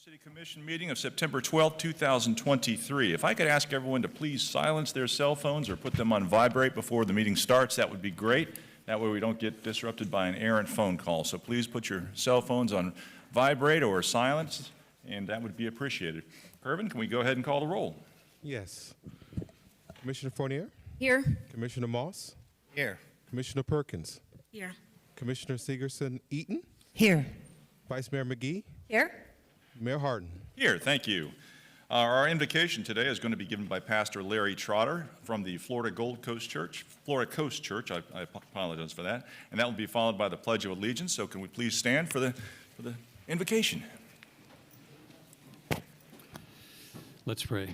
City Commission meeting of September 12, 2023. If I could ask everyone to please silence their cell phones or put them on vibrate before the meeting starts, that would be great. That way we don't get disrupted by an errant phone call. So please put your cell phones on vibrate or silence, and that would be appreciated. Irvin, can we go ahead and call the roll? Yes. Commissioner Fournier? Here. Commissioner Moss? Here. Commissioner Perkins? Here. Commissioner Sigerson Eaton? Here. Vice Mayor McGee? Here. Mayor Harden? Here, thank you. Our invocation today is going to be given by Pastor Larry Trotter from the Florida Coast Church, I apologize for that, and that will be followed by the Pledge of Allegiance. So can we please stand for the invocation? Let's pray.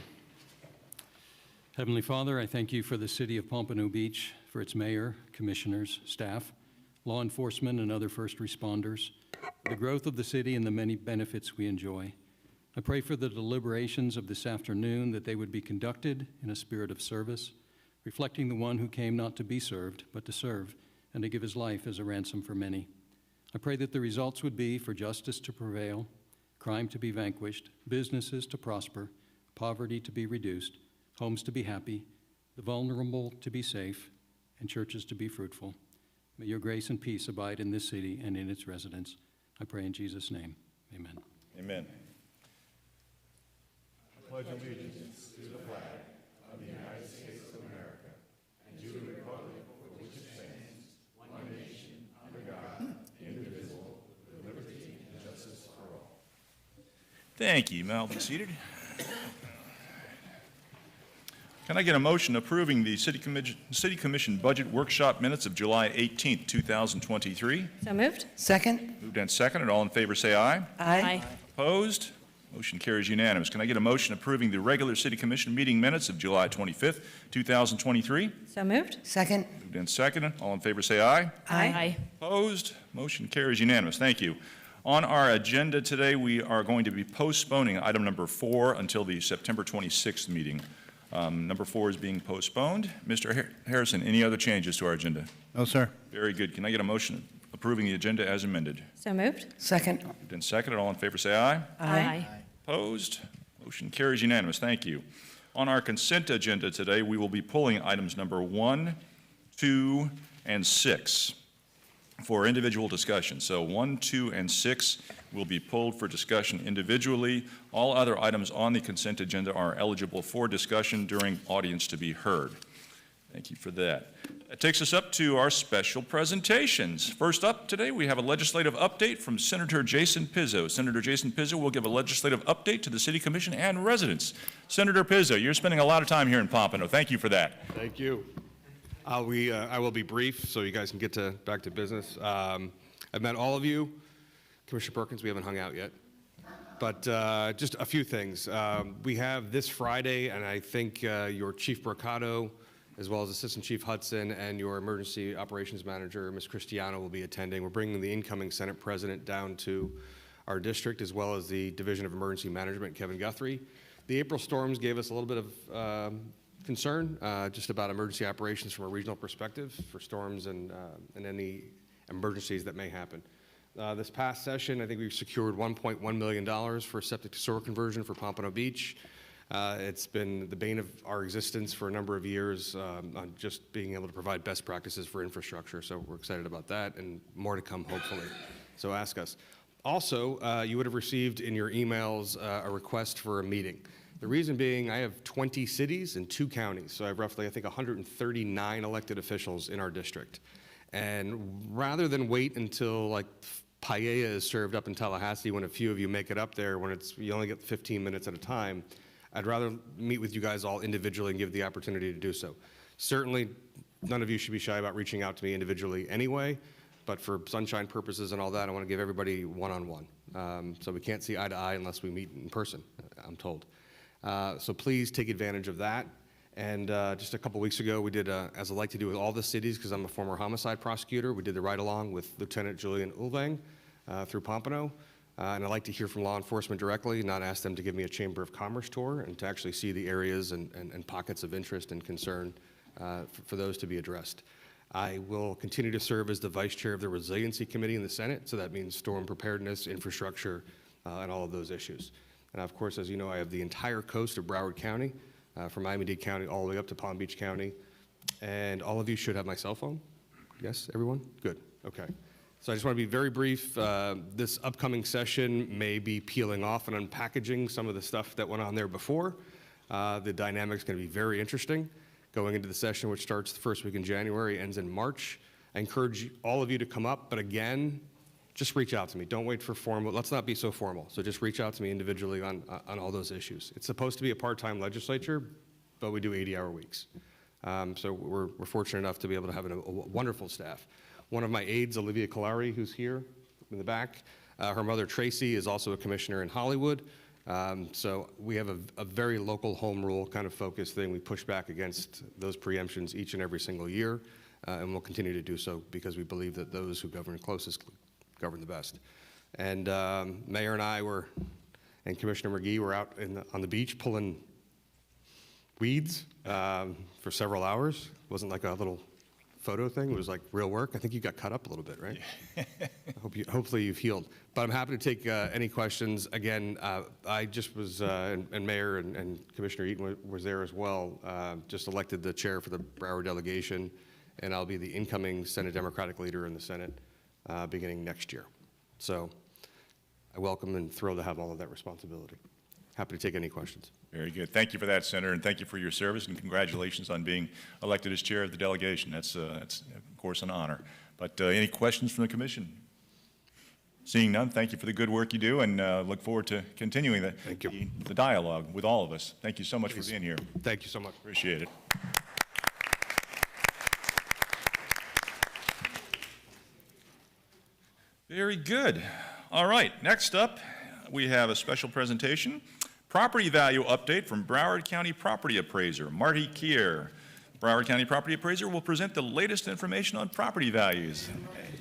Heavenly Father, I thank you for the city of Pompano Beach, for its mayor, commissioners, staff, law enforcement, and other first responders, the growth of the city and the many benefits we enjoy. I pray for the deliberations of this afternoon that they would be conducted in a spirit of service, reflecting the one who came not to be served, but to serve, and to give his life as a ransom for many. I pray that the results would be for justice to prevail, crime to be vanquished, businesses to prosper, poverty to be reduced, homes to be happy, the vulnerable to be safe, and churches to be fruitful. May your grace and peace abide in this city and in its residents. I pray in Jesus' name. Amen. Amen. I pledge allegiance to the flag of the United States of America and to the republic for which it stands, one nation, under God, indivisible, with liberty and justice for all. Thank you. Now be seated. Can I get a motion approving the City Commission Budget Workshop Minutes of July 18th, 2023? So moved. Second? Moved and seconded. All in favor say aye. Aye. Opposed? Motion carries unanimous. Can I get a motion approving the regular City Commission meeting minutes of July 25th, 2023? So moved. Second? Moved and seconded. All in favor say aye. Aye. Opposed? Motion carries unanimous. Thank you. On our agenda today, we are going to be postponing item number 4 until the September 26th meeting. Number 4 is being postponed. Mr. Harrison, any other changes to our agenda? No, sir. Very good. Can I get a motion approving the agenda as amended? So moved. Second? Moved and seconded. All in favor say aye. Aye. Opposed? Motion carries unanimous. Thank you. On our consent agenda today, we will be pulling items number 1, 2, and 6 for individual discussion. So 1, 2, and 6 will be pulled for discussion individually. All other items on the consent agenda are eligible for discussion during audience to be heard. Thank you for that. That takes us up to our special presentations. First up today, we have a legislative update from Senator Jason Pizzo. Senator Jason Pizzo will give a legislative update to the City Commission and residents. Senator Pizzo, you're spending a lot of time here in Pompano. Thank you for that. Thank you. I will be brief so you guys can get back to business. I've met all of you. Commissioner Perkins, we haven't hung out yet. But just a few things. We have this Friday, and I think your Chief Mercado, as well as Assistant Chief Hudson, and your Emergency Operations Manager, Ms. Cristiano, will be attending. We're bringing the incoming Senate President down to our district, as well as the Division of Emergency Management, Kevin Guthrie. The April storms gave us a little bit of concern just about emergency operations from a regional perspective for storms and any emergencies that may happen. This past session, I think we've secured $1.1 million for septic to sewer conversion for Pompano Beach. It's been the bane of our existence for a number of years on just being able to provide best practices for infrastructure. So we're excited about that and more to come, hopefully. So ask us. Also, you would have received in your emails a request for a meeting. The reason being, I have 20 cities and 2 counties, so I have roughly, I think, 139 elected officials in our district. And rather than wait until like paella is served up in Tallahassee when a few of you make it up there, when you only get 15 minutes at a time, I'd rather meet with you guys all individually and give the opportunity to do so. Certainly, none of you should be shy about reaching out to me individually anyway, but for sunshine purposes and all that, I want to give everybody one-on-one. So we can't see eye to eye unless we meet in person, I'm told. So please take advantage of that. And just a couple weeks ago, we did, as I like to do with all the cities, because I'm a former homicide prosecutor, we did the ride-along with Lieutenant Julian Ulvang through Pompano. And I'd like to hear from law enforcement directly, not ask them to give me a Chamber of Commerce tour, and to actually see the areas and pockets of interest and concern for those to be addressed. I will continue to serve as the Vice Chair of the Resiliency Committee in the Senate, so that means storm preparedness, infrastructure, and all of those issues. And of course, as you know, I have the entire coast of Broward County, from Miami-Dade County all the way up to Palm Beach County. And all of you should have my cell phone. Yes, everyone? Good, okay. So I just want to be very brief. This upcoming session may be peeling off and unpackaging some of the stuff that went on there before. The dynamic's going to be very interesting going into the session, which starts the first week in January, ends in March. I encourage all of you to come up, but again, just reach out to me. Don't wait for formal. Let's not be so formal. So just reach out to me individually on all those issues. It's supposed to be a part-time legislature, but we do 80-hour weeks. So we're fortunate enough to be able to have a wonderful staff. One of my aides, Olivia Kalari, who's here in the back, her mother, Tracy, is also a commissioner in Hollywood. So we have a very local home rule kind of focused thing. We push back against those preemptions each and every single year, and we'll continue to do so because we believe that those who govern closest govern the best. And Mayor and I and Commissioner McGee were out on the beach pulling weeds for several hours. It wasn't like a little photo thing. It was like real work. I think you got cut up a little bit, right? Hopefully you've healed. But I'm happy to take any questions. Again, I just was, and Mayor and Commissioner Eaton was there as well, just elected the chair for the Broward delegation, and I'll be the incoming Senate Democratic leader in the Senate beginning next year. So I welcome and thrilled to have all of that responsibility. Happy to take any questions. Very good. Thank you for that, Senator, and thank you for your service, and congratulations on being elected as chair of the delegation. That's of course, an honor. But any questions from the commission? Seeing none, thank you for the good work you do, and look forward to continuing the dialogue with all of us. Thank you so much for being here. Thank you so much. Appreciate it. Very good. All right, next up, we have a special presentation. Property value update from Broward County Property Appraiser, Marty Kier. Broward County Property Appraiser will present the latest information on property values.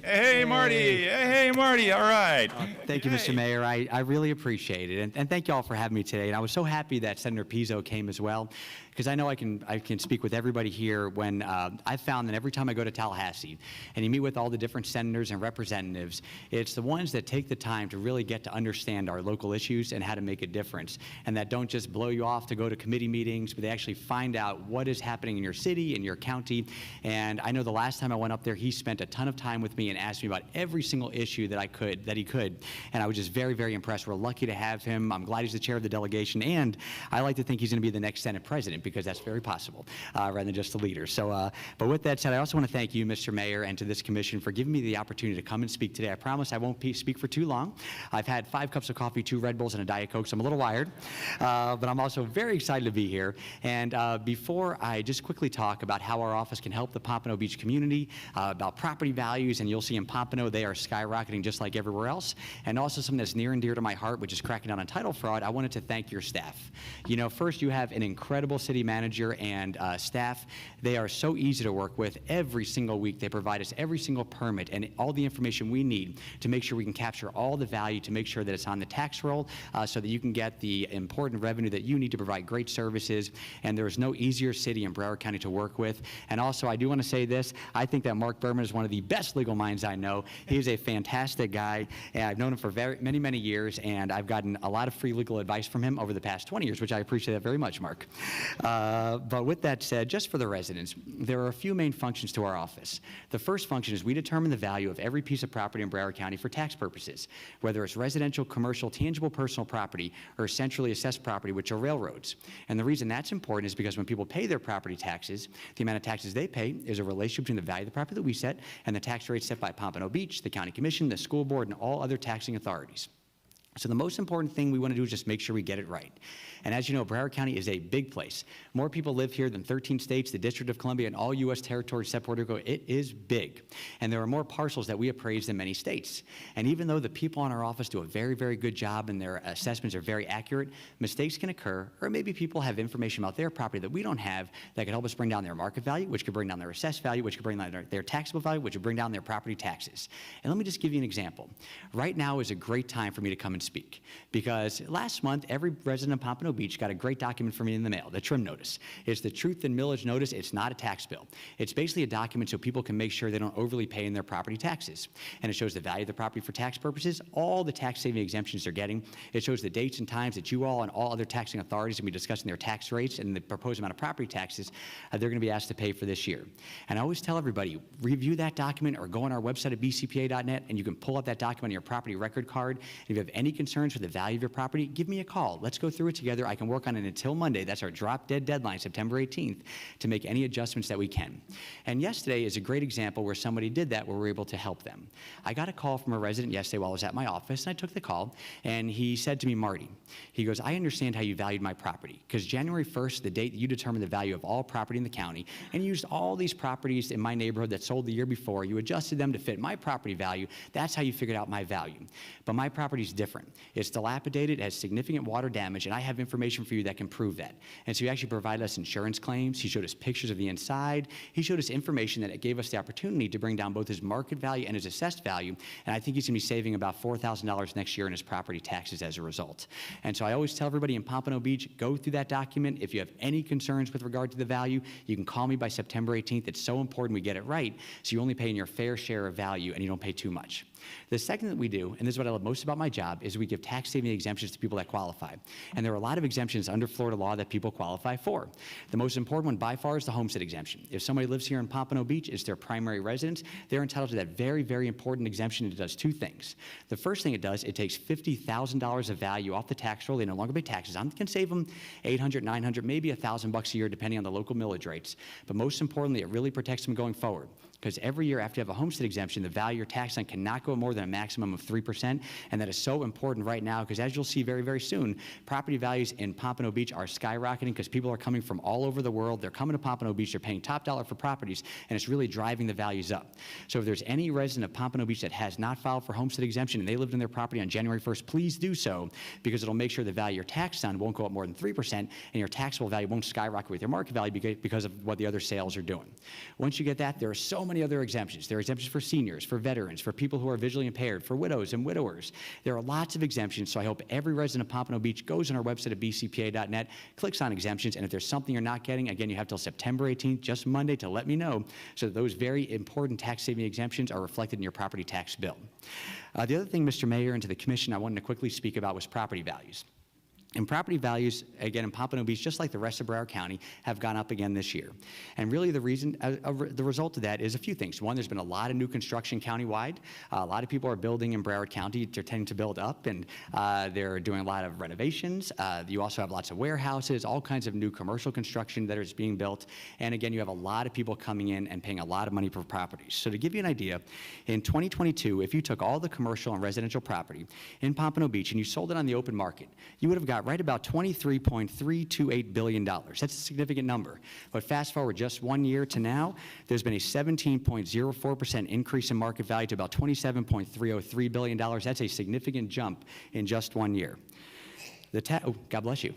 Hey, Marty. Hey, Marty. All right. Thank you, Mr. Mayor. I really appreciate it. And thank you all for having me today. And I was so happy that Senator Pizzo came as well, because I know I can speak with everybody here when I've found that every time I go to Tallahassee and you meet with all the different senators and representatives, it's the ones that take the time to really get to understand our local issues and how to make a difference, and that don't just blow you off to go to committee meetings, but they actually find out what is happening in your city, in your county. And I know the last time I went up there, he spent a ton of time with me and asked me about every single issue that he could. And I was just very, very impressed. We're lucky to have him. I'm glad he's the chair of the delegation. And I like to think he's going to be the next Senate president, because that's very possible, rather than just a leader. So, but with that said, I also want to thank you, Mr. Mayor, and to this commission for giving me the opportunity to come and speak today. I promise I won't speak for too long. I've had 5 cups of coffee, 2 Red Bulls, and a Diet Coke, so I'm a little wired. But I'm also very excited to be here. And before I just quickly talk about how our office can help the Pompano Beach community, about property values, and you'll see in Pompano they are skyrocketing just like everywhere else, and also something that's near and dear to my heart, which is cracking down on title fraud, I wanted to thank your staff. You know, first, you have an incredible city manager and staff. They are so easy to work with. Every single week they provide us every single permit and all the information we need to make sure we can capture all the value, to make sure that it's on the tax roll, so that you can get the important revenue that you need to provide great services. And there is no easier city in Broward County to work with. And also, I do want to say this, I think that Mark Berman is one of the best legal minds I know. He's a fantastic guy, and I've known him for many, many years, and I've gotten a lot of free legal advice from him over the past 20 years, which I appreciate that very much, Mark. But with that said, just for the residents, there are a few main functions to our office. The first function is we determine the value of every piece of property in Broward County for tax purposes, whether it's residential, commercial, tangible personal property, or centrally assessed property, which are railroads. And the reason that's important is because when people pay their property taxes, the amount of taxes they pay is a relationship between the value of the property that we set and the tax rate set by Pompano Beach, the county commission, the school board, and all other taxing authorities. So the most important thing we want to do is just make sure we get it right. And as you know, Broward County is a big place. More people live here than 13 states, the District of Columbia, and all U.S. territories except Puerto Rico. It is big. And there are more parcels that we appraise than many states. And even though the people in our office do a very, very good job and their assessments are very accurate, mistakes can occur, or maybe people have information about their property that we don't have that could help us bring down their market value, which could bring down their assessed value, which could bring down their taxable value, which would bring down their property taxes. And let me just give you an example. Right now is a great time for me to come and speak. Because last month, every resident of Pompano Beach got a great document from me in the mail, the trim notice. It's the truth and millage notice. It's not a tax bill. It's basically a document so people can make sure they don't overly pay in their property taxes. And it shows the value of the property for tax purposes, all the tax saving exemptions they're getting. It shows the dates and times that you all and all other taxing authorities will be discussing their tax rates and the proposed amount of property taxes they're going to be asked to pay for this year. And I always tell everybody, review that document or go on our website at bcpa.net and you can pull up that document on your property record card. If you have any concerns with the value of your property, give me a call. Let's go through it together. I can work on it until Monday. That's our drop dead deadline, September 18th, to make any adjustments that we can. And yesterday is a great example where somebody did that, where we're able to help them. I got a call from a resident yesterday while I was at my office, and I took the call, and he said to me, Marty, he goes, I understand how you valued my property, because January 1st, the date that you determined the value of all property in the county, and you used all these properties in my neighborhood that sold the year before, you adjusted them to fit my property value. That's how you figured out my value. But my property is different. It's dilapidated, it has significant water damage, and I have information for you that can prove that. And so he actually provided us insurance claims. He showed us pictures of the inside. He showed us information that gave us the opportunity to bring down both his market value and his assessed value. And I think he's going to be saving about $4,000 next year in his property taxes as a result. And so I always tell everybody in Pompano Beach, go through that document. If you have any concerns with regard to the value, you can call me by September 18th. It's so important we get it right, so you only pay in your fair share of value and you don't pay too much. The second that we do, and this is what I love most about my job, is we give tax saving exemptions to people that qualify. And there are a lot of exemptions under Florida law that people qualify for. The most important one by far is the homestead exemption. If somebody lives here in Pompano Beach, it's their primary residence, they're entitled to that very, very important exemption. It does two things. The first thing it does, it takes $50,000 of value off the tax roll. They no longer pay taxes. I can save them $800, $900, maybe $1,000 a year, depending on the local millage rates. But most importantly, it really protects them going forward. Because every year after you have a homestead exemption, the value of your tax line cannot go more than a maximum of 3%, and that is so important right now because as you'll see very, very soon, property values in Pompano Beach are skyrocketing because people are coming from all over the world. They're coming to Pompano Beach. They're paying top dollar for properties, and it's really driving the values up. So if there's any resident of Pompano Beach that has not filed for homestead exemption and they lived in their property on January 1st, please do so because it'll make sure the value of your tax on won't go up more than 3%, and your taxable value won't skyrocket with your market value because of what the other sales are doing. Once you get that, there are so many other exemptions. There are exemptions for seniors, for veterans, for people who are visually impaired, for widows and widowers. There are lots of exemptions, so I hope every resident of Pompano Beach goes on our website at bcpa.net, clicks on exemptions, and if there's something you're not getting, again, you have till September 18th, just Monday, to let me know so that those very important tax-saving exemptions are reflected in your property tax bill. The other thing, Mr. Mayor, and to the Commission, I wanted to quickly speak about was property values. And property values, again, in Pompano Beach, just like the rest of Broward County, have gone up again this year. And really the reason, the result of that is a few things. One, there's been a lot of new construction countywide. A lot of people are building in Broward County. They're tending to build up, and they're doing a lot of renovations. You also have lots of warehouses, all kinds of new commercial construction that is being built. And again, you have a lot of people coming in and paying a lot of money for properties. So to give you an idea, in 2022, if you took all the commercial and residential property in Pompano Beach and you sold it on the open market, you would have got right about $23.328 billion. That's a significant number. But fast forward just 1 year to now, there's been a 17.04% increase in market value to about $27.303 billion. That's a significant jump in just 1 year. God bless you.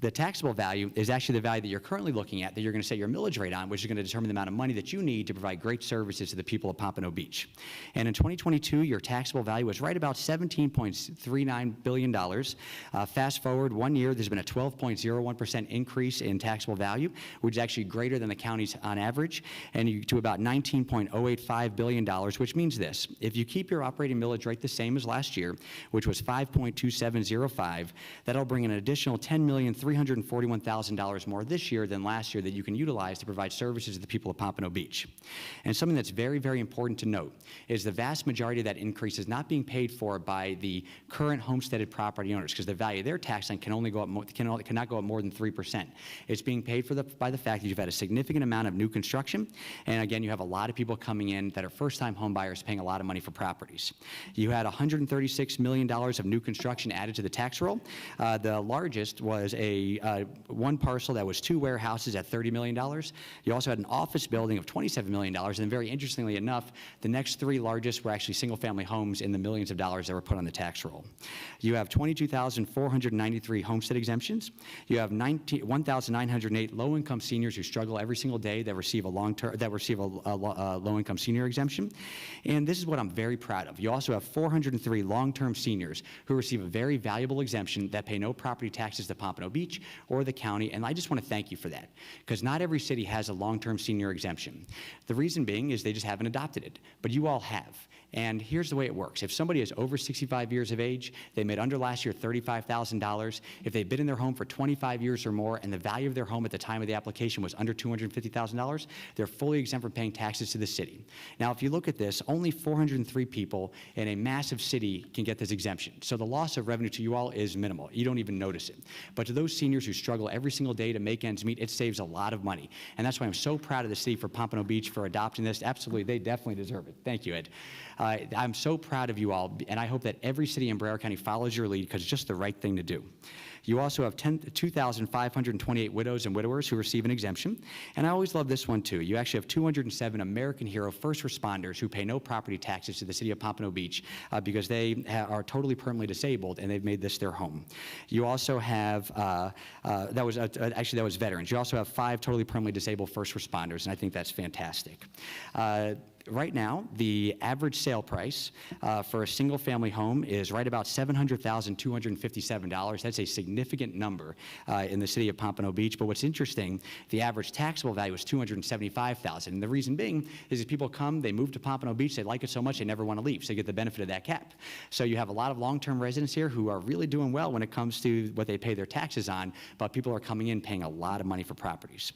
The taxable value is actually the value that you're currently looking at that you're going to set your millage rate on, which is going to determine the amount of money that you need to provide great services to the people of Pompano Beach. And in 2022, your taxable value was right about $17.39 billion. Fast forward 1 year, there's been a 12.01% increase in taxable value, which is actually greater than the counties on average, and to about $19.085 billion, which means this. If you keep your operating millage rate the same as last year, which was 5.2705, that'll bring an additional $10,341,000 more this year than last year that you can utilize to provide services to the people of Pompano Beach. And something that's very, very important to note is the vast majority of that increase is not being paid for by the current homesteaded property owners because the value of their tax line can only go up cannot go up more than 3%. It's being paid for by the fact that you've had a significant amount of new construction, and again, you have a lot of people coming in that are first-time home buyers paying a lot of money for properties. You had $136 million of new construction added to the tax roll. The largest was one parcel that was 2 warehouses at $30 million. You also had an office building of $27 million. And then very interestingly enough, the next 3 largest were actually single-family homes in the millions of dollars that were put on the tax roll. You have 22,493 homestead exemptions. You have 1,908 low-income seniors who struggle every single day that receive a low-income senior exemption. And this is what I'm very proud of. You also have 403 long-term seniors who receive a very valuable exemption that pay no property taxes to Pompano Beach or the county, and I just want to thank you for that, because not every city has a long-term senior exemption. The reason being is they just haven't adopted it, but you all have. And here's the way it works. If somebody is over 65 years of age, they made under last year $35,000. If they've been in their home for 25 years or more and the value of their home at the time of the application was under $250,000, they're fully exempt from paying taxes to the city. Now, if you look at this, only 403 people in a massive city can get this exemption. So the loss of revenue to you all is minimal. You don't even notice it. But to those seniors who struggle every single day to make ends meet, it saves a lot of money. And that's why I'm so proud of the city for Pompano Beach for adopting this. Absolutely, they definitely deserve it. Thank you, Ed. I'm so proud of you all, and I hope that every city in Broward County follows your lead because it's just the right thing to do. You also have 2,528 widows and widowers who receive an exemption. And I always love this one, too. You actually have 207 American hero first responders who pay no property taxes to the city of Pompano Beach because they are totally permanently disabled, and they've made this their home. You also have, that was veterans. You also have 5 totally permanently disabled first responders, and I think that's fantastic. Right now, the average sale price for a single-family home is right about $700,257. That's a significant number in the city of Pompano Beach. But what's interesting, the average taxable value is $275,000. And the reason being is that people come, they move to Pompano Beach, they like it so much they never want to leave, so they get the benefit of that cap. So you have a lot of long-term residents here who are really doing well when it comes to what they pay their taxes on, but people are coming in paying a lot of money for properties.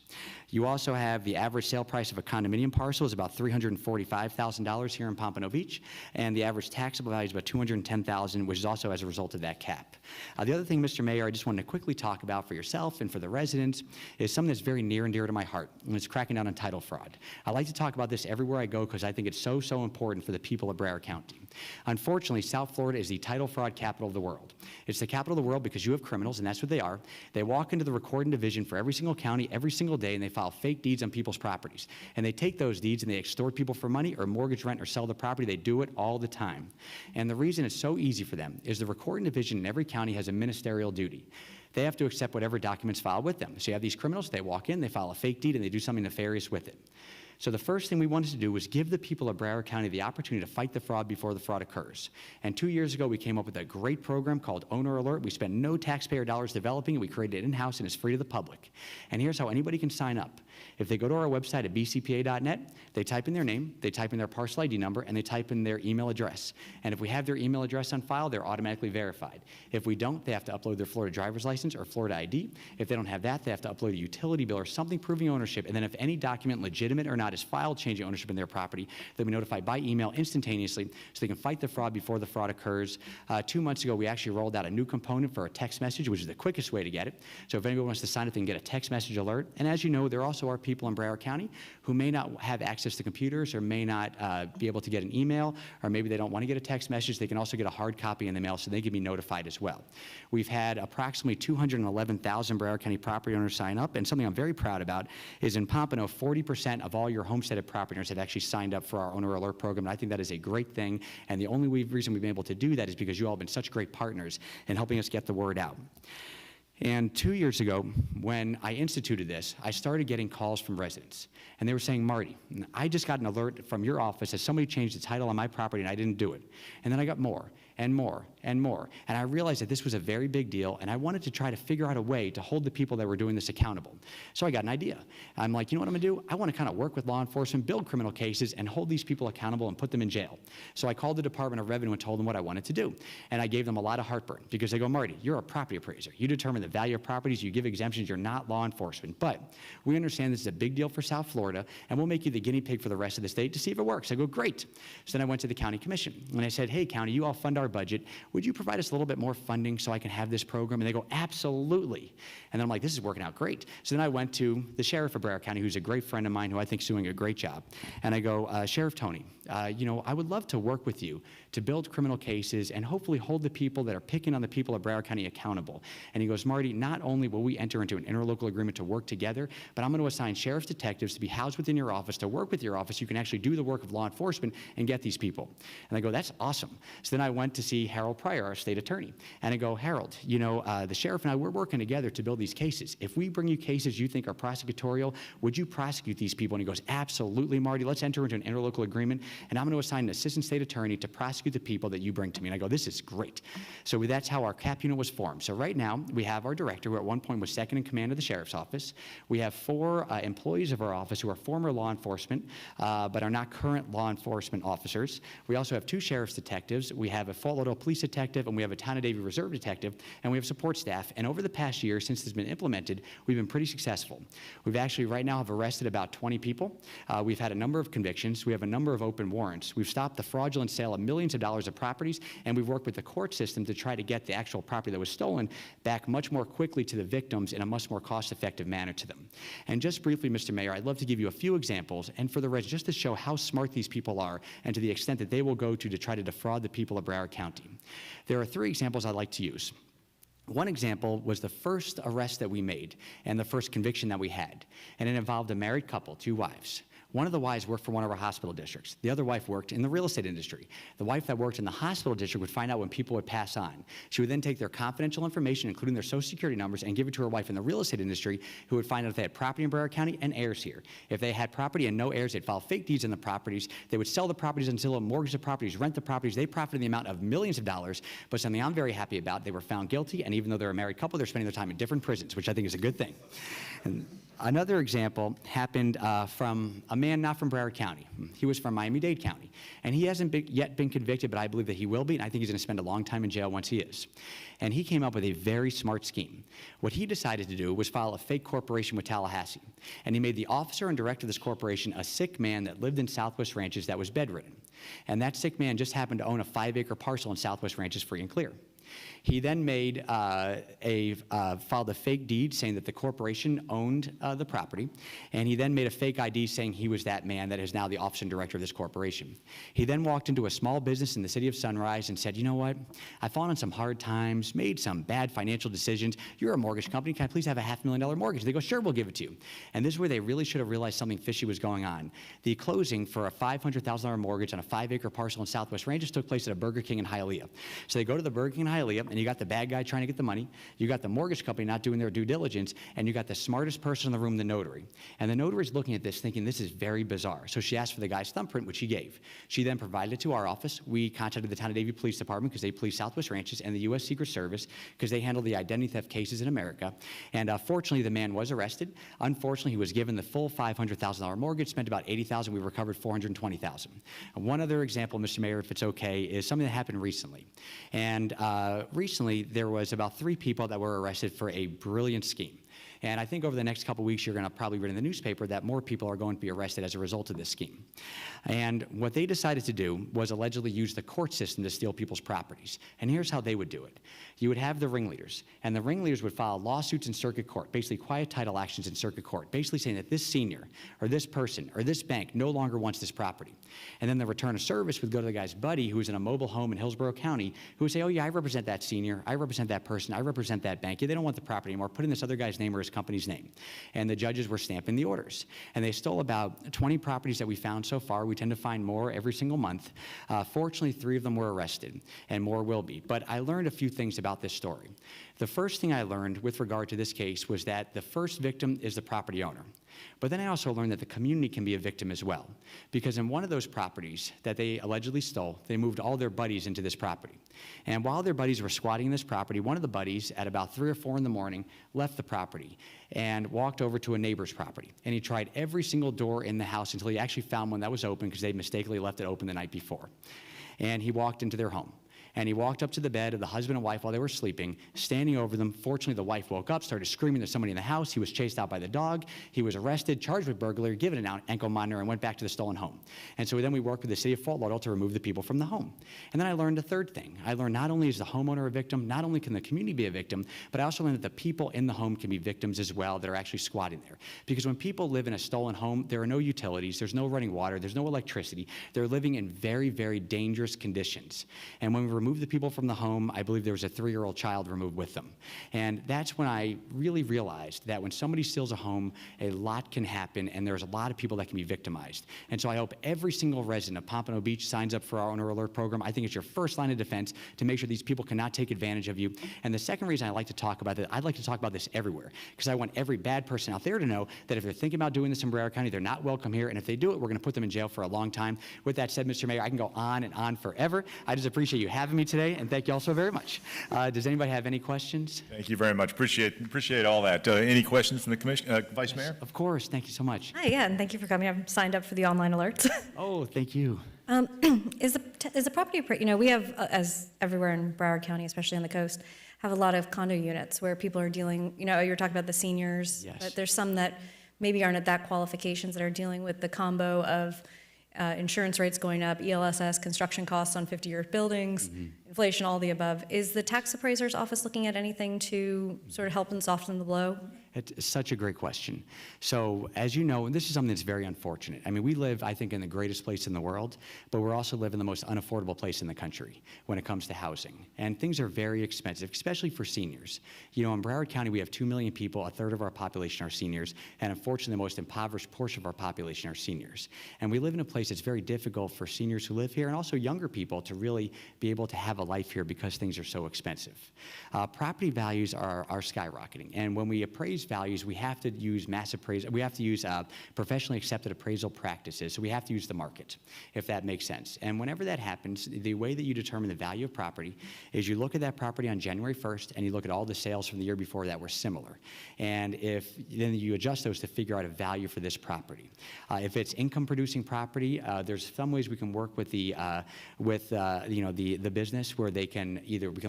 You also have the average sale price of a condominium parcel is about $345,000 here in Pompano Beach, and the average taxable value is about $210,000, which is also as a result of that cap. The other thing, Mr. Mayor, I just wanted to quickly talk about for yourself and for the residents is something that's very near and dear to my heart, and it's cracking down on title fraud. I like to talk about this everywhere I go because I think it's so, so important for the people of Broward County. Unfortunately, South Florida is the title fraud capital of the world. It's the capital of the world because you have criminals, and that's what they are. They walk into the recording division for every single county, every single day, and they file fake deeds on people's properties. And they take those deeds and they extort people for money or mortgage rent or sell the property. They do it all the time. And the reason it's so easy for them is the recording division in every county has a ministerial duty. They have to accept whatever documents filed with them. So you have these criminals, they walk in, they file a fake deed, and they do something nefarious with it. So the first thing we wanted to do was give the people of Broward County the opportunity to fight the fraud before the fraud occurs. And 2 years ago, we came up with a great program called Owner Alert. We spent no taxpayer dollars developing it. We created it in-house, and it's free to the public. And here's how anybody can sign up. If they go to our website at bcpa.net, they type in their name, they type in their parcel ID number, and they type in their email address. And if we have their email address on file, they're automatically verified. If we don't, they have to upload their Florida driver's license or Florida ID. If they don't have that, they have to upload a utility bill or something proving ownership. And then if any document, legitimate or not, is filed changing ownership in their property, they'll be notified by email instantaneously so they can fight the fraud before the fraud occurs. 2 months ago, we actually rolled out a new component for a text message, which is the quickest way to get it. So if anyone wants to sign up, they can get a text message alert. And as you know, there also are people in Broward County who may not have access to computers or may not be able to get an email, or maybe they don't want to get a text message. They can also get a hard copy in the mail so they can be notified as well. We've had approximately 211,000 Broward County property owners sign up, and something I'm very proud about is in Pompano, 40% of all your homesteaded property owners have actually signed up for our Owner Alert program, and I think that is a great thing, and the only reason we've been able to do that is because you all have been such great partners in helping us get the word out. And 2 years ago, when I instituted this, I started getting calls from residents. And they were saying, Marty, I just got an alert from your office that somebody changed the title on my property and I didn't do it. And then I got more and more and more. And I realized that this was a very big deal, and I wanted to try to figure out a way to hold the people that were doing this accountable. So I got an idea. I'm like, you know what I'm gonna do? I wanna kind of work with law enforcement, build criminal cases, and hold these people accountable and put them in jail. So I called the Department of Revenue and told them what I wanted to do. And I gave them a lot of heartburn because they go, Marty, you're a property appraiser. You determine the value of properties, you give exemptions, you're not law enforcement. But we understand this is a big deal for South Florida, and we'll make you the guinea pig for the rest of the state to see if it works. I go, great. So then I went to the county commission, and I said, hey, county, you all fund our budget. Would you provide us a little bit more funding so I can have this program? And they go, absolutely. And then I'm like, this is working out great. So then I went to the sheriff of Broward County, who's a great friend of mine, who I think is doing a great job. And I go, Sheriff Tony, I would love to work with you to build criminal cases and hopefully hold the people that are picking on the people of Broward County accountable. And he goes, Marty, not only will we enter into an interlocal agreement to work together, but I'm going to assign sheriff's detectives to be housed within your office, to work with your office. You can actually do the work of law enforcement and get these people. And I go, that's awesome. So then I went to see Harold Pryor, our state attorney. And I go, Harold, the sheriff and I, we're working together to build these cases. If we bring you cases you think are prosecutorial, would you prosecute these people? And he goes, absolutely, Marty. Let's enter into an interlocal agreement, and I'm going to assign an assistant state attorney to prosecute the people that you bring to me. And I go, this is great. So that's how our CAP unit was formed. So right now, we have our director, who at one point was second in command of the sheriff's office. We have 4 employees of our office who are former law enforcement, but are not current law enforcement officers. We also have 2 sheriff's detectives. We have a Fort Lauderdale police detective, and we have a Town of Davie Reserve detective, and we have support staff. And over the past year, since it's been implemented, we've been pretty successful. We've actually right now have arrested about 20 people. We've had a number of convictions. We have a number of open warrants. We've stopped the fraudulent sale of millions of dollars of properties, and we've worked with the court system to try to get the actual property that was stolen back much more quickly to the victims in a much more cost-effective manner to them. And just briefly, Mr. Mayor, I'd love to give you a few examples, and for the rest, just to show how smart these people are and to the extent that they will go to try to defraud the people of Broward County. There are 3 examples I'd like to use. One example was the first arrest that we made and the first conviction that we had, and it involved a married couple, 2 wives. One of the wives worked for one of our hospital districts. The other wife worked in the real estate industry. The wife that worked in the hospital district would find out when people would pass on. She would then take their confidential information, including their social security numbers, and give it to her wife in the real estate industry, who would find out if they had property in Broward County and heirs here. If they had property and no heirs, they'd file fake deeds on the properties. They would sell the properties until a mortgage the properties, rent the properties. They profited in the amount of millions of dollars, but something I'm very happy about, they were found guilty, and even though they're a married couple, they're spending their time in different prisons, which I think is a good thing. And another example happened from a man not from Broward County. He was from Miami-Dade County. And he hasn't yet been convicted, but I believe that he will be, and I think he's going to spend a long time in jail once he is. And he came up with a very smart scheme. What he decided to do was file a fake corporation with Tallahassee. And he made the officer and director of this corporation a sick man that lived in Southwest Ranches that was bedridden. And that sick man just happened to own a 5-acre parcel in Southwest Ranches free and clear. He then made filed a fake deed saying that the corporation owned the property, and he then made a fake ID saying he was that man that is now the officer and director of this corporation. He then walked into a small business in the city of Sunrise and said, you know what, I've fallen on some hard times, made some bad financial decisions. You're a mortgage company, can I please have a $500,000 mortgage? They go, sure, we'll give it to you. And this is where they really should have realized something fishy was going on. The closing for a $500,000 mortgage on a 5-acre parcel in Southwest Ranges took place at a Burger King in Hialeah. So they go to the Burger King in Hialeah, and you got the bad guy trying to get the money, you got the mortgage company not doing their due diligence, and you got the smartest person in the room, the notary. And the notary is looking at this thinking this is very bizarre. So she asked for the guy's thumbprint, which he gave. She then provided it to our office. We contacted the Town of Davie Police Department because they police Southwest Ranches, and the U.S. Secret Service because they handle the identity theft cases in America. And fortunately, the man was arrested. Unfortunately, he was given the full $500,000 mortgage, spent about $80,000. We recovered $420,000. One other example, Mr. Mayor, if it's okay, is something that happened recently. And recently, there was about 3 people that were arrested for a brilliant scheme. And I think over the next couple weeks, you're going to probably read in the newspaper that more people are going to be arrested as a result of this scheme. And what they decided to do was allegedly use the court system to steal people's properties. And here's how they would do it. You would have the ringleaders, and the ringleaders would file lawsuits in circuit court, basically quiet title actions in circuit court, basically saying that this senior or this person or this bank no longer wants this property. And then the return of service would go to the guy's buddy who was in a mobile home in Hillsborough County who would say, oh yeah, I represent that senior, I represent that person, I represent that bank. Yeah, they don't want the property anymore. Put in this other guy's name or his company's name. And the judges were stamping the orders. And they stole about 20 properties that we found so far. We tend to find more every single month. Fortunately, 3 of them were arrested, and more will be. But I learned a few things about this story. The first thing I learned with regard to this case was that the first victim is the property owner. But then I also learned that the community can be a victim as well. Because in one of those properties that they allegedly stole, they moved all their buddies into this property. And while their buddies were squatting in this property, one of the buddies, at about 3 or 4 in the morning, left the property and walked over to a neighbor's property. And he tried every single door in the house until he actually found one that was open because they mistakenly left it open the night before. And he walked into their home. And he walked up to the bed of the husband and wife while they were sleeping, standing over them. Fortunately, the wife woke up, started screaming there's somebody in the house. He was chased out by the dog. He was arrested, charged with burglary, given an ankle monitor, and went back to the stolen home. And so then we worked with the city of Fort Lauderdale to remove the people from the home. And then I learned a third thing. I learned not only is the homeowner a victim, not only can the community be a victim, but I also learned that the people in the home can be victims as well that are actually squatting there. Because when people live in a stolen home, there are no utilities, there's no running water, there's no electricity. They're living in very, very dangerous conditions. And when we removed the people from the home, I believe there was a 3-year-old child removed with them. And that's when I really realized that when somebody steals a home, a lot can happen, and there's a lot of people that can be victimized. And so I hope every single resident of Pompano Beach signs up for our Owner Alert program. I think it's your first line of defense to make sure these people cannot take advantage of you. And the second reason I like to talk about this, I'd like to talk about this everywhere, because I want every bad person out there to know that if they're thinking about doing this in Broward County, they're not welcome here, and if they do it, we're going to put them in jail for a long time. With that said, Mr. Mayor, I can go on and on forever. I just appreciate you having me today, and thank you all so very much. Does anybody have any questions? Thank you very much. Appreciate all that. Any questions from the commission, Vice Mayor? Of course. Thank you so much. Hi, yeah, and thank you for coming. I've signed up for the online alerts. Oh, thank you. Is the property, we have, as everywhere in Broward County, especially on the coast, have a lot of condo units where people are dealing, you're talking about the seniors. Yes. But there's some that maybe aren't at that qualifications that are dealing with the combo of insurance rates going up, ELSS, construction costs on 50-year buildings, inflation, all the above. Is the tax appraiser's office looking at anything to sort of help and soften the blow? It's such a great question. So, as you know, and this is something that's very unfortunate. I mean, we live, I think, in the greatest place in the world, but we're also live in the most unaffordable place in the country when it comes to housing. And things are very expensive, especially for seniors. In Broward County, we have 2 million people, a third of our population are seniors, and unfortunately, the most impoverished portion of our population are seniors. And we live in a place that's very difficult for seniors who live here and also younger people to really be able to have a life here because things are so expensive. Property values are skyrocketing, and when we appraise values, we have to use mass appraisal. We have to use professionally accepted appraisal practices. So we have to use the market, if that makes sense. And whenever that happens, the way that you determine the value of property is you look at that property on January 1st and you look at all the sales from the year before that were similar. And then you adjust those to figure out a value for this property. If it's income-producing property, there's some ways we can work with the business where we can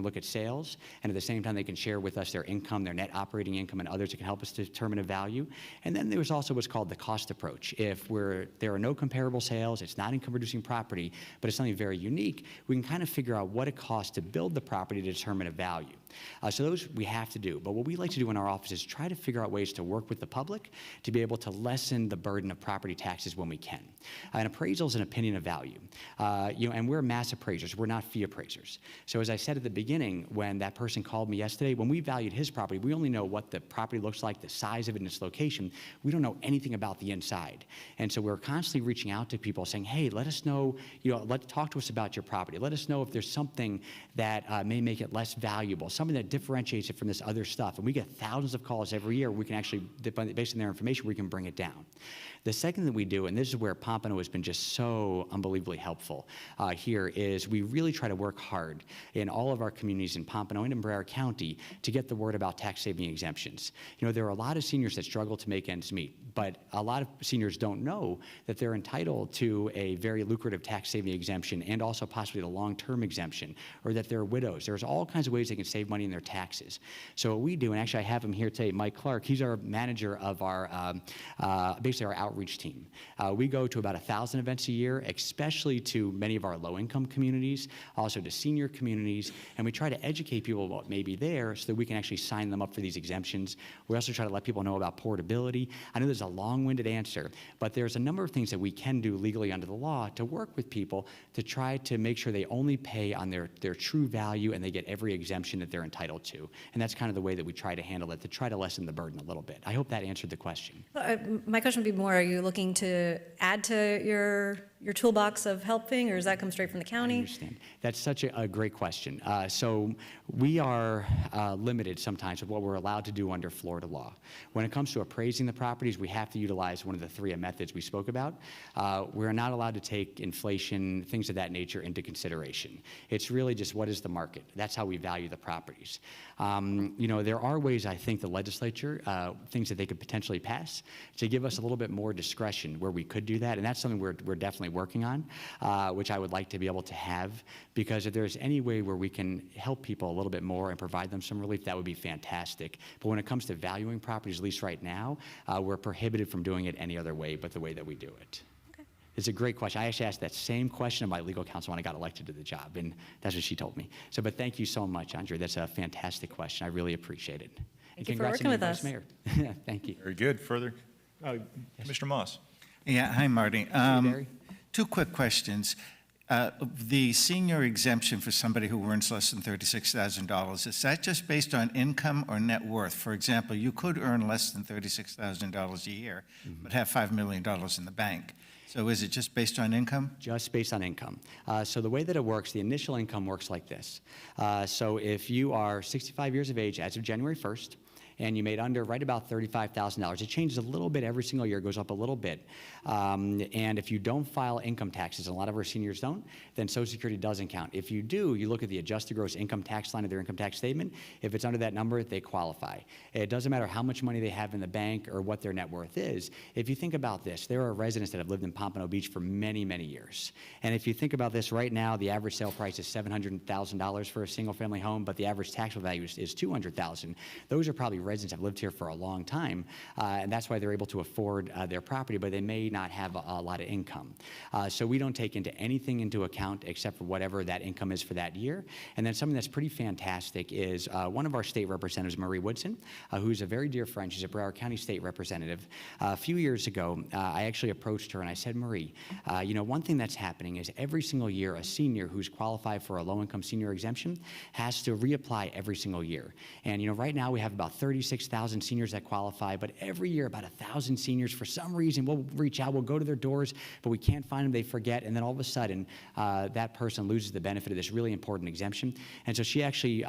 look at sales, and at the same time they can share with us their income, their net operating income, and others that can help us to determine a value. And then there's also what's called the cost approach. If there are no comparable sales, it's not income-producing property, but it's something very unique, we can kind of figure out what it costs to build the property to determine a value. So those we have to do. But what we like to do in our office is try to figure out ways to work with the public to be able to lessen the burden of property taxes when we can. An appraisal is an opinion of value. And we're mass appraisers. We're not fee appraisers. So as I said at the beginning, when that person called me yesterday, when we valued his property, we only know what the property looks like, the size of it and its location. We don't know anything about the inside. And so we're constantly reaching out to people saying, hey, let us know, talk to us about your property. Let us know if there's something that may make it less valuable, something that differentiates it from this other stuff. And we get thousands of calls every year. We can actually, based on their information, we can bring it down. The second that we do, and this is where Pompano has been just so unbelievably helpful here, is we really try to work hard in all of our communities in Pompano and in Broward County to get the word about tax saving exemptions. There are a lot of seniors that struggle to make ends meet, but a lot of seniors don't know that they're entitled to a very lucrative tax saving exemption and also possibly the long-term exemption, or that they're widows. There's all kinds of ways they can save money in their taxes. So what we do, and actually I have him here today, Mike Clark, he's our manager of our, basically our outreach team. We go to about 1,000 events a year, especially to many of our low-income communities, also to senior communities, and we try to educate people about what may be there so that we can actually sign them up for these exemptions. We also try to let people know about portability. I know there's a long-winded answer, but there's a number of things that we can do legally under the law to work with people to try to make sure they only pay on their true value and they get every exemption that they're entitled to. And that's kind of the way that we try to handle it, to try to lessen the burden a little bit. I hope that answered the question. My question would be more, are you looking to add to your toolbox of helping, or does that come straight from the county? I understand. That's such a great question. So we are limited sometimes with what we're allowed to do under Florida law. When it comes to appraising the properties, we have to utilize one of the 3 methods we spoke about. We're not allowed to take inflation, things of that nature into consideration. It's really just what is the market. That's how we value the properties. There are ways, I think, the legislature, things that they could potentially pass to give us a little bit more discretion where we could do that, and that's something we're definitely currently working on, which I would like to be able to have, because if there's any way where we can help people a little bit more and provide them some relief, that would be fantastic. But when it comes to valuing properties, at least right now, we're prohibited from doing it any other way but the way that we do it. It's a great question. I actually asked that same question of my legal counsel when I got elected to the job, and that's what she told me. So, but thank you so much, Andre. That's a fantastic question. I really appreciate it. Thank you for working with us. Mayor. Thank you. Very good. Further? Commissioner Moss. Yeah, hi, Marty. Barry. Two quick questions. The senior exemption for somebody who earns less than $36,000, is that just based on income or net worth? For example, you could earn less than $36,000 a year, but have $5 million in the bank. So is it just based on income? Just based on income. So the way that it works, the initial income works like this. So if you are 65 years of age as of January 1st, and you made under right about $35,000. It changes a little bit every single year, it goes up a little bit. And if you don't file income taxes, and a lot of our seniors don't, then Social Security doesn't count. If you do, you look at the adjusted gross income tax line of their income tax statement. If it's under that number, they qualify. It doesn't matter how much money they have in the bank or what their net worth is. If you think about this, there are residents that have lived in Pompano Beach for many, many years. And if you think about this right now, the average sale price is $700,000 for a single family home, but the average taxable value is $200,000. Those are probably residents that have lived here for a long time, and that's why they're able to afford their property, but they may not have a lot of income. So we don't take anything into account except for whatever that income is for that year. And then something that's pretty fantastic is one of our state representatives, Marie Woodson, who's a very dear friend. She's a Broward County state representative. A few years ago, I actually approached her and I said, Marie, you know, one thing that's happening is every single year, a senior who's qualified for a low-income senior exemption has to reapply every single year. And, you know, right now we have about 36,000 seniors that qualify, but every year about 1,000 seniors, for some reason, we'll reach out, we'll go to their doors, but we can't find them, they forget, and then all of a sudden, that person loses the benefit of this really important exemption. And so she actually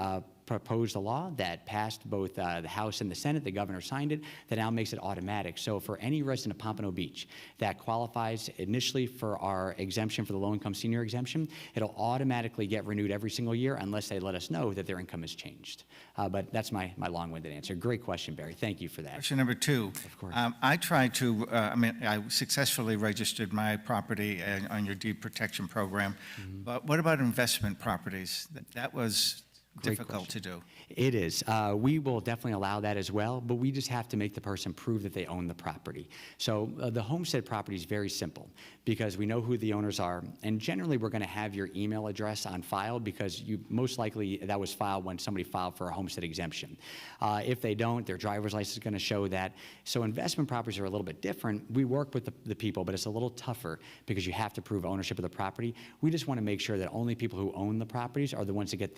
proposed a law that passed both the House and the Senate. The governor signed it. That now makes it automatic. So for any resident of Pompano Beach that qualifies initially for our exemption, for the low-income senior exemption, it'll automatically get renewed every single year unless they let us know that their income has changed. But that's my long-winded answer. Great question, Barry. Thank you for that. Question number two. Of course. I tried to, I successfully registered my property on your deed protection program, but what about investment properties? That was Great difficult question. to do. It is. We will definitely allow that as well, but we just have to make the person prove that they own the property. So the homestead property is very simple because we know who the owners are, and generally we're going to have your email address on file because you most likely that was filed when somebody filed for a homestead exemption. If they don't, their driver's license is going to show that. So investment properties are a little bit different. We work with the people, but it's a little tougher because you have to prove ownership of the property. We just want to make sure that only people who own the properties are the ones that get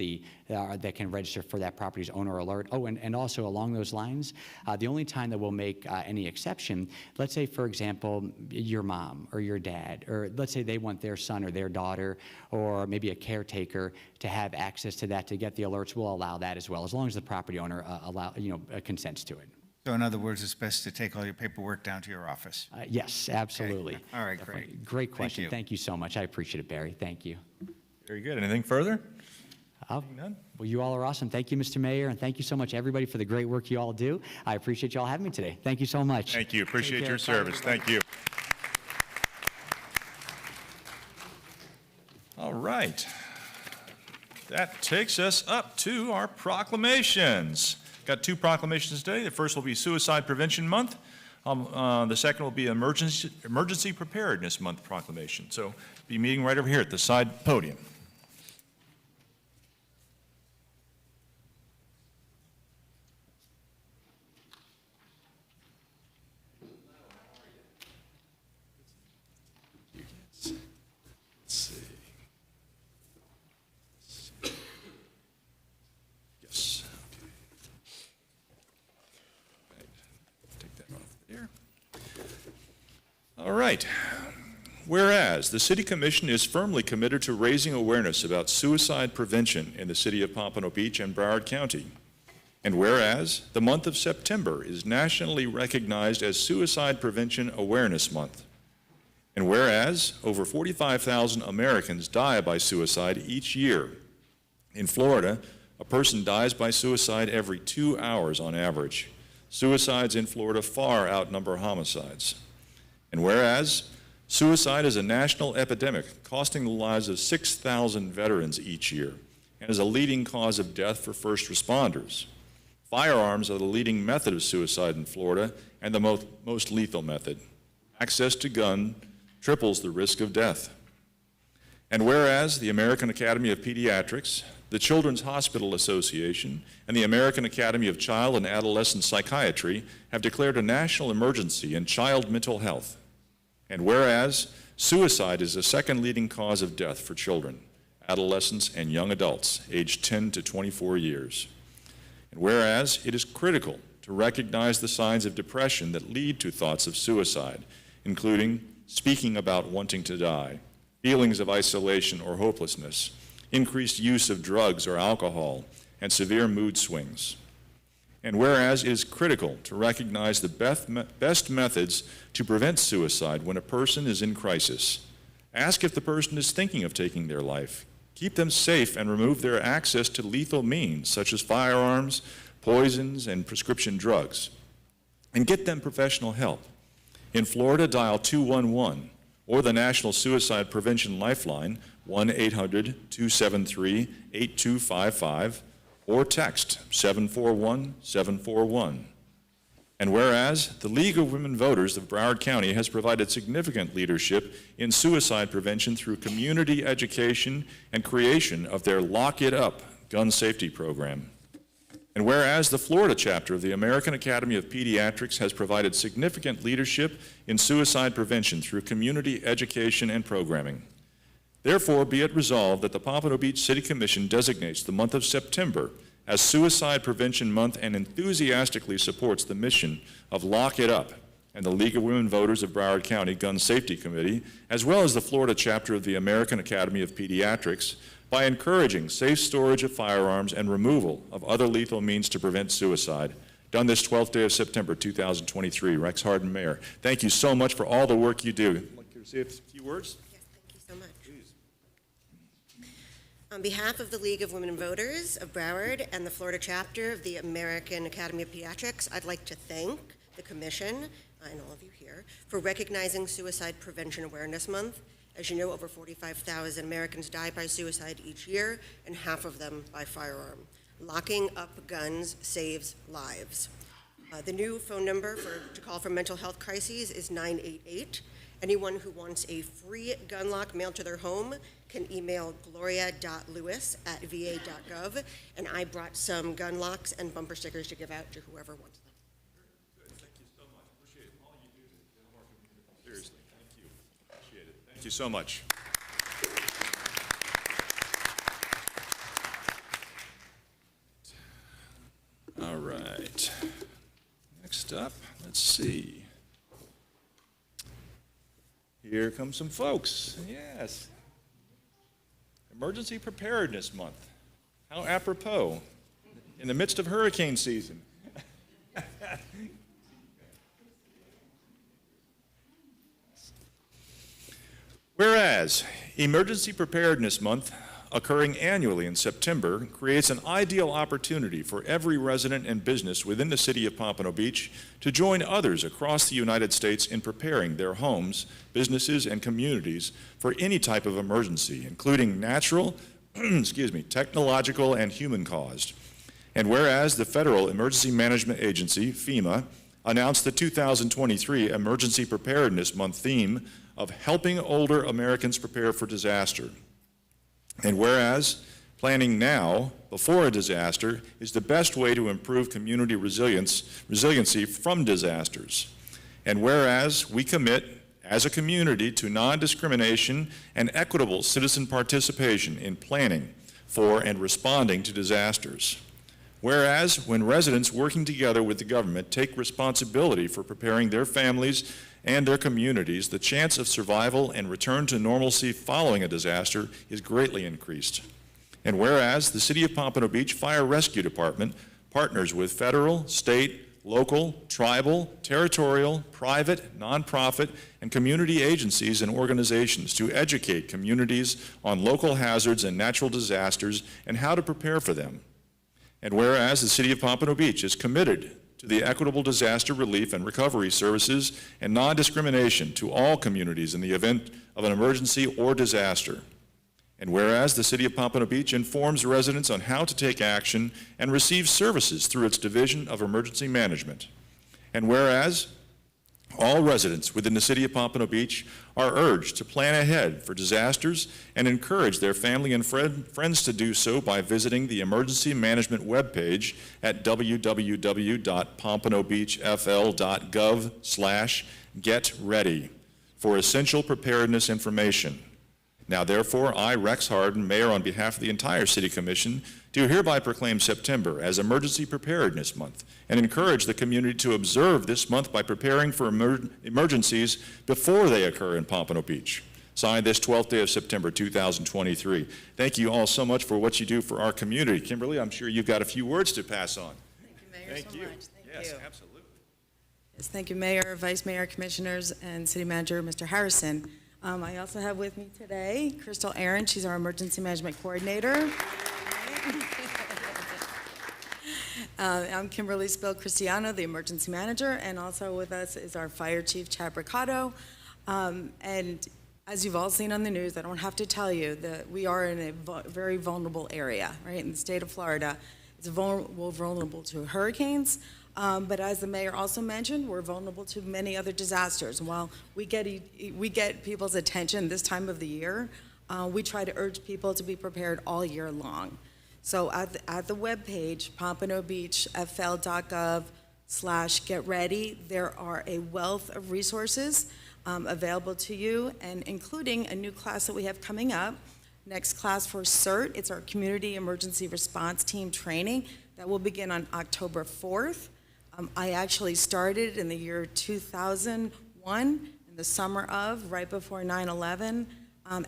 that can register for that property's owner alert. Oh, and also along those lines, the only time that we'll make any exception, let's say, for example, your mom or your dad, or let's say they want their son or their daughter or maybe a caretaker to have access to that to get the alerts, we'll allow that as well, as long as the property owner consents to it. So in other words, it's best to take all your paperwork down to your office. Yes, absolutely. Okay. All right, Definitely. great. Great question. you. Thank you so much. I appreciate it, Barry. Thank you. Very good. Anything further? None? Well, you all are awesome. Thank you, Mr. Mayor, and thank you so much, everybody, for the great work you all do. I appreciate you all having me today. Thank you so much. Thank you. Appreciate Take care. your service. Thank you. All right. That takes us up to our proclamations. Got two proclamations today. The first will be Suicide Prevention Month. The second will be Emergency Preparedness Month proclamation. So be meeting right over here at the side podium. Yes. Okay. Take that off there. All right. Whereas the City Commission is firmly committed to raising awareness about suicide prevention in the city of Pompano Beach and Broward County. And whereas the month of September is nationally recognized as Suicide Prevention Awareness Month. And whereas over 45,000 Americans die by suicide each year. In Florida, a person dies by suicide every 2 hours on average. Suicides in Florida far outnumber homicides. And whereas Suicide is a national epidemic, costing the lives of 6,000 veterans each year, and is a leading cause of death for first responders. Firearms are the leading method of suicide in Florida and the most lethal method. Access to gun triples the risk of death. And whereas the American Academy of Pediatrics, the Children's Hospital Association, and the American Academy of Child and Adolescent Psychiatry have declared a national emergency in child mental health. And whereas suicide is the second leading cause of death for children, adolescents, and young adults aged 10 to 24 years. And whereas it is critical to recognize the signs of depression that lead to thoughts of suicide, including speaking about wanting to die, feelings of isolation or hopelessness, increased use of drugs or alcohol, and severe mood swings. And whereas it is critical to recognize the best methods to prevent suicide when a person is in crisis, ask if the person is thinking of taking their life, keep them safe, and remove their access to lethal means such as firearms, poisons, and prescription drugs, and get them professional help. In Florida, dial 211 or the National Suicide Prevention Lifeline, 1-800-273-8255, or text 741-741. And whereas the League of Women Voters of Broward County has provided significant leadership in suicide prevention through community education and creation of their Lock It Up gun safety program. And whereas the Florida chapter of the American Academy of Pediatrics has provided significant leadership in suicide prevention through community education and programming. Therefore, be it resolved that the Pompano Beach City Commission designates the month of September as Suicide Prevention Month and enthusiastically supports the mission of Lock It Up and the League of Women Voters of Broward County Gun Safety Committee, as well as the Florida chapter of the American Academy of Pediatrics, by encouraging safe storage of firearms and removal of other lethal means to prevent suicide. Done this 12th day of September, 2023. Rex Harden, Mayor. Thank you so much for all the work you do. I'd like to say a few words. Yes, thank you so much. On behalf of the League of Women Voters of Broward and the Florida chapter of the American Academy of Pediatrics, I'd like to thank the Commission and all of you here for recognizing Suicide Prevention Awareness Month. As you know, over 45,000 Americans die by suicide each year, and half of them by firearm. Locking up guns saves lives. The new phone number to call for mental health crises is 988. Anyone who wants a free gun lock mailed to their home can email gloria.lewis@va.gov, and I brought some gun locks and bumper stickers to give out to whoever wants them. Thank you so much. Appreciate it. All you do to help our community. Seriously, thank you. Appreciate it. Thank you so much. All right. Next up, let's see. Here come some folks. Yes. Emergency Preparedness Month. How apropos in the midst of hurricane season. Whereas Emergency Preparedness Month, occurring annually in September, creates an ideal opportunity for every resident and business within the city of Pompano Beach to join others across the United States in preparing their homes, businesses, and communities for any type of emergency, including natural, technological, and human-caused. And whereas the Federal Emergency Management Agency, FEMA, announced the 2023 Emergency Preparedness Month theme of helping older Americans prepare for disaster. And whereas planning now, before a disaster, is the best way to improve community resiliency from disasters. And whereas we commit as a community to non-discrimination and equitable citizen participation in planning for and responding to disasters. Whereas when residents working together with the government take responsibility for preparing their families and their communities, the chance of survival and return to normalcy following a disaster is greatly increased. And whereas the City of Pompano Beach Fire Rescue Department partners with federal, state, local, tribal, territorial, private, nonprofit, and community agencies and organizations to educate communities on local hazards and natural disasters and how to prepare for them. And whereas the City of Pompano Beach is committed to the equitable disaster relief and recovery services and non-discrimination to all communities in the event of an emergency or disaster. And whereas the City of Pompano Beach informs residents on how to take action and receive services through its Division of Emergency Management. And whereas all residents within the City of Pompano Beach are urged to plan ahead for disasters and encourage their family and friends to do so by visiting the Emergency Management webpage at www.pompanobeachfl.gov/getready for essential preparedness information. Now, therefore, I, Rex Harden, Mayor, on behalf of the entire City Commission, do hereby proclaim September as Emergency Preparedness Month and encourage the community to observe this month by preparing for emergencies before they occur in Pompano Beach. Signed this 12th day of September 2023. Thank you all so much for what you do for our community. Kimberly, I'm sure you've got a few words to pass on. Thank you, Mayor, so much. Thank Yes, you. absolutely. Yes, thank you, Mayor, Vice Mayor, Commissioners, and City Manager, Mr. Harrison. I also have with me today Crystal Aaron. She's our Emergency Management Coordinator. I'm Kimberly Spill-Cristiano, the Emergency Manager, and also with us is our Fire Chief, Chad Bricado. And as you've all seen on the news, I don't have to tell you that we are in a very vulnerable area, right? In the state of Florida, it's vulnerable to hurricanes, but as the mayor also mentioned, we're vulnerable to many other disasters. And while we get people's attention this time of the year, we try to urge people to be prepared all year long. So at the webpage, pompanobeachfl.gov/getready, there are a wealth of resources available to you, and including a new class that we have coming up. Next class for CERT, it's our Community Emergency Response Team training that will begin on October 4th. I actually started in the year 2001, in the summer of, right before 9/11,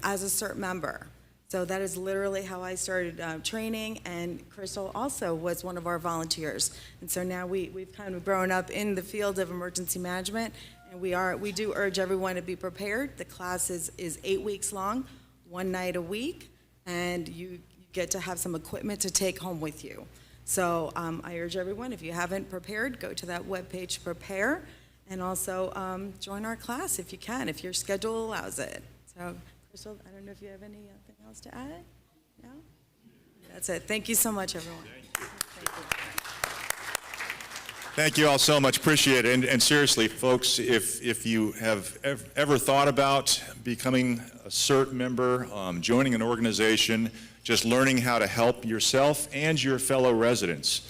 as a CERT member. So that is literally how I started training, and Crystal also was one of our volunteers. And so now we've kind of grown up in the field of emergency management, and we do urge everyone to be prepared. The class is 8 weeks long, 1 night a week, and you get to have some equipment to take home with you. So I urge everyone, if you haven't prepared, go to that webpage to prepare, and also join our class if you can, if your schedule allows it. So Crystal, I don't know if you have anything else to add? No? That's it. Thank you so much, everyone. Thank you. Thank you all so much, appreciate it. And seriously, folks, if you have ever thought about becoming a CERT member, joining an organization, just learning how to help yourself and your fellow residents,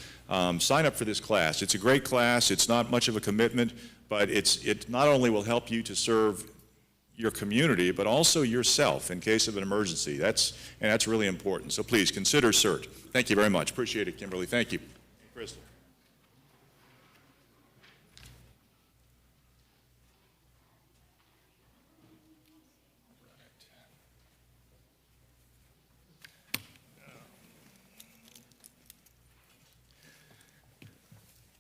sign up for this class. It's a great class. It's not much of a commitment, but it not only will help you to serve your community, but also yourself in case of an emergency. That's really important. So please consider CERT. Thank you very much. Appreciate it, Kimberly. Thank you. Crystal.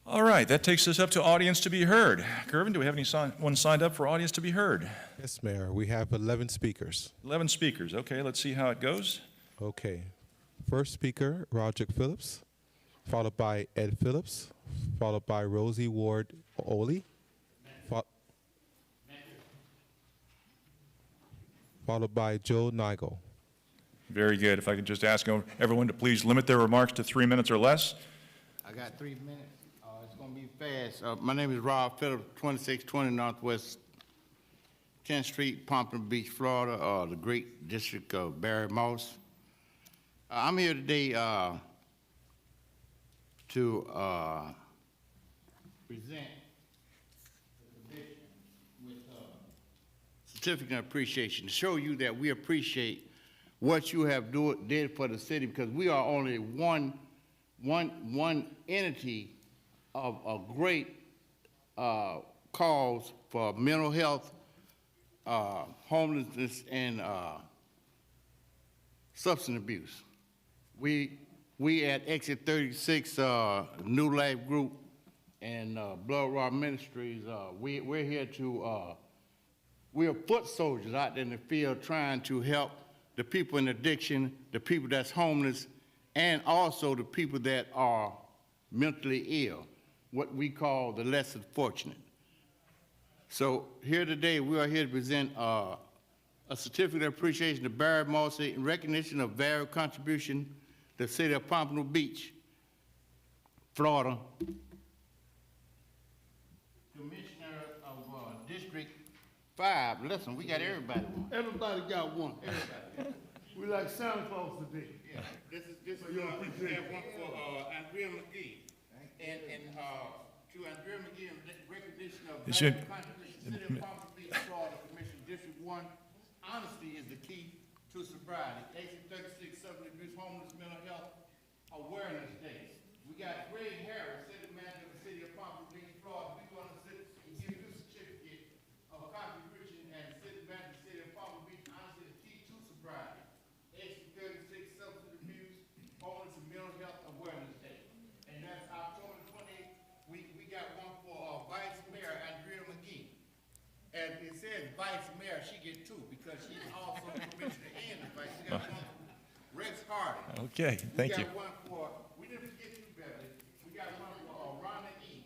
All right, that takes us up to audience to be heard. Gervin, do we have anyone signed up for audience to be heard? Yes, Mayor. We have 11 speakers. 11 speakers. Okay, let's see how it goes. Okay. First speaker, Roderick Phillips, followed by Ed Phillips, followed by Rosie Ward Oley, followed by Joe Nigel. Very good. If I could just ask everyone to please limit their remarks to 3 minutes or less. I got 3 minutes. It's going to be fast. My name is Rob Phillips, 2620 Northwest 10th Street, Pompano Beach, Florida, the great district of Barry Moss. I'm here today to present the commission with a certificate of appreciation, to show you that we appreciate what you have did for the city, because we are only one entity of a great cause for mental health, homelessness, and substance abuse. We at Exit 36, New Life Group, and Blood Raw Ministries, we're here to, we're foot soldiers out there in the field trying to help the people in addiction, the people that's homeless, and also the people that are mentally ill. what we call the less fortunate. So here today, we are here to present a certificate of appreciation to Barry Mossy in recognition of various contribution to the city of Pompano Beach, Florida. Commissioner of District 5. Listen, we got everybody one. Everybody got one. Everybody. We like Santa Claus today. Yeah. This is we have one for Andrea McGee. And to Andrea McGee in recognition of It should- various contributions to the city of Pompano Beach, Florida, Commission District 1. Honesty is the key to sobriety. AC 36, substance abuse, homeless, mental health awareness days. We got Greg Harris, city manager of the city of Pompano Beach, Florida. We're going to give you a certificate of contribution and city manager of the city of Pompano Beach. Honesty is the key to sobriety. AC 36, substance abuse, homeless, and mental health awareness day. And that's October 28th. We got one for Vice Mayor Andrea McGee. And it says Vice Mayor, she get two because she's also the commissioner and the vice. We got one for Rex Hardy. Okay, thank you. We got one for, we didn't forget you, Beverly. We got one for Rhonda E.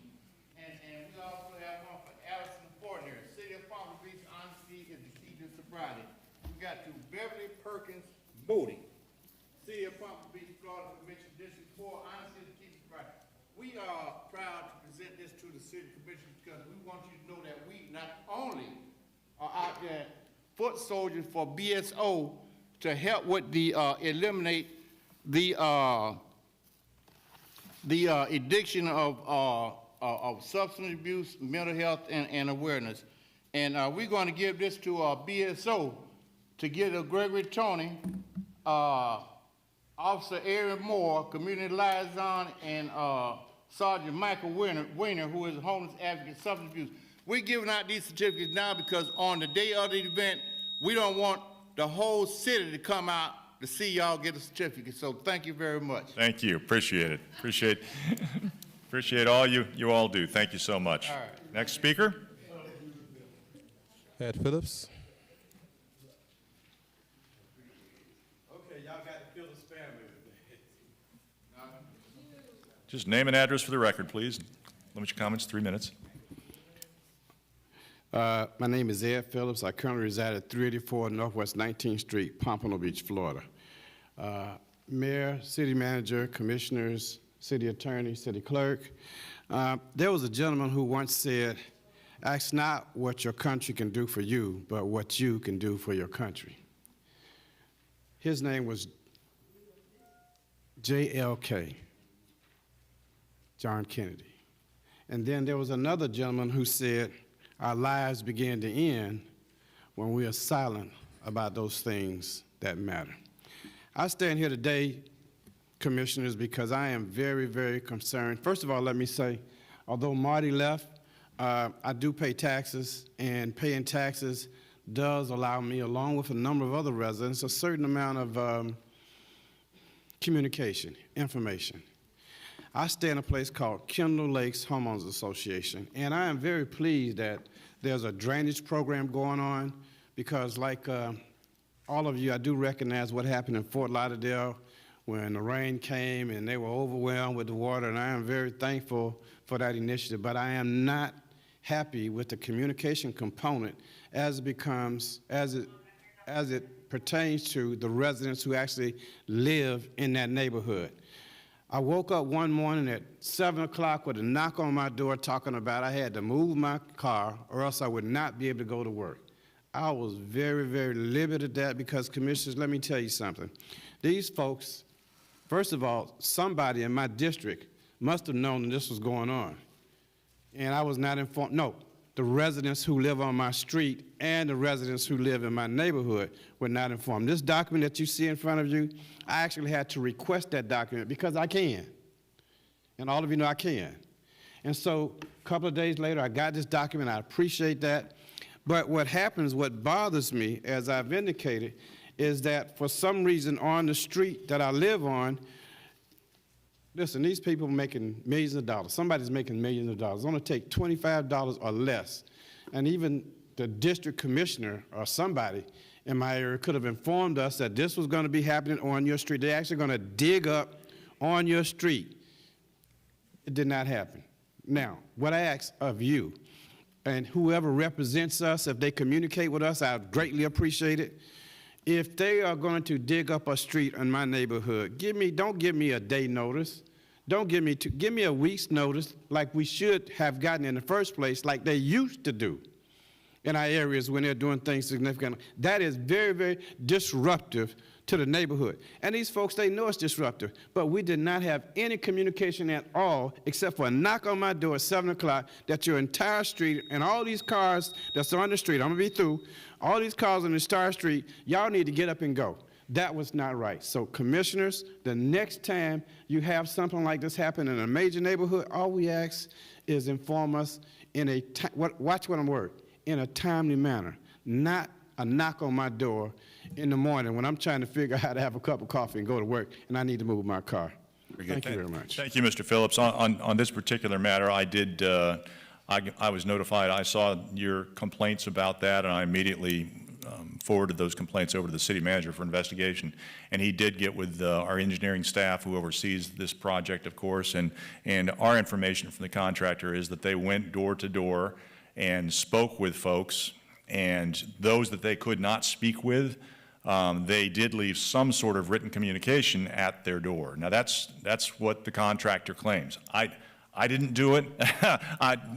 And we also have one for Allison Fortner. City of Palm Beach, honesty is the key to sobriety. We got to Beverly Perkins Moody. City of Palm Beach, Florida Commission, District 4, honesty is the key to sobriety. We are proud to present this to the city commission because we want you to know that we not only are out there foot soldiers for BSO to help with the eliminate the addiction of substance abuse, mental health, and awareness. And we're going to give this to BSO to get Gregory Tony, Officer Aaron Moore, Community Liaison, and Sergeant Michael Weiner, who is a homeless advocate, substance abuse. We're giving out these certificates now because on the day of the event, we don't want the whole city to come out to see y'all get a certificate. So thank you very much. Thank you. Appreciate it. Appreciate all you all do. Thank you so much. All right. Next speaker. Ed Phillips. Okay, y'all got to fill the spam today. Just name and address for the record, please. Limit your comments 3 minutes. My name is Ed Phillips. I currently reside at 384 Northwest 19th Street, Pompano Beach, Florida. Mayor, city manager, commissioners, city attorney, city clerk. There was a gentleman who once said, ask not what your country can do for you, but what you can do for your country. His name was JLK, John Kennedy. And then there was another gentleman who said, our lives begin to end when we are silent about those things that matter. I stand here today, commissioners, because I am very, very concerned. First of all, let me say, although Marty left, I do pay taxes, and paying taxes does allow me, along with a number of other residents, a certain amount of communication, information. I stay in a place called Kendall Lakes Homeowners Association, and I am very pleased that there's a drainage program going on because, like all of you, I do recognize what happened in Fort Lauderdale when the rain came and they were overwhelmed with the water, and I am very thankful for that initiative, but I am not happy with the communication component as it pertains to the residents who actually live in that neighborhood. I woke up one morning at 7 o'clock with a knock on my door talking about I had to move my car or else I would not be able to go to work. I was very, very livid at that because, commissioners, let me tell you something. These folks, first of all, somebody in my district must have known that this was going on. And I was not informed. No, the residents who live on my street and the residents who live in my neighborhood were not informed. This document that you see in front of you, I actually had to request that document because I can. And all of you know I can. And so a couple of days later, I got this document. I appreciate that. But what happens, what bothers me, as I've indicated, is that for some reason on the street that I live on, listen, these people are making millions of dollars. Somebody's making millions of dollars. It's going to take $25 or less. And even the district commissioner or somebody in my area could have informed us that this was going to be happening on your street. They're actually going to dig up on your street. It did not happen. Now, what I ask of you, and whoever represents us, if they communicate with us, I greatly appreciate it. If they are going to dig up a street in my neighborhood, don't give me a day notice. Don't give me a week's notice like we should have gotten in the first place, like they used to do in our areas when they're doing things significant. That is very, very disruptive to the neighborhood. And these folks, they know it's disruptive, but we did not have any communication at all except for a knock on my door at 7 o'clock that your entire street and all these cars that's on the street, I'm gonna be through, all these cars on the entire street, y'all need to get up and go. That was not right. So commissioners, the next time you have something like this happen in a major neighborhood, all we ask is inform us in watch what I'm word, in a timely manner, not a knock on my door in the morning when I'm trying to figure out how to have a cup of coffee and go to work and I need to move my car. Thank you very much. Thank you, Mr. Phillips. On this particular matter, I was notified. I saw your complaints about that, and I immediately forwarded those complaints over to the city manager for investigation. And he did get with our engineering staff who oversees this project, of course, and our information from the contractor is that they went door to door and spoke with folks, and those that they could not speak with, they did leave some sort of written communication at their door. Now that's what the contractor claims. I didn't do it.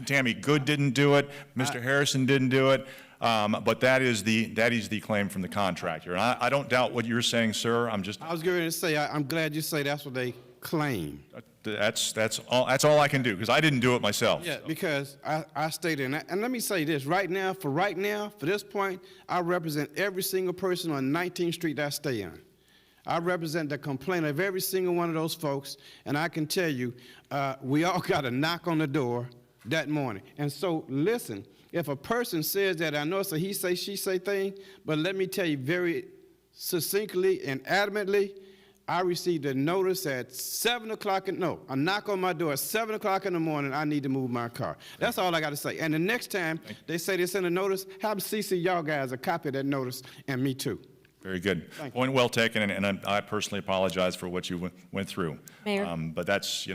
Tammy Good didn't do it. Mr. Harrison didn't do it. But that is the claim from the contractor. And I don't doubt what you're saying, sir. I was going to say, I'm glad you say that's what they claim. That's all I can do, because I didn't do it myself. Yeah, because I stated, and let me say this, for this point, I represent every single person on 19th Street that I stay on. I represent the complaint of every single one of those folks, and I can tell you, we all got a knock on the door that morning. And so, listen, if a person says that, I know it's a he say, she say thing, but let me tell you very succinctly and adamantly, I received a notice at 7 o'clock, a knock on my door at 7 o'clock in the morning, I need to move my car. That's all I got to say. And the next time they say they send a notice, have CC y'all guys a copy of that notice, and me too. Very good. Point well taken, and I personally apologize for what you went through. Mayor? But that's,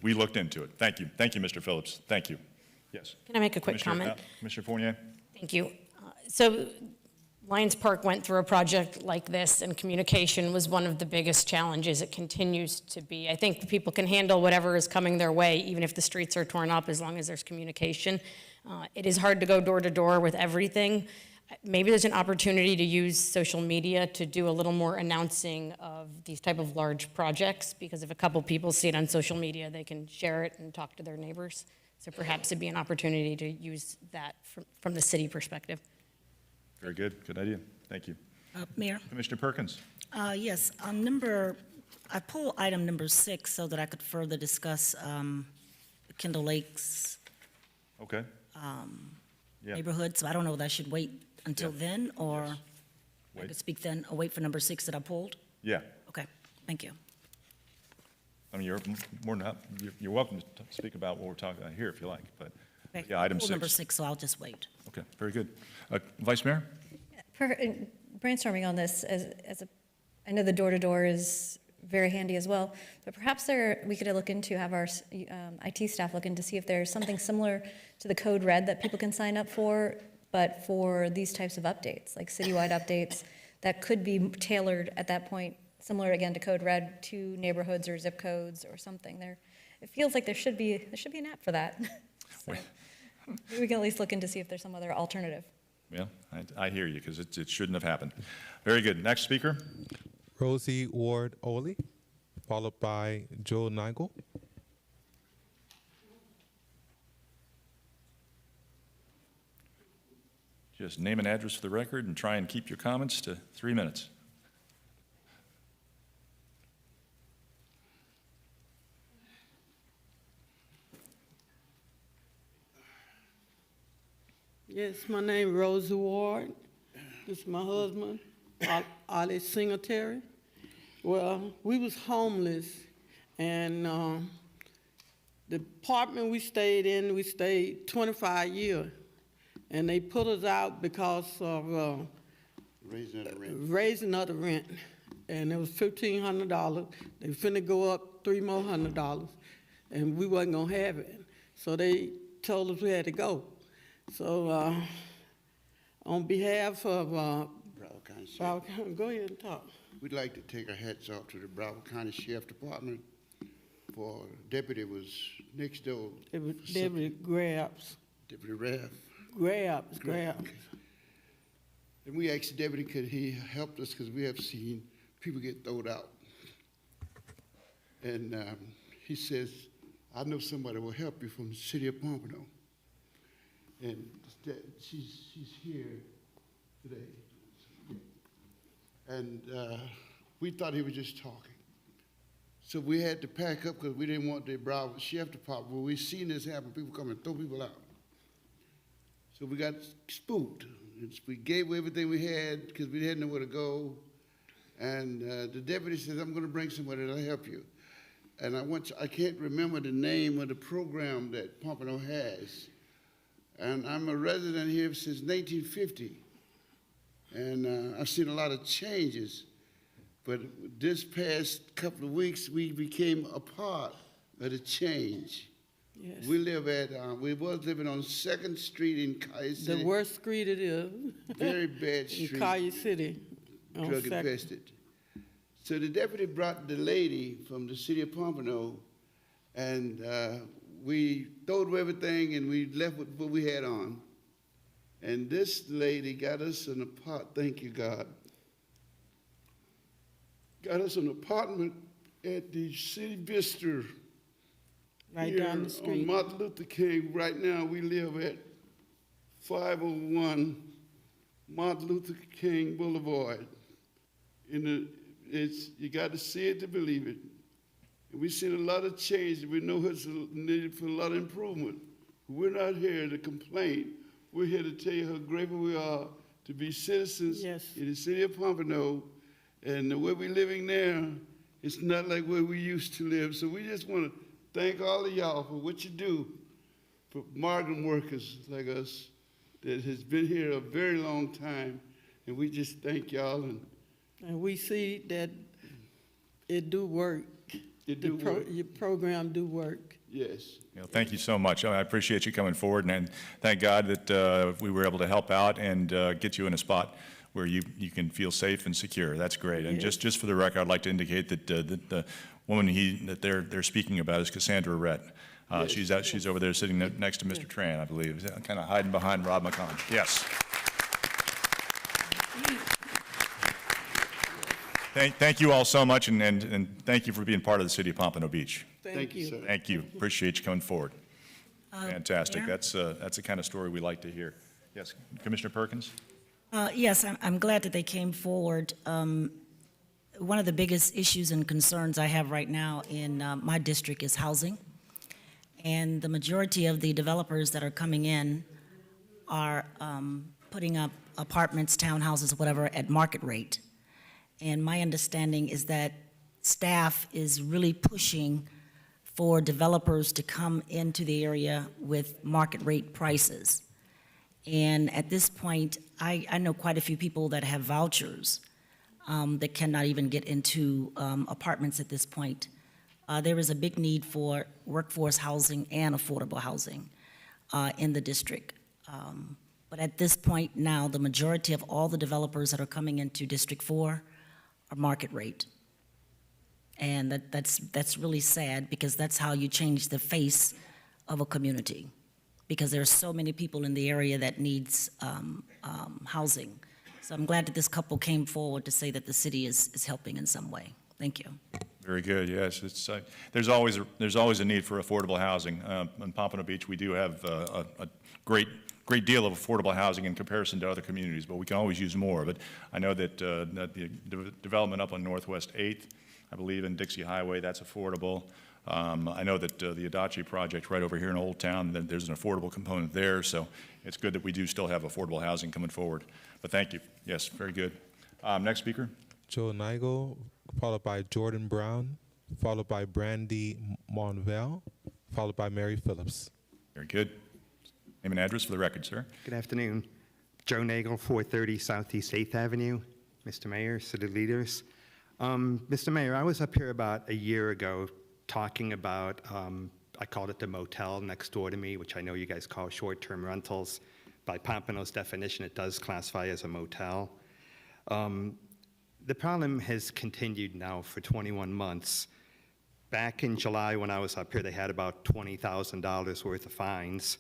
we looked into it. Thank you. Thank you, Mr. Phillips. Thank you. Yes. Can I make a quick comment? Commissioner Fournier? Thank you. So Lions Park went through a project like this, and communication was one of the biggest challenges. It continues to be. I think people can handle whatever is coming their way, even if the streets are torn up, as long as there's communication. It is hard to go door to door with everything. Maybe there's an opportunity to use social media to do a little more announcing of these type of large projects, because if a couple people see it on social media, they can share it and talk to their neighbors. So perhaps it'd be an opportunity to use that from the city perspective. Very good. Good idea. Thank you. Mayor? Commissioner Perkins? Yes, I pulled item number 6 so that I could further discuss Kendall Lakes Okay. Yeah. neighborhood, so I don't know if I should wait until then, or Yes. I Wait. could speak then, or wait for number 6 that I pulled? Yeah. Okay, thank you. I mean, you're more than you're welcome to speak about what we're talking about here if you like, but Okay, yeah, item I pulled 6. number 6, so I'll just wait. Okay, very good. Vice Mayor? Brainstorming on this, I know the door-to-door is very handy as well, but perhaps we could look into, have our IT staff look into, see if there's something similar to the Code Red that people can sign up for, but for these types of updates, like citywide updates, that could be tailored at that point, similar again to Code Red, to neighborhoods or zip codes or something. It feels like there should be an app for that. So maybe we can at least look into see if there's some other alternative. Yeah, I hear you, because it shouldn't have happened. Very good. Next speaker? Rosie Ward Oley, followed by Joe Nigel. Just name and address for the record and try and keep your comments to 3 minutes. Yes, my name is Rosie Ward. This is my husband, Ali Singletary. Well, we was homeless, and the apartment we stayed 25 years, and they put us out because of raising of the rent, and it was $1,500. They finna go up $300 more, and we wasn't gonna have it. So they told us we had to go. So on behalf of Broward County Sheriff. Go ahead and talk. We'd like to take our hats off to the Broward County Sheriff Department for deputy was next door. It was Deputy Grabs. Deputy Raff. Grabs. And we asked the deputy could he help us because we have seen people get thrown out. And he says, I know somebody will help you from the city of Pompano. And she's here today. And we thought he was just talking. So we had to pack up because we didn't want the Broward Sheriff Department. When we seen this happen, people come and throw people out. So we got spooked. We gave away everything we had because we didn't know where to go. And the deputy says, I'm going to bring somebody that'll help you. And I can't remember the name of the program that Pompano has. And I'm a resident here since 1950. And I've seen a lot of changes. But this past couple of weeks, we became a part of the change. Yes. We was living on 2nd Street in Cayuga City. The worst street it is. Very bad street. In Cayuga City. on Drug Second. infested. So the deputy brought the lady from the city of Pompano, and we throwed away everything and we left with what we had on. And this lady got us an apartment, thank you, God. Got us an apartment at the City Vista. Right here down the street. On Martin Luther King. Right now we live at 501 Martin Luther King Boulevard. You got to see it to believe it. And we've seen a lot of change. We know it's needed for a lot of improvement. We're not here to complain. We're here to tell you how grateful we are to be citizens in the city of Pompano. And the way we're living now, it's not like where we used to live. So we just want to thank all of y'all for what you do for migrant workers like us that has been here a very long time. And we just thank y'all. And we see that it do work. It do work. Your program do work. Yes. Thank you so much. I appreciate you coming forward, and thank God that we were able to help out and get you in a spot where you can feel safe and secure. That's great. And Yes. just for the record, I'd like to indicate that the woman that they're speaking about is Cassandra Rett. Yes. She's over there sitting next to Mr. Tran, I believe, kind of hiding behind Rob McCon. Yes. Thank you all so much, and thank you for being part of the city of Pompano Beach. Thank you, sir. Thank you. Appreciate you coming forward. Fantastic. Mayor? That's the kind of story we like to hear. Yes, Commissioner Perkins? Yes, I'm glad that they came forward. One of the biggest issues and concerns I have right now in my district is housing. And the majority of the developers that are coming in are putting up apartments, townhouses, whatever, at market rate. And my understanding is that staff is really pushing for developers to come into the area with market rate prices. And at this point, I know quite a few people that have vouchers that cannot even get into apartments at this point. There is a big need for workforce housing and affordable housing in the district. But at this point now, the majority of all the developers that are coming into District 4 are market rate. And that's really sad, because that's how you change the face of a community, because there are so many people in the area that needs housing. So I'm glad that this couple came forward to say that the city is helping in some way. Thank you. Very good, yes. There's always a need for affordable housing. In Pompano Beach, we do have a great deal of affordable housing in comparison to other communities, but we can always use more. But I know that the development up on Northwest 8th, I believe in Dixie Highway, that's affordable. I know that the Adachi project right over here in Old Town, there's an affordable component there, so it's good that we do still have affordable housing coming forward. But thank you. Yes, very good. Next speaker. Joe Nigel, followed by Jordan Brown, followed by Brandy Monvelle, followed by Mary Phillips. Very good. Name and address for the record, sir. Good afternoon. Joe Nagel, 430 Southeast 8th Avenue. Mr. Mayor, city leaders. Mr. Mayor, I was up here about a year ago talking about I called it the motel next door to me, which I know you guys call short-term rentals. By Pompano's definition, it does classify as a motel. The problem has continued now for 21 months. Back in July, when I was up here, they had about $20,000 worth of fines.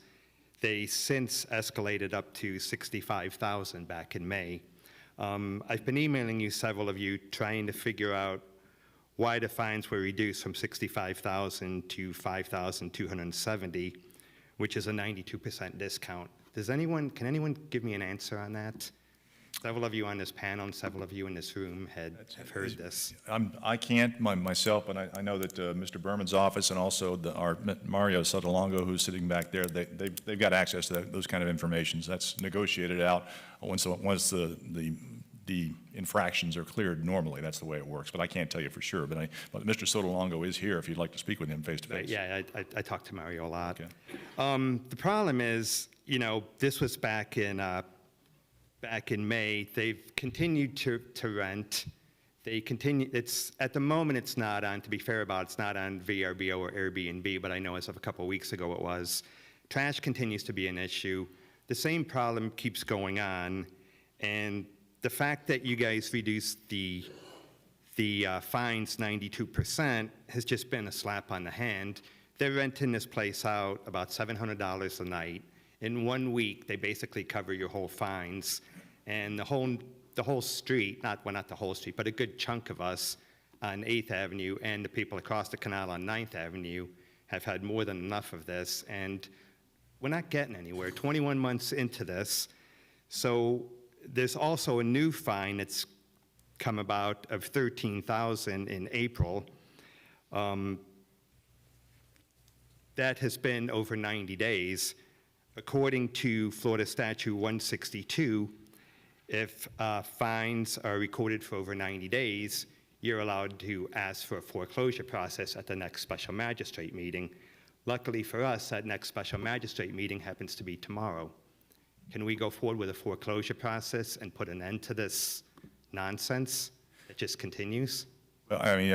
They since escalated up to $65,000 back in May. I've been emailing you, several of you, trying to figure out why the fines were reduced from $65,000 to $5,270, which is a 92% discount. Can anyone give me an answer on that? Several of you on this panel and several of you in this room have heard this. I can't myself, but I know that Mr. Berman's office and also our Mario Sotolongo, who's sitting back there, they've got access to those kind of information. So that's negotiated out once the infractions are cleared normally. That's the way it works. But I can't tell you for sure. But Mr. Sotolongo is here if you'd like to speak with him face to face. Yeah, I talked to Mario a lot. Okay. The problem is, this was back in May. They've continued to rent. At the moment, it's not on, to be fair about it, it's not on VRBO or Airbnb, but I know as of a couple of weeks ago it was. Trash continues to be an issue. The same problem keeps going on, and the fact that you guys reduced the fines 92% has just been a slap on the hand. They're renting this place out about $700 a night. In 1 week, they basically cover your whole fines, and the whole street, not the whole street, but a good chunk of us on 8th Avenue and the people across the canal on 9th Avenue have had more than enough of this, and we're not getting anywhere. 21 months into this, so there's also a new fine that's come about of $13,000 in April. That has been over 90 days. According to Florida Statute 162, if fines are recorded for over 90 days, you're allowed to ask for a foreclosure process at the next special magistrate meeting. Luckily for us, that next special magistrate meeting happens to be tomorrow. Can we go forward with a foreclosure process and put an end to this nonsense that just continues? Well, I mean,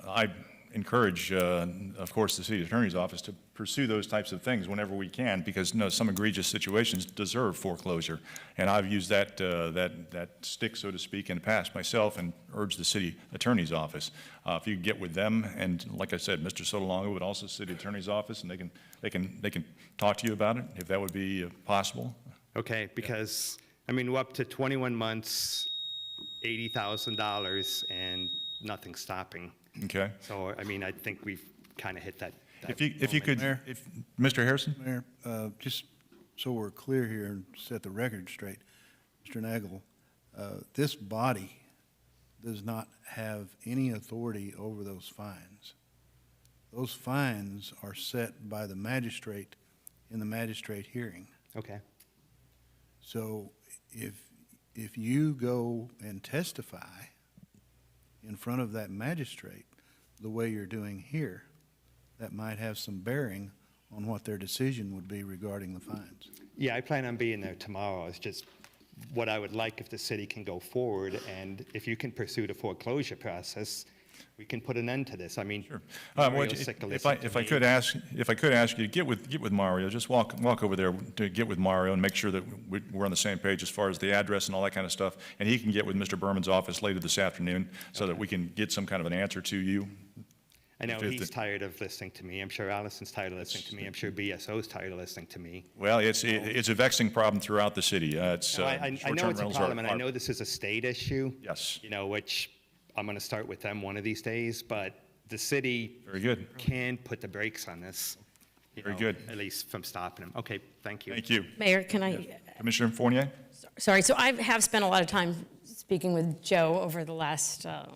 I encourage, of course, the city attorney's office to pursue those types of things whenever we can, because some egregious situations deserve foreclosure. And I've used that stick, so to speak, in the past myself, and urged the city attorney's office. If you get with them, and like I said, Mr. Sotolongo, but also city attorney's office, and they can talk to you about it, if that would be possible. Okay, because I mean, we're up to 21 months, $80,000, and nothing's stopping. Okay. So, I mean, I think we've kind of hit that. If you could, Mayor? Mr. Harrison? Mayor, just so we're clear here and set the record straight, Mr. Nagel, this body does not have any authority over those fines. Those fines are set by the magistrate in the magistrate hearing. Okay. So if you go and testify in front of that magistrate the way you're doing here, that might have some bearing on what their decision would be regarding the fines. Yeah, I plan on being there tomorrow. It's just what I would like if the city can go forward, and if you can pursue the foreclosure process, we can put an end to this. I mean, Sure. Mario's sick of listening to If I me. could ask you to get with Mario, just walk over there to get with Mario and make sure that we're on the same page as far as the address and all that kind of stuff. And he can get with Mr. Berman's office later this afternoon so that we can get some kind of an answer to you. I know If he's the- tired of listening to me. I'm sure Allison's tired of listening to me. I'm sure BSO's tired of listening to me. Well, it's a vexing problem throughout the city. It's No, I know short-term it's a rentals problem, and I are- know this is a state issue. Yes. You know, which I'm going to start with them one of these days, but the city Very good. can put the brakes on this. Very good. At least from stopping them. Okay, thank you. Thank you. Mayor, can I, Commissioner Fournier? sorry, so I have spent a lot of time speaking with Joe over the last, I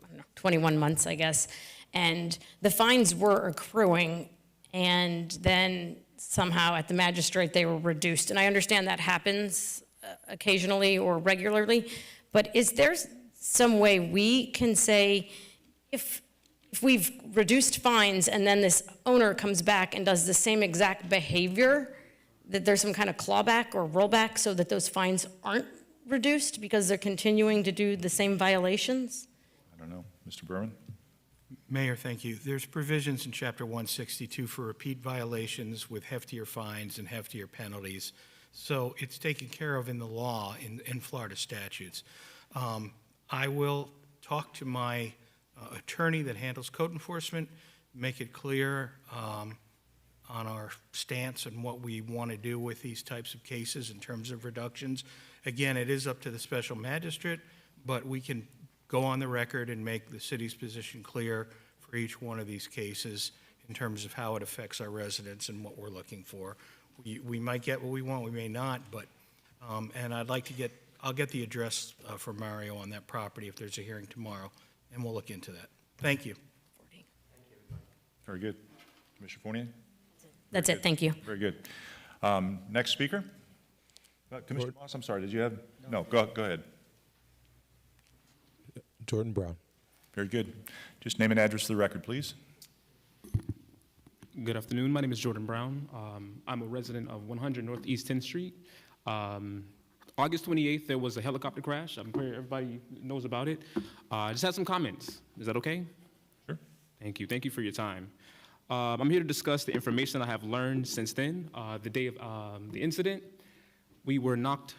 don't know, 21 months, I guess, and the fines were accruing, and then somehow at the magistrate, they were reduced. And I understand that happens occasionally or regularly, but is there some way we can say, if we've reduced fines and then this owner comes back and does the same exact behavior, that there's some kind of clawback or rollback so that those fines aren't reduced because they're continuing to do the same violations? I don't know. Mr. Berman? Mayor, thank you. There's provisions in Chapter 162 for repeat violations with heftier fines and heftier penalties. So it's taken care of in the law in Florida statutes. I will talk to my attorney that handles code enforcement, make it clear on our stance and what we want to do with these types of cases in terms of reductions. Again, it is up to the special magistrate, but we can go on the record and make the city's position clear for each one of these cases in terms of how it affects our residents and what we're looking for. We might get what we want, we may not, but, and I'll get the address for Mario on that property if there's a hearing tomorrow, and we'll look into that. Thank you. Very good. Commissioner Fournier? That's it, thank you. Very good. Next speaker? Commissioner Moss, I'm sorry, did you have? No, go ahead. Jordan Brown. Very good. Just name and address to the record, please. Good afternoon. My name is Jordan Brown. I'm a resident of 100 Northeast 10th Street. August 28th, there was a helicopter crash. I'm sure everybody knows about it. I just had some comments. Is that okay? Sure. Thank you. Thank you for your time. I'm here to discuss the information I have learned since then. The day of the incident, we were knocked,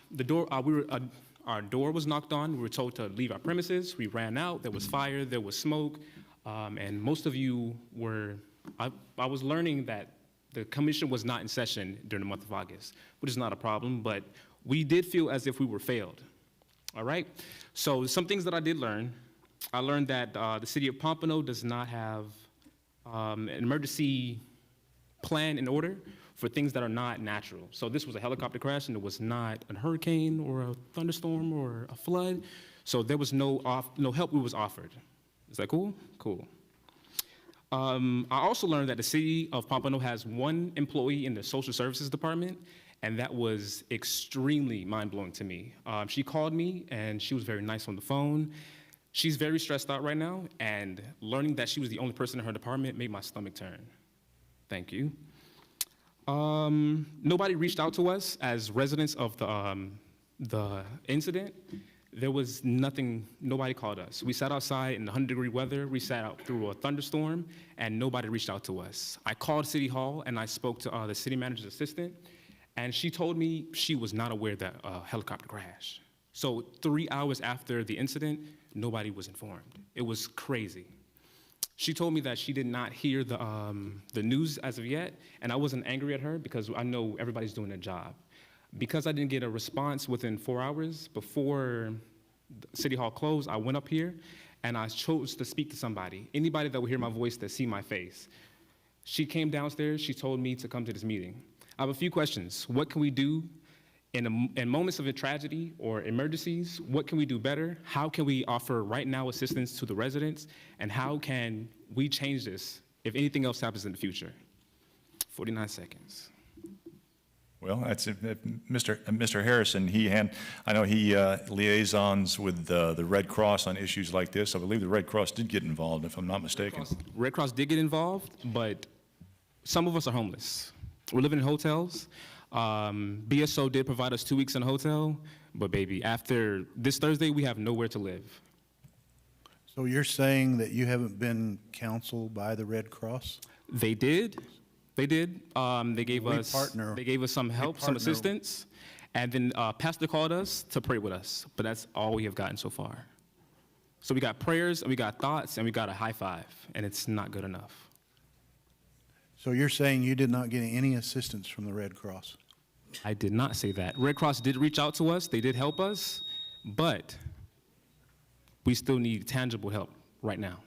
our door was knocked on. We were told to leave our premises. We ran out. There was fire. There was smoke. And most of you were, I was learning that the commission was not in session during the month of August, which is not a problem, but we did feel as if we were failed. All right? So some things that I did learn. I learned that the city of Pompano does not have an emergency plan in order for things that are not natural. So this was a helicopter crash, and it was not a hurricane or a thunderstorm or a flood. So there was no help was offered. Is that cool? Cool. I also learned that the city of Pompano has one employee in the social services department, and that was extremely mind-blowing to me. She called me, and she was very nice on the phone. She's very stressed out right now, and learning that she was the only person in her department made my stomach turn. Thank you. Nobody reached out to us as residents of the incident. There was nothing, nobody called us. We sat outside in the 100-degree weather. We sat out through a thunderstorm, and nobody reached out to us. I called City Hall, and I spoke to the city manager's assistant, and she told me she was not aware that a helicopter crashed. So 3 hours after the incident, nobody was informed. It was crazy. She told me that she did not hear the news as of yet, and I wasn't angry at her because I know everybody's doing their job. Because I didn't get a response within 4 hours before City Hall closed, I went up here and I chose to speak to somebody, anybody that would hear my voice, that see my face. She came downstairs, she told me to come to this meeting. I have a few questions. What can we do in moments of a tragedy or emergencies? What can we do better? How can we offer right now assistance to the residents? And how can we change this if anything else happens in the future? 49 seconds. Well, that's Mr. Harrison. I know he liaisons with the Red Cross on issues like this. I believe the Red Cross did get involved, if I'm not mistaken. Red Cross did get involved, but some of us are homeless. We're living in hotels. BSO did provide us 2 weeks in a hotel, but baby, after this Thursday, we have nowhere to live. So you're saying that you haven't been counseled by the Red Cross? They did. They did. They gave us some help, some assistance, and then Pastor called us to pray with us. But that's all we have gotten so far. So we got prayers, and we got thoughts, and we got a high five, and it's not good enough. So you're saying you did not get any assistance from the Red Cross? I did not say that. Red Cross did reach out to us. They did help us, but we still need tangible help right now.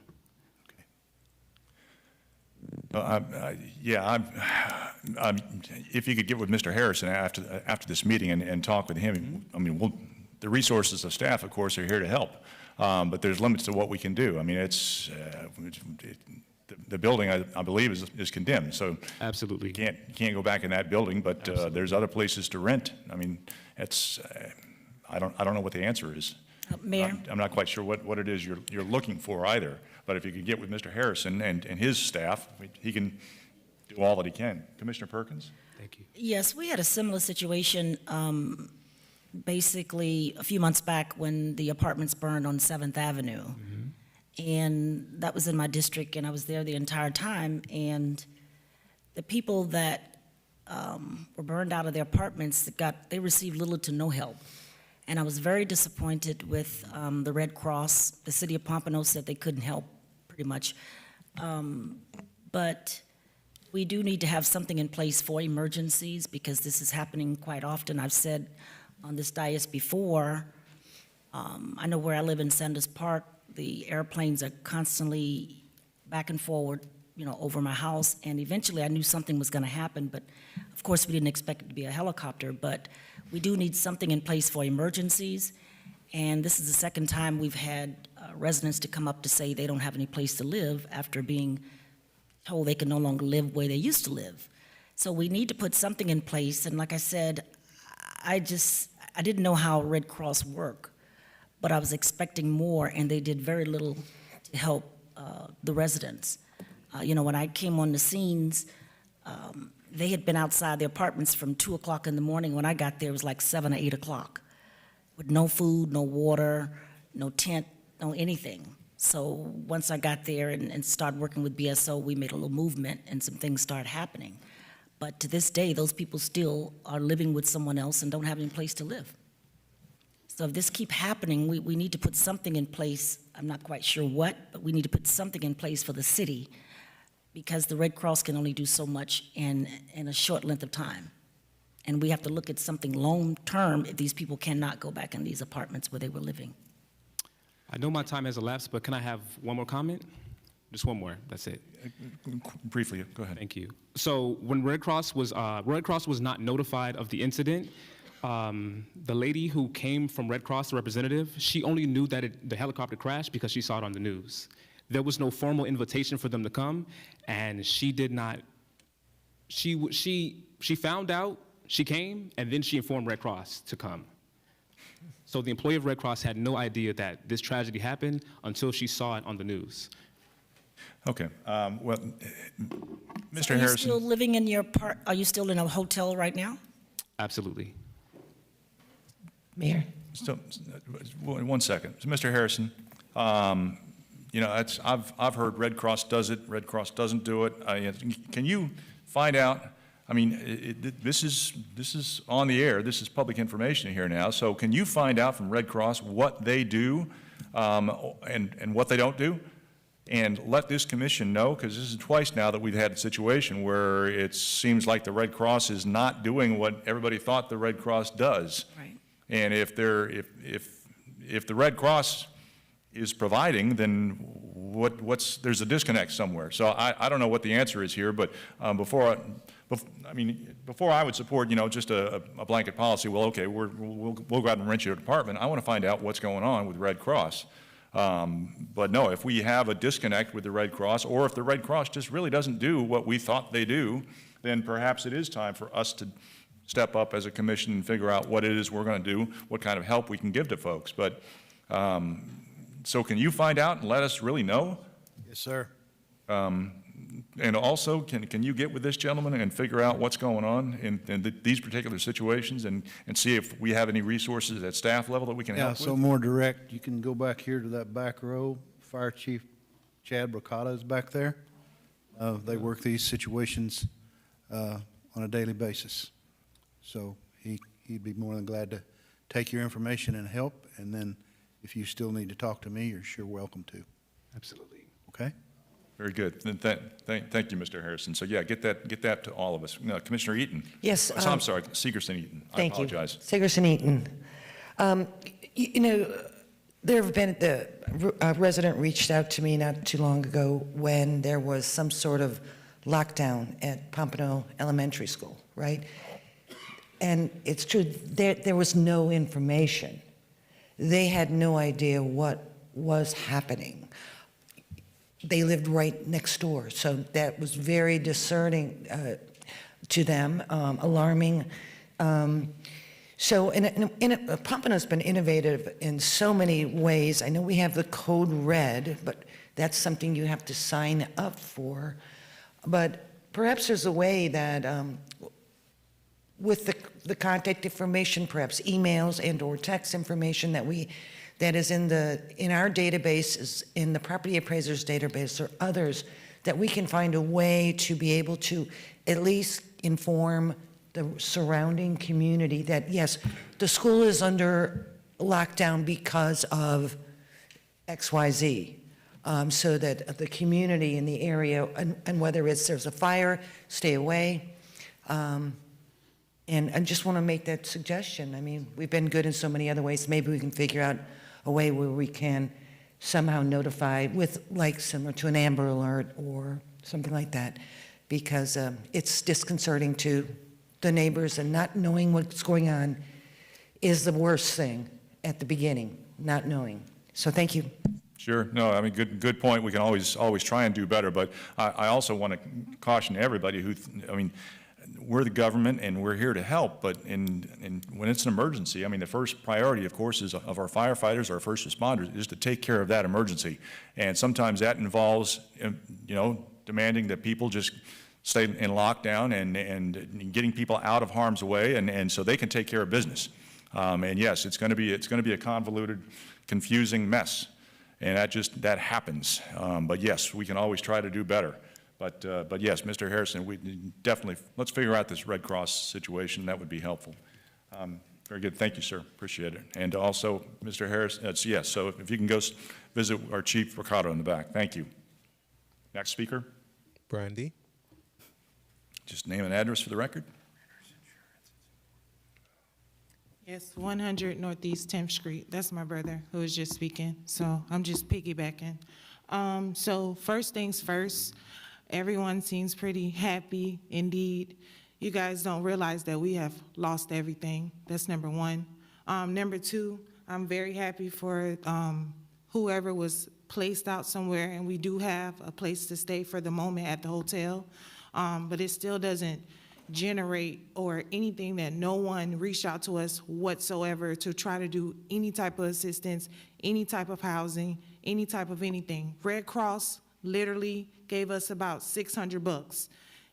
If you could get with Mr. Harrison after this meeting and talk with him, I mean, the resources of staff, of course, are here to help, but there's limits to what we can do. I mean, the building, I believe, is condemned, so absolutely you can't go back in that building. But there's other places to rent. I mean, I don't know what the answer is. Mayor, I'm not quite sure what it is you're looking for either. But if you could get with Mr. Harrison and his staff, he can do all that he can. Commissioner Perkins? Thank you. yes, we had a similar situation basically a few months back when the apartments burned on 7th Avenue. And that was in my district, and I was there the entire time. And the people that were burned out of their apartments, they received little to no help. And I was very disappointed with the Red Cross. The city of Pompano said they couldn't help, pretty much. But we do need to have something in place for emergencies, because this is happening quite often. I've said on this dais before, I know where I live in Sanders Park, the airplanes are constantly back and forward, over my house, and eventually I knew something was going to happen, but of course we didn't expect it to be a helicopter. But we do need something in place for emergencies, and this is the second time we've had residents to come up to say they don't have any place to live after being told they can no longer live where they used to live. So we need to put something in place, and like I said, I didn't know how Red Cross work, but I was expecting more, and they did very little to help the residents. When I came on the scenes, they had been outside the apartments from 2 o'clock in the morning. When I got there, it was like 7 or 8 o'clock, with no food, no water, no tent, no anything. So once I got there and started working with BSO, we made a little movement, and some things started happening. But to this day, those people still are living with someone else and don't have any place to live. So if this keeps happening, we need to put something in place. I'm not quite sure what, but we need to put something in place for the city, because the Red Cross can only do so much in a short length of time. And we have to look at something long-term if these people cannot go back in these apartments where they were living. I know my time has elapsed, but can I have one more comment? Just one more, that's it. Briefly, go ahead. Thank you. So when Red Cross was not notified of the incident, the lady who came from Red Cross, the representative, she only knew that the helicopter crashed because she saw it on the news. There was no formal invitation for them to come, and she did not. She found out, she came, and then she informed Red Cross to come. So the employee of Red Cross had no idea that this tragedy happened until she saw it on the news. Okay. Well, Mr. So are you Harrison. still living in your are you still in a hotel right now? Absolutely. Mayor? So, 1 second. So, Mr. Harrison, I've heard Red Cross does it, Red Cross doesn't do it. Can you find out? I mean, this is on the air. This is public information here now. So can you find out from Red Cross what they do and what they don't do? And let this commission know, because this is twice now that we've had a situation where it seems like the Red Cross is not doing what everybody thought the Red Cross does. Right. And if the Red Cross is providing, then there's a disconnect somewhere. So I don't know what the answer is here, but before I would support, just a blanket policy, well, okay, we'll go out and rent you an apartment. I want to find out what's going on with Red Cross. But no, if we have a disconnect with the Red Cross, or if the Red Cross just really doesn't do what we thought they do, then perhaps it is time for us to step up as a commission and figure out what it is we're going to do, what kind of help we can give to folks. But so can you find out and let us really know? Yes, sir. And also, can you get with this gentleman and figure out what's going on in these particular situations, and see if we have any resources at staff level that we can help with? Yeah, so more direct, you can go back here to that back row. Fire Chief Chad Brocata is back there. They work these situations on a daily basis. So he'd be more than glad to take your information and help, and then if you still need to talk to me, you're sure welcome to. Absolutely. Okay? Very good. Then thank you, Mr. Harrison. So yeah, get that to all of us. No, Commissioner Eaton. Yes. I'm sorry, Segerson Eaton. Thank I apologize. you. Segerson Eaton. There have been, a resident reached out to me not too long ago when there was some sort of lockdown at Pompano Elementary School, right? And it's true, there was no information. They had no idea what was happening. They lived right next door, so that was very discerning to them, alarming. So Pompano's been innovative in so many ways. I know we have the code red, but that's something you have to sign up for. But perhaps there's a way that with the contact information, perhaps emails and or text information, that that is in our database, in the property appraiser's database, or others, that we can find a way to be able to at least inform the surrounding community that, yes, the school is under lockdown because of XYZ, so that the community in the area, and whether there's a fire, stay away. And I just want to make that suggestion. I mean, we've been good in so many other ways. Maybe we can figure out a way where we can somehow notify with, like, similar to an Amber Alert or something like that, because it's disconcerting to the neighbors, and not knowing what's going on is the worst thing at the beginning, not knowing. So thank you. Sure. No, I mean, good point. We can always try and do better, but I also want to caution everybody I mean, we're the government and we're here to help, but when it's an emergency, I mean, the first priority, of course, is of our firefighters, our first responders, is to take care of that emergency. And sometimes that involves, demanding that people just stay in lockdown and getting people out of harm's way, and so they can take care of business. And yes, it's going to be a convoluted, confusing mess, and that happens. But yes, we can always try to do better. But yes, Mr. Harrison, we definitely, let's figure out this Red Cross situation. That would be helpful. Very good. Thank you, sir. Appreciate it. And also, Mr. Harris, yes, so if you can go visit our Chief Ricardo in the back. Thank you. Next speaker. Brandy. Just name and address for the record. Yes, 100 Northeast 10th Street. That's my brother who was just speaking, so I'm just piggybacking. So first things first, everyone seems pretty happy indeed. You guys don't realize that we have lost everything. That's number one. Number two, I'm very happy for whoever was placed out somewhere, and we do have a place to stay for the moment at the hotel, but it still doesn't generate or anything that no one reached out to us whatsoever to try to do any type of assistance, any type of housing, any type of anything. Red Cross literally gave us about $600.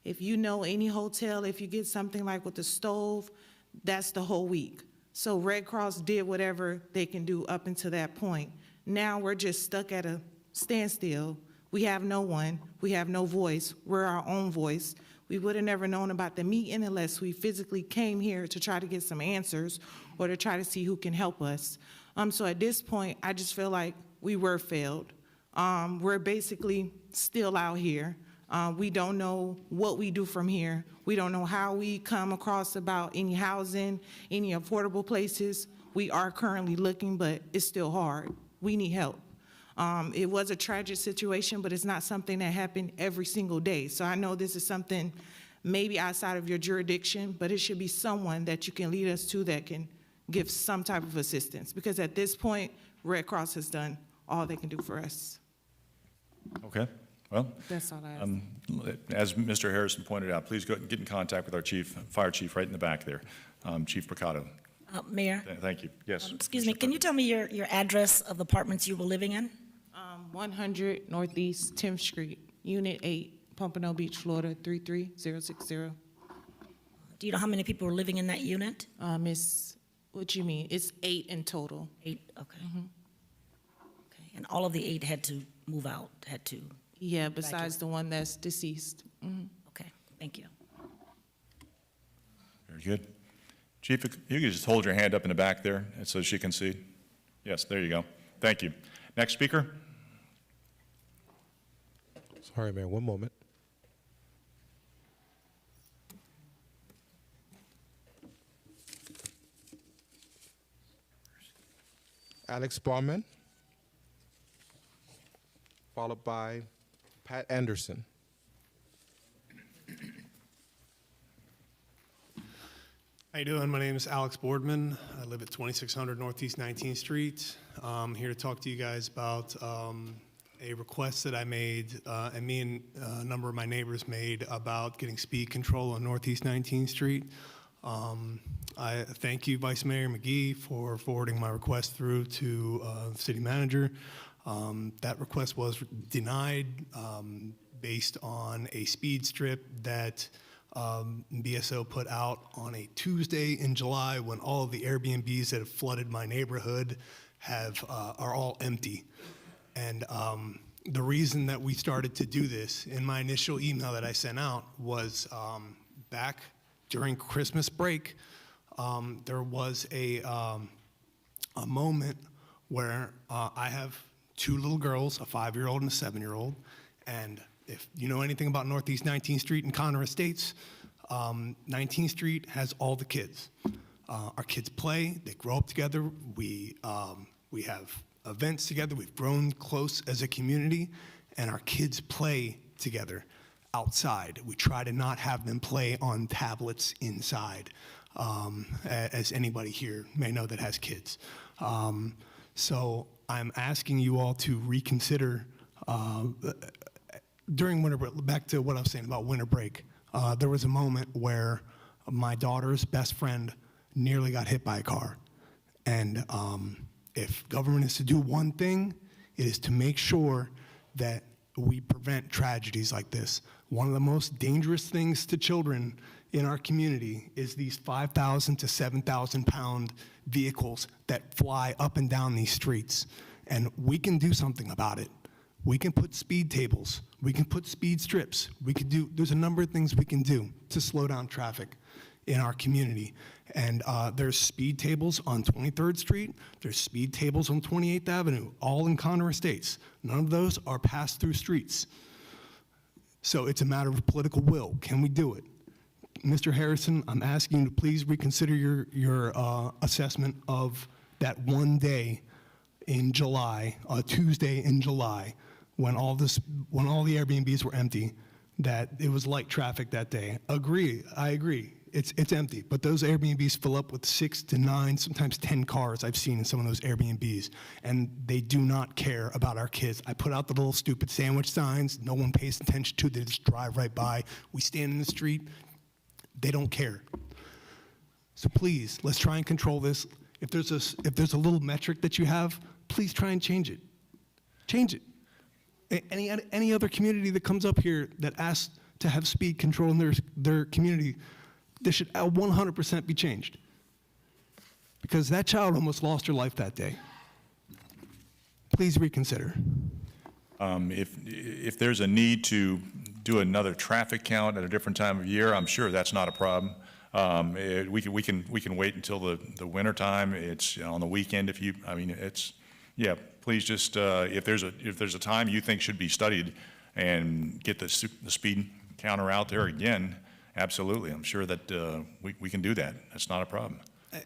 If you know any hotel, if you get something like with the stove, that's the whole week. So Red Cross did whatever they can do up until that point. Now we're just stuck at a standstill. We have no one, we have no voice, we're our own voice. We would have never known about the meeting unless we physically came here to try to get some answers or to try to see who can help us. So at this point, I just feel like we were failed. We're basically still out here. We don't know what we do from here. We don't know how we come across about any housing, any affordable places. We are currently looking, but it's still hard. We need help. It was a tragic situation, but it's not something that happened every single day. So I know this is something maybe outside of your jurisdiction, but it should be someone that you can lead us to that can give some type of assistance. Because at this point, Red Cross has done all they can do for us. Okay. Well, that's all I ask. As Mr. Harrison pointed out, please go get in contact with our fire chief right in the back there, Chief Mercado. Mayor? Thank you. Yes. Excuse me, can you tell me your address of the apartments you were living in? 100 Northeast 10th Street, Unit 8, Pompano Beach, Florida, 33060. Do you know how many people were living in that unit? What you mean? It's 8 in total. 8, okay. Okay, and all of the 8 had to move out, had to? Yeah, besides the one that's deceased. Okay, thank you. Very good. Chief, you can just hold your hand up in the back there so she can see. Yes, there you go. Thank you. Next speaker. Sorry, man, one moment. Alex Bauman, followed by Pat Anderson. How you doing? My name is Alex Boardman. I live at 2600 Northeast 19th Street. I'm here to talk to you guys about a request that I made, and me and a number of my neighbors made about getting speed control on Northeast 19th Street. I thank you, Vice Mayor McGee, for forwarding my request through to the city manager. That request was denied based on a speed strip that BSO put out on a Tuesday in July when all of the Airbnbs that have flooded my neighborhood are all empty. And the reason that we started to do this, in my initial email that I sent out, was back during Christmas break, there was a moment where I have two little girls, a 5-year-old and a 7-year-old, and if you know anything about Northeast 19th Street and Conner Estates, 19th Street has all the kids. Our kids play, they grow up together, we have events together, we've grown close as a community, and our kids play together outside. We try to not have them play on tablets inside, as anybody here may know that has kids. So I'm asking you all to reconsider, during winter break, back to what I was saying about winter break, there was a moment where my daughter's best friend nearly got hit by a car. And if government is to do one thing, it is to make sure that we prevent tragedies like this. One of the most dangerous things to children in our community is these 5,000 to 7,000 pound vehicles that fly up and down these streets. And we can do something about it. We can put speed tables, we can put speed strips, there's a number of things we can do to slow down traffic in our community. And there's speed tables on 23rd Street, there's speed tables on 28th Avenue, all in Conner Estates. None of those are pass-through streets. So it's a matter of political will. Can we do it? Mr. Harrison, I'm asking you to please reconsider your assessment of that one day in July, a Tuesday in July, when all the Airbnbs were empty, that it was light traffic that day. I agree. It's empty, but those Airbnbs fill up with 6 to 9, sometimes 10 cars I've seen in some of those Airbnbs, and they do not care about our kids. I put out the little stupid sandwich signs, no one pays attention to, they just drive right by. We stand in the street, they don't care. So please, let's try and control this. If there's a little metric that you have, please try and change it. Change it. Any other community that comes up here that asks to have speed control in their community, this should 100% be changed. Because that child almost lost her life that day. Please reconsider. If there's a need to do another traffic count at a different time of year, I'm sure that's not a problem. We can wait until the winter time. It's on the weekend yeah, please just, if there's a time you think should be studied and get the speed counter out there again, absolutely. I'm sure that we can do that. That's not a problem.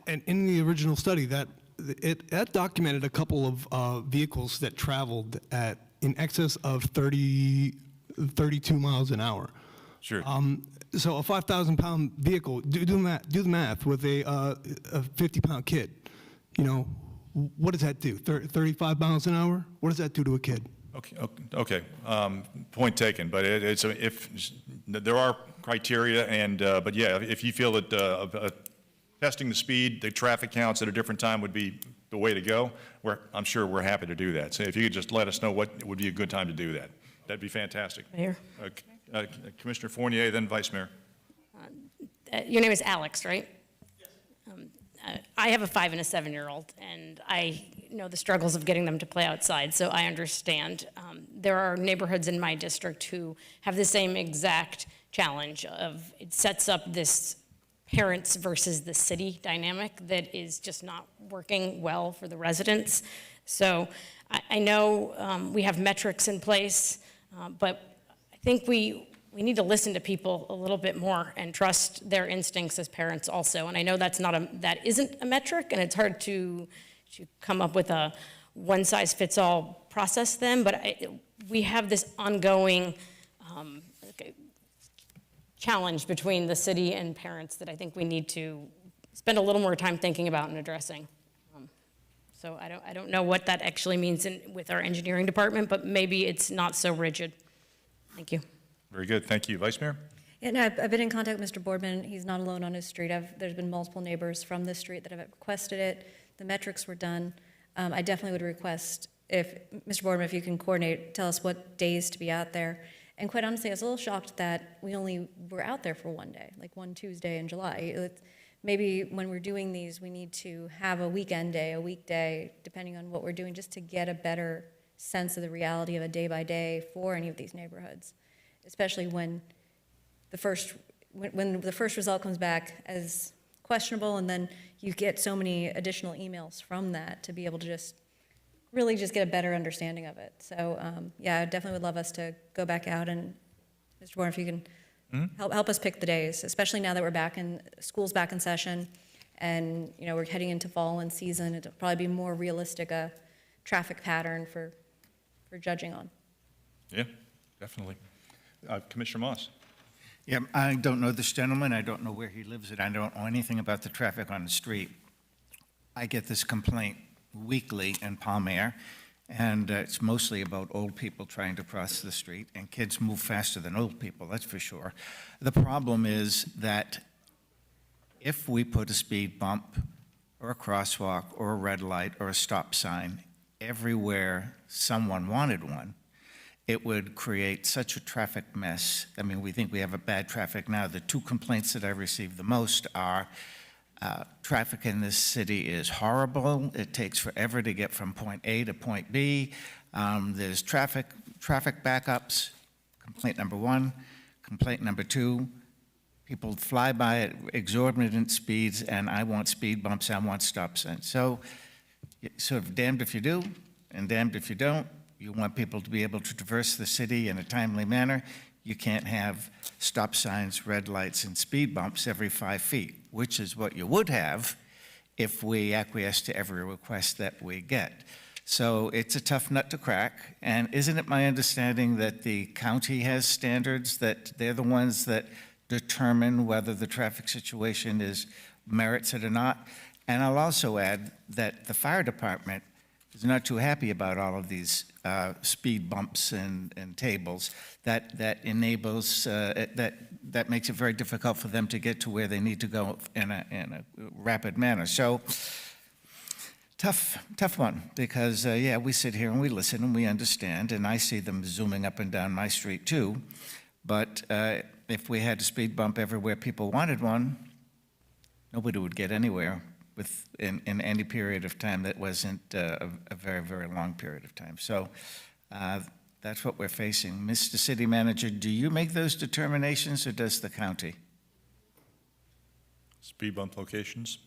And in the original study, that documented a couple of vehicles that traveled at in excess of 32 miles an hour. Sure. So a 5,000-pound vehicle, do the math with a 50-pound kid. You know, what does that do? 35 miles an hour? What does that do to a kid? Okay. Point taken. But if there are criteria, and but yeah, if you feel that testing the speed, the traffic counts at a different time would be the way to go, I'm sure we're happy to do that. So if you could just let us know what would be a good time to do that, that'd be fantastic. Mayor? Commissioner Fournier, then Vice Mayor. Your name is Alex, right? Yes. I have a 5 and a 7-year-old, and I know the struggles of getting them to play outside, so I understand. There are neighborhoods in my district who have the same exact challenge of it sets up this parents versus the city dynamic that is just not working well for the residents. So I know we have metrics in place, but I think we need to listen to people a little bit more and trust their instincts as parents also. And I know that isn't a metric, and it's hard to come up with a one-size-fits-all process then, but we have this ongoing challenge between the city and parents that I think we need to spend a little more time thinking about and addressing. So I don't know what that actually means with our engineering department, but maybe it's not so rigid. Thank you. Very good. Thank you. Vice Mayor? Yeah, no, I've been in contact with Mr. Boardman. He's not alone on his street. There's been multiple neighbors from this street that have requested it. The metrics were done. I definitely would request, if Mr. Boardman, if you can coordinate, tell us what days to be out there. And quite honestly, I was a little shocked that we only were out there for one day, like one Tuesday in July. maybe when we're doing these, we need to have a weekend day, a weekday, depending on what we're doing, just to get a better sense of the reality of a day-by-day for any of these neighborhoods, especially when the first result comes back as questionable, and then you get so many additional emails from that to be able to just really just get a better understanding of it. So, yeah, I definitely would love us to go back out, and Mr. Warren, if you can help us pick the days, especially now that we're back in, school's back in session, and, you know, we're heading into fall and season. It'll probably be more realistic a traffic pattern for judging on. Yeah, definitely. Commissioner Moss. Yeah, I don't know this gentleman. I don't know where he lives, and I don't know anything about the traffic on the street. I get this complaint weekly in Palm Air, and it's mostly about old people trying to cross the street, and kids move faster than old people, that's for sure. The problem is that if we put a speed bump or a crosswalk or a red light or a stop sign everywhere someone wanted one, it would create such a traffic mess. I mean, we think we have a bad traffic now. The two complaints that I receive the most are traffic in this city is horrible. It takes forever to get from point A to point B. There's traffic backups, complaint number one. Complaint number two, people fly by at exorbitant speeds, and I want speed bumps, I want stop signs. So sort of damned if you do and damned if you don't. You want people to be able to traverse the city in a timely manner. You can't have stop signs, red lights, and speed bumps every 5 feet, which is what you would have if we acquiesce to every request that we get. So it's a tough nut to crack. And isn't it my understanding that the county has standards, that they're the ones that determine whether the traffic situation merits it or not? And I'll also add that the fire department is not too happy about all of these speed bumps and tables. That enables, that makes it very difficult for them to get to where they need to go in a rapid manner. So tough one, because yeah, we sit here and we listen and we understand, and I see them zooming up and down my street too. But if we had a speed bump everywhere people wanted one, nobody would get anywhere in any period of time that wasn't a very, very long period of time. So that's what we're facing. Mr. City Manager, do you make those determinations, or does the county? Speed bump locations?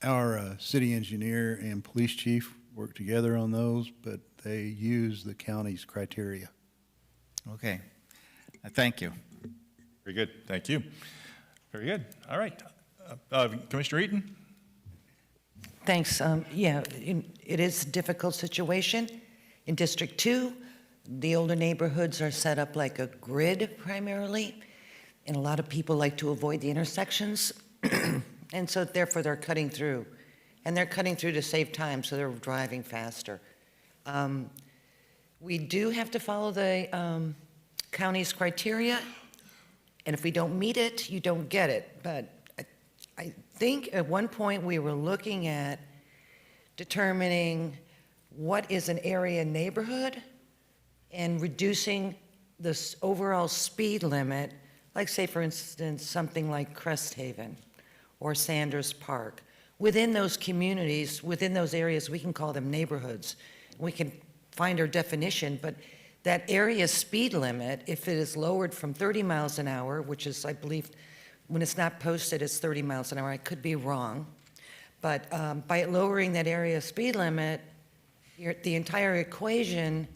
Our city engineer and police chief work together on those, but they use the county's criteria. Okay. Thank you. Very good. Thank you. Very good. All right. Commissioner Eaton? Thanks. Yeah, it is a difficult situation. In District 2, the older neighborhoods are set up like a grid primarily, and a lot of people like to avoid the intersections, and so therefore they're cutting through. And they're cutting through to save time, so they're driving faster. We do have to follow the county's criteria, and if we don't meet it, you don't get it. But I think at one point we were looking at determining what is an area neighborhood and reducing the overall speed limit, like say for instance something like Crest Haven or Sanders Park. Within those communities, within those areas, we can call them neighborhoods. We can find our definition, but that area speed limit, if it is lowered from 30 miles an hour, which is, I believe, when it's not posted, it's 30 miles an hour. I could be wrong. But by lowering that area speed limit, the entire equation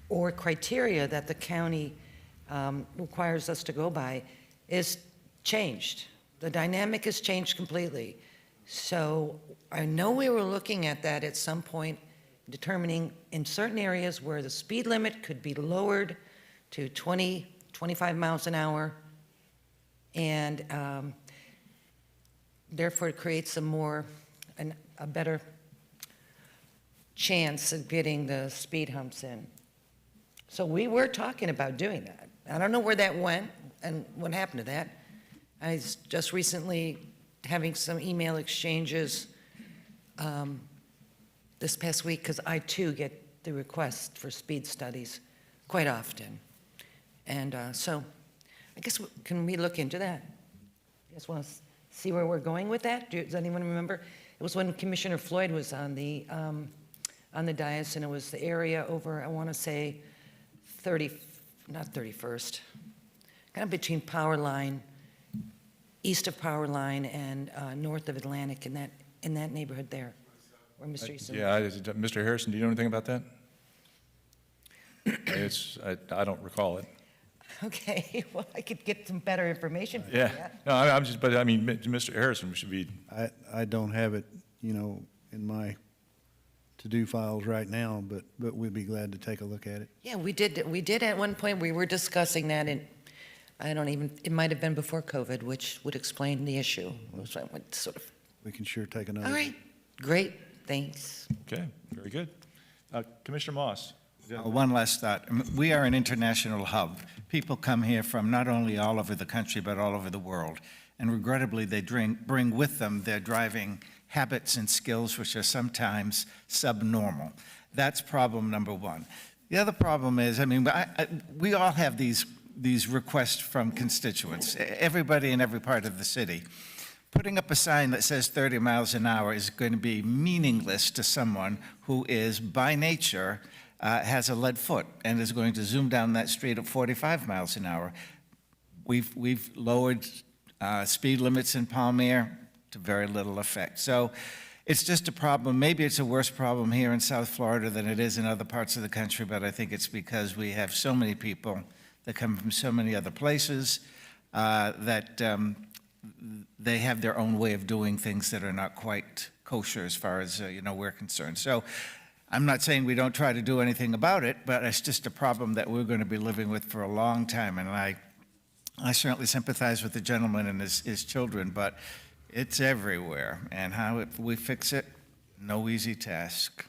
or criteria that the county requires us to go by is changed. The dynamic has changed completely. So I know we were looking at that at some point, determining in certain areas where the speed limit could be lowered to 20, 25 miles an hour, and therefore it creates a better chance of getting the speed humps in. So we were talking about doing that. I don't know where that went and what happened to that. I was just recently having some email exchanges this past week, because I too get the request for speed studies quite often. And so I guess, can we look into that? You guys want to see where we're going with that? Does anyone remember? It was when Commissioner Floyd was on the dais, and it was the area over, I want to say, not 31st, kind of between Power Line, east of Power Line, and north of Atlantic, in that neighborhood there, where Mr. Easton. Yeah, Mr. Harrison, do you know anything about that? I don't recall it. Okay, well, I could get some better information for Yeah, that. no, I'm just, but I mean, Mr. Harrison should be, I don't have it, in my to-do files right now, but we'd be glad to take a look at it. Yeah, we did at one point, we were discussing that, and it might have been before COVID, which would explain the issue. So I went sort of. We can sure take another. All right, great, thanks. okay, very good. Commissioner Moss. One last thought. We are an international hub. People come here from not only all over the country, but all over the world. And regrettably, they bring with them their driving habits and skills, which are sometimes subnormal. That's problem number one. The other problem is, we all have these requests from constituents, everybody in every part of the city. Putting up a sign that says 30 miles an hour is going to be meaningless to someone who is, by nature, has a lead foot and is going to zoom down that street at 45 miles an hour. We've lowered speed limits in Palmyra to very little effect. So it's just a problem. Maybe it's a worse problem here in South Florida than it is in other parts of the country, but I think it's because we have so many people that come from so many other places that they have their own way of doing things that are not quite kosher as far as we're concerned. So I'm not saying we don't try to do anything about it, but it's just a problem that we're going to be living with for a long time. And I certainly sympathize with the gentleman and his children, but it's everywhere. And how we fix it, no easy task.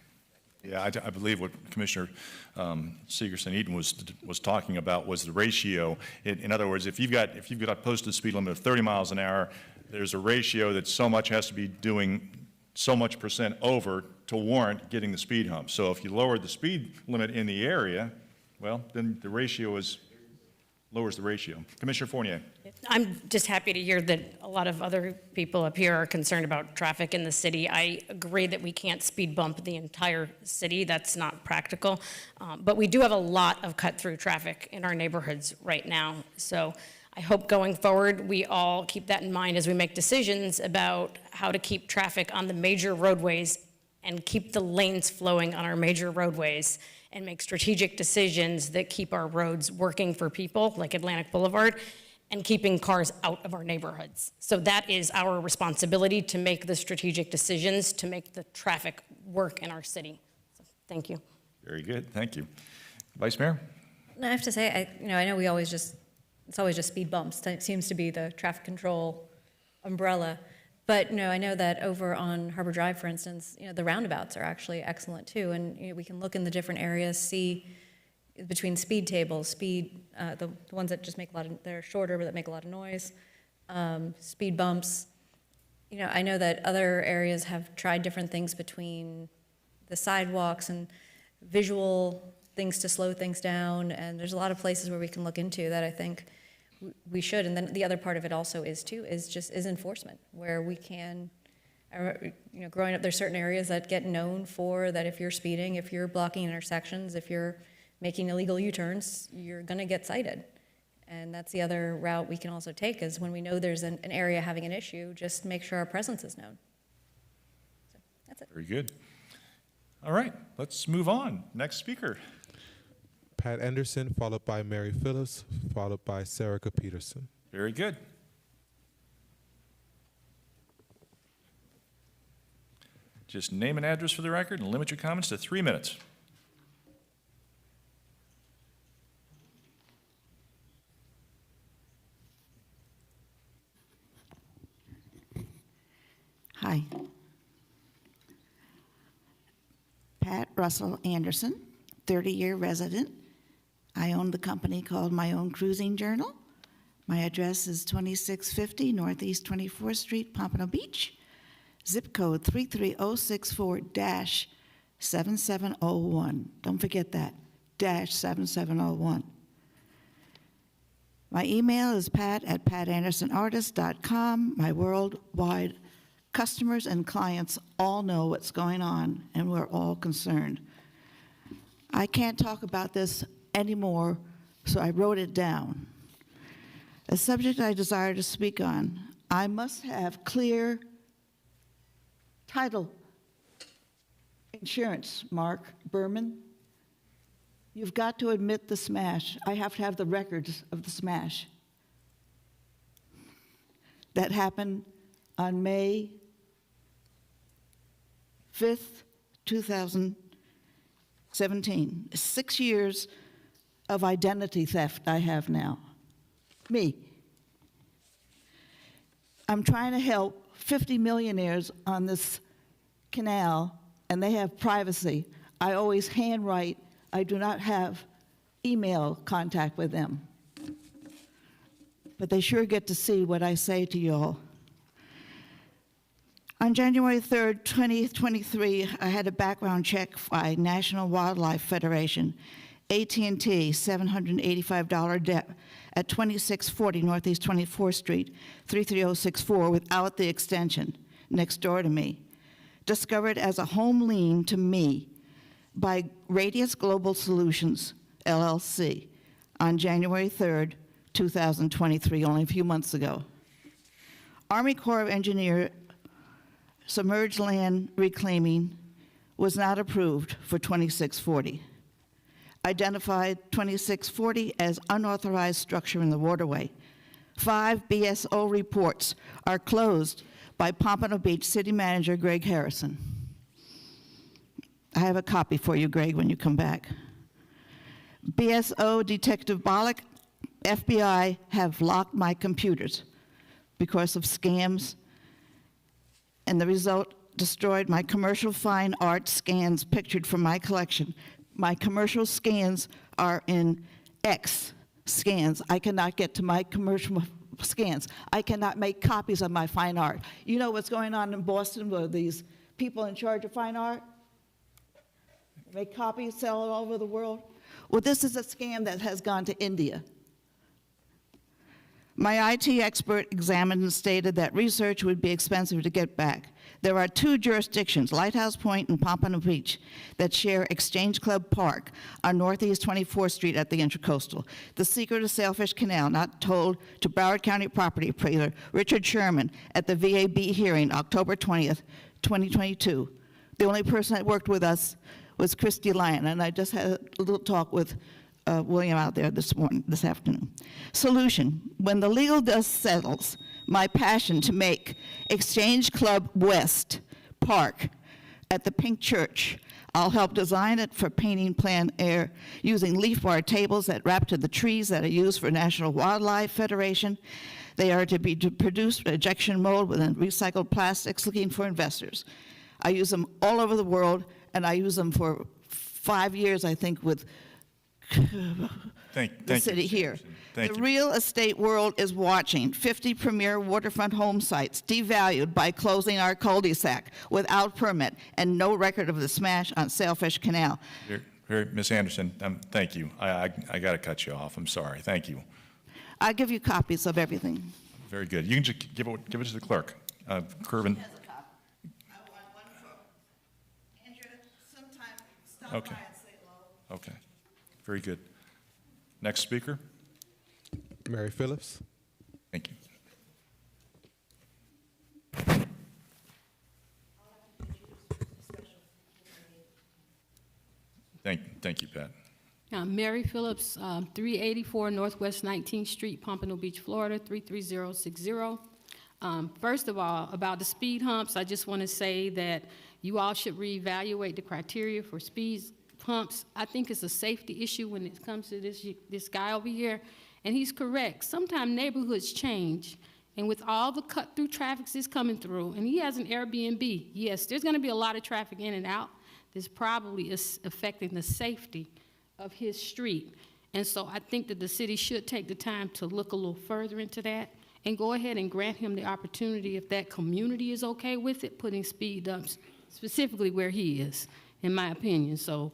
Yeah, I believe what Commissioner Segerson-Eden was talking about was the ratio. In other words, if you've got a posted speed limit of 30 miles an hour, there's a ratio that so much has to be doing so much percent over to warrant getting the speed hump. So if you lower the speed limit in the area, well, then the ratio lowers the ratio. Commissioner Fournier. I'm just happy to hear that a lot of other people up here are concerned about traffic in the city. I agree that we can't speed bump the entire city. That's not practical. But we do have a lot of cut-through traffic in our neighborhoods right now. So I hope going forward, we all keep that in mind as we make decisions about how to keep traffic on the major roadways and keep the lanes flowing on our major roadways and make strategic decisions that keep our roads working for people, like Atlantic Boulevard, and keeping cars out of our neighborhoods. So that is our responsibility, to make the strategic decisions to make the traffic work in our city. So, thank you. Very good, thank you. Vice Mayor? I have to say, I know it's always just speed bumps. That seems to be the traffic control umbrella. But I know that over on Harbor Drive, for instance, the roundabouts are actually excellent too. And we can look in the different areas, see between speed tables, the ones that just make they're shorter but that make a lot of noise, speed bumps. I know that other areas have tried different things between the sidewalks and visual things to slow things down. And there's a lot of places where we can look into that, I think we should. And then the other part of it also is enforcement, where we can, growing up, there's certain areas that get known for that if you're speeding, if you're blocking intersections, if you're making illegal U-turns, you're gonna get cited. And that's the other route we can also take, is when we know there's an area having an issue, just make sure our presence is known. So that's it. Very good. All right, let's move on. Next speaker. Pat Anderson, followed by Mary Phillips, followed by Sarika Peterson. Very good. Just name and address for the record and limit your comments to 3 minutes. Hi. Pat Russell Anderson, 30-year resident. I own the company called My Own Cruising Journal. My address is 2650 Northeast 24th Street, Pompano Beach. Zip code 33064-7701. Don't forget that, -7701. My email is pat@patandersonartist.com. My worldwide customers and clients all know what's going on, and we're all concerned. I can't talk about this anymore, so I wrote it down. A subject I desire to speak on. I must have clear title insurance, Mark Berman. You've got to admit the smash. I have to have the records of the smash. That happened on May 5th, 2017. 6 years of identity theft I have now. Me. I'm trying to help 50 millionaires on this canal, and they have privacy. I always handwrite. I do not have email contact with them. But they sure get to see what I say to y'all. On January 3rd, 2023, I had a background check by National Wildlife Federation, AT&T, $785 debt at 2640 Northeast 24th Street, 33064, without the extension, next door to me. Discovered as a home lien to me by Radius Global Solutions, LLC, on January 3rd, 2023, only a few months ago. Army Corps of Engineers submerged land reclaiming was not approved for 2640. Identified 2640 as unauthorized structure in the waterway. 5 BSO reports are closed by Pompano Beach City Manager Greg Harrison. I have a copy for you, Greg, when you come back. BSO Detective Bollock, FBI have locked my computers because of scams, and the result destroyed my commercial fine art scans pictured from my collection. My commercial scans are in X scans. I cannot get to my commercial scans. I cannot make copies of my fine art. You know what's going on in Boston with these people in charge of fine art? Make copies, sell it all over the world. Well, this is a scam that has gone to India. My IT expert examined and stated that research would be expensive to get back. There are 2 jurisdictions, Lighthouse Point and Pompano Beach, that share Exchange Club Park on Northeast 24th Street at the Intracoastal. The secret of Sailfish Canal, not told to Broward County property appraiser Richard Sherman at the VAB hearing, October 20th, 2022. The only person that worked with us was Christy Lyon, and I just had a little talk with William out there this afternoon. Solution: when the legal dust settles, my passion to make Exchange Club West Park at the Pink Church, I'll help design it for painting plein air using leaf bar tables that wrap to the trees that are used for National Wildlife Federation. They are to be produced ejection mold within recycled plastics, looking for investors. I use them all over the world, and I use them for 5 years, I think, with the city here. The real estate world is watching. 50 premier waterfront home sites devalued by closing our cul-de-sac without permit and no record of the smash on Sailfish Canal. Ms. Anderson, thank you. I got to cut you off. I'm sorry. Thank you. I'll give you copies of everything. Very good. You can just give it to the clerk. Kervin. Okay. Okay. Very good. Next speaker. Mary Phillips. Thank you. Thank you, Pat. Mary Phillips, 384 Northwest 19th Street, Pompano Beach, Florida, 33060. First of all, about the speed humps, I just want to say that you all should reevaluate the criteria for speed humps. I think it's a safety issue when it comes to this guy over here, and he's correct. Sometimes neighborhoods change, and with all the cut-through traffic that's coming through, and he has an Airbnb, yes, there's going to be a lot of traffic in and out. This probably is affecting the safety of his street. And so I think that the city should take the time to look a little further into that and go ahead and grant him the opportunity, if that community is okay with it, putting speed bumps specifically where he is, in my opinion. So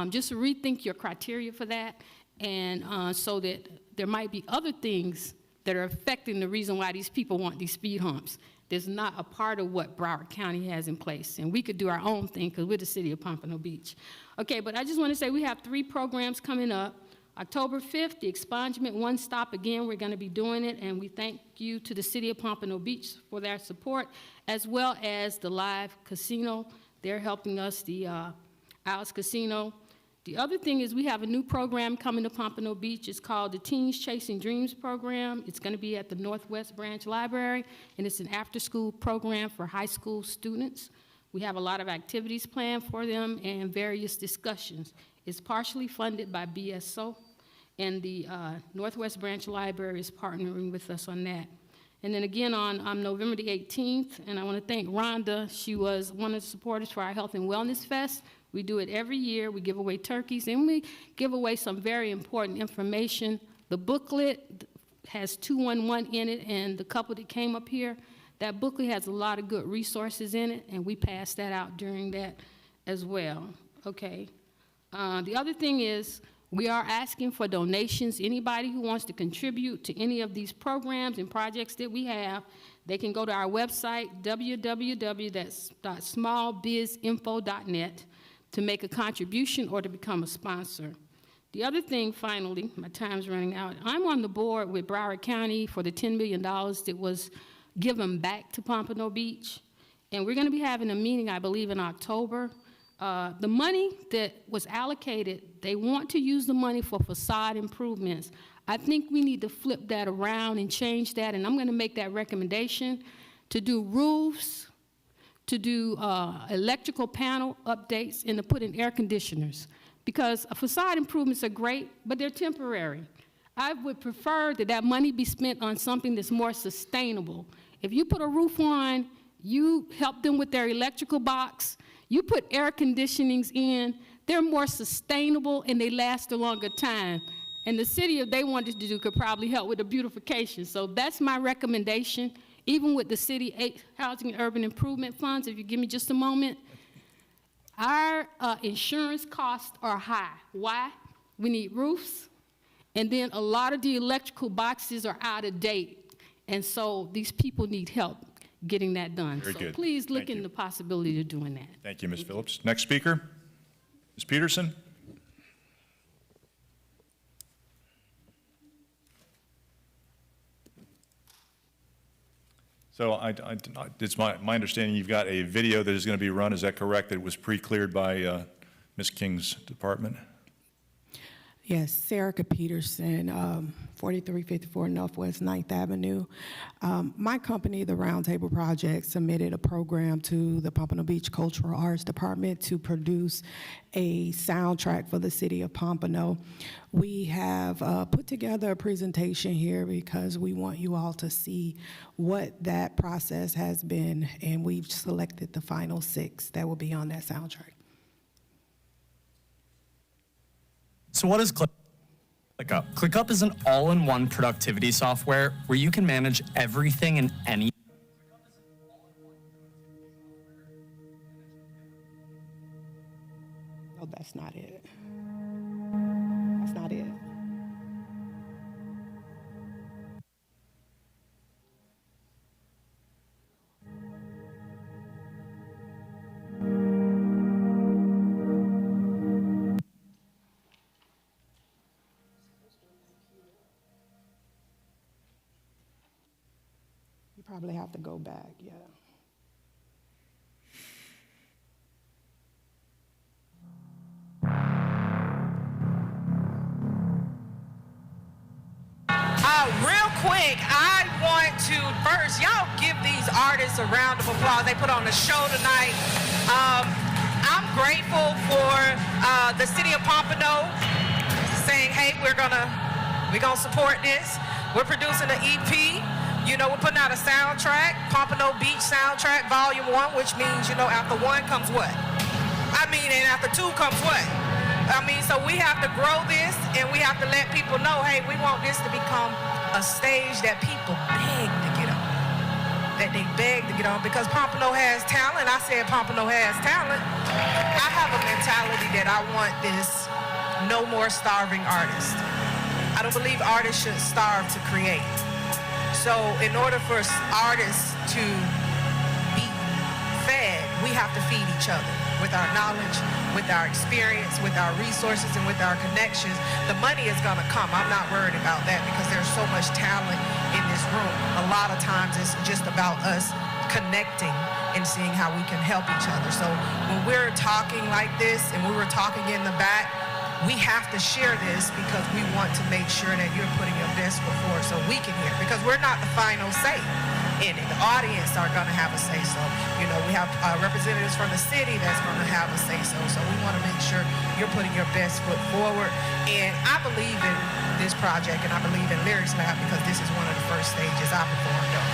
just rethink your criteria for that, and so that there might be other things that are affecting the reason why these people want these speed humps. There's not a part of what Broward County has in place. And we could do our own thing because we're the city of Pompano Beach. Okay, but I just want to say we have 3 programs coming up. October 5th, the expungement One Stop, again, we're going to be doing it, and we thank you to the city of Pompano Beach for their support, as well as the live casino. They're helping us, the Alice Casino. The other thing is we have a new program coming to Pompano Beach. It's called the Teens Chasing Dreams program. It's going to be at the Northwest Branch Library, and it's an after-school program for high school students. We have a lot of activities planned for them and various discussions. It's partially funded by BSO, and the Northwest Branch Library is partnering with us on that. And then again on November the 18th, and I want to thank Rhonda. She was one of the supporters for our Health and Wellness Fest. We do it every year. We give away turkeys, and we give away some very important information. The booklet has 211 in it, and the couple that came up here, that booklet has a lot of good resources in it, and we pass that out during that as well. Okay. The other thing is we are asking for donations. Anybody who wants to contribute to any of these programs and projects that we have, they can go to our website, www.smallbizinfo.net, to make a contribution or to become a sponsor. The other thing, finally, my time's running out, I'm on the board with Broward County for the $10 million that was given back to Pompano Beach, and we're going to be having a meeting, I believe, in October. The money that was allocated, they want to use the money for facade improvements. I think we need to flip that around and change that, and I'm going to make that recommendation to do roofs, to do electrical panel updates, and to put in air conditioners. Because facade improvements are great, but they're temporary. I would prefer that that money be spent on something that's more sustainable. If you put a roof on, you help them with their electrical box, you put air conditionings in, they're more sustainable and they last a longer time. And the city, if they wanted to do, could probably help with the beautification. So that's my recommendation. Even with the city housing and urban improvement funds, if you give me just a moment, our insurance costs are high. Why? We need roofs, and then a lot of the electrical boxes are out of date. And so these people need help getting that done. Very good. Please look into the possibility of doing that. Thank you, Ms. Phillips. Next speaker, Ms. Peterson. So it's my understanding you've got a video that is going to be run. Is that correct? That was pre-cleared by Ms. King's department? Yes, Serica Peterson, 4354 Northwest 9th Avenue. My company, the Roundtable Project, submitted a program to the Pompano Beach Cultural Arts Department to produce a soundtrack for the city of Pompano. We have put together a presentation here because we want you all to see what that process has been, and we've selected the final 6 that will be on that soundtrack. So what is ClickUp? ClickUp is an all-in-one productivity software where you can manage everything in any. No, that's not it. That's not it. Probably have to go back, yeah. Real quick, I want to first, y'all give these artists a round of applause. They put on a show tonight. I'm grateful for the city of Pompano saying, hey, we're gonna support this. We're producing an EP. You know, we're putting out a soundtrack, Pompano Beach Soundtrack, Volume 1, which means, you know, after 1 comes what? And after 2 comes what? So we have to grow this, and we have to let people know, hey, we want this to become a stage that people beg to get on. That they beg to get on, because Pompano has talent. I said Pompano has talent. I have a mentality that I want this no more starving artist. I don't believe artists should starve to create. So in order for artists to be fed, we have to feed each other with our knowledge, with our experience, with our resources, and with our connections. The money is going to come. I'm not worried about that because there's so much talent in this room. A lot of times it's just about us connecting and seeing how we can help each other. So when we're talking like this and we were talking in the back, we have to share this because we want to make sure that you're putting your best foot forward so we can hear, because we're not the final say in it. The audience are going to have a say so. You know, we have representatives from the city that's going to have a say so. So we want to make sure you're putting your best foot forward. And I believe in this project, and I believe in Lyrics Lab because this is one of the first stages I performed on.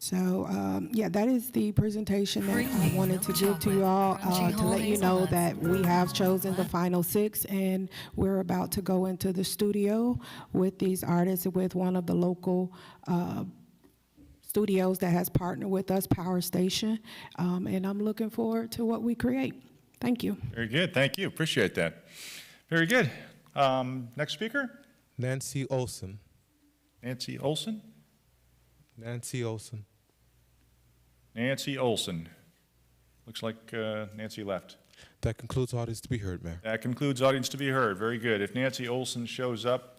So, yeah, that is the presentation that I wanted to give to you all to let you know that we have chosen the final 6, and we're about to go into the studio with these artists, with one of the local studios that has partnered with us, Power Station, and I'm looking forward to what we create. Thank you. Very good. Thank you. Appreciate that. Very good. Next speaker? Nancy Olson. Nancy Olson? Nancy Olson. Nancy Olson. Looks like Nancy left. That concludes audience to be heard, Mayor. That concludes audience to be heard. Very good. If Nancy Olson shows up,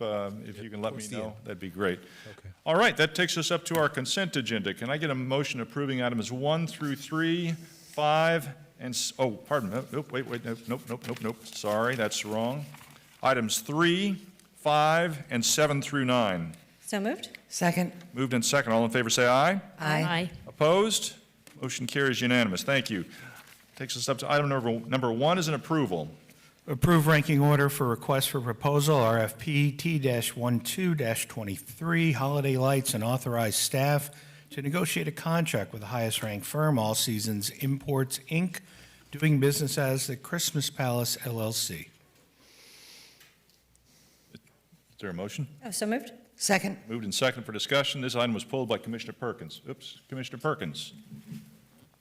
if you can let me know, that'd be great. Okay. All right, that takes us up to our consent agenda. Can I get a motion approving items 1 through 3, 5, and, oh, pardon me. Nope, wait, nope. Sorry, that's wrong. Items 3, 5, and 7 through 9. So moved? Second. Moved and second. All in favor say aye. Aye. Opposed? Motion carries unanimous. Thank you. Takes us up to item number 1 is an approval. Approve ranking order for request for proposal, RFP T-12-23, Holiday Lights, and authorize staff to negotiate a contract with the highest ranked firm, All Seasons Imports, Inc., doing business as the Christmas Palace, LLC. Is there a motion? Oh, so moved? Second. Moved and second for discussion. This item was pulled by Commissioner Perkins. Commissioner Perkins.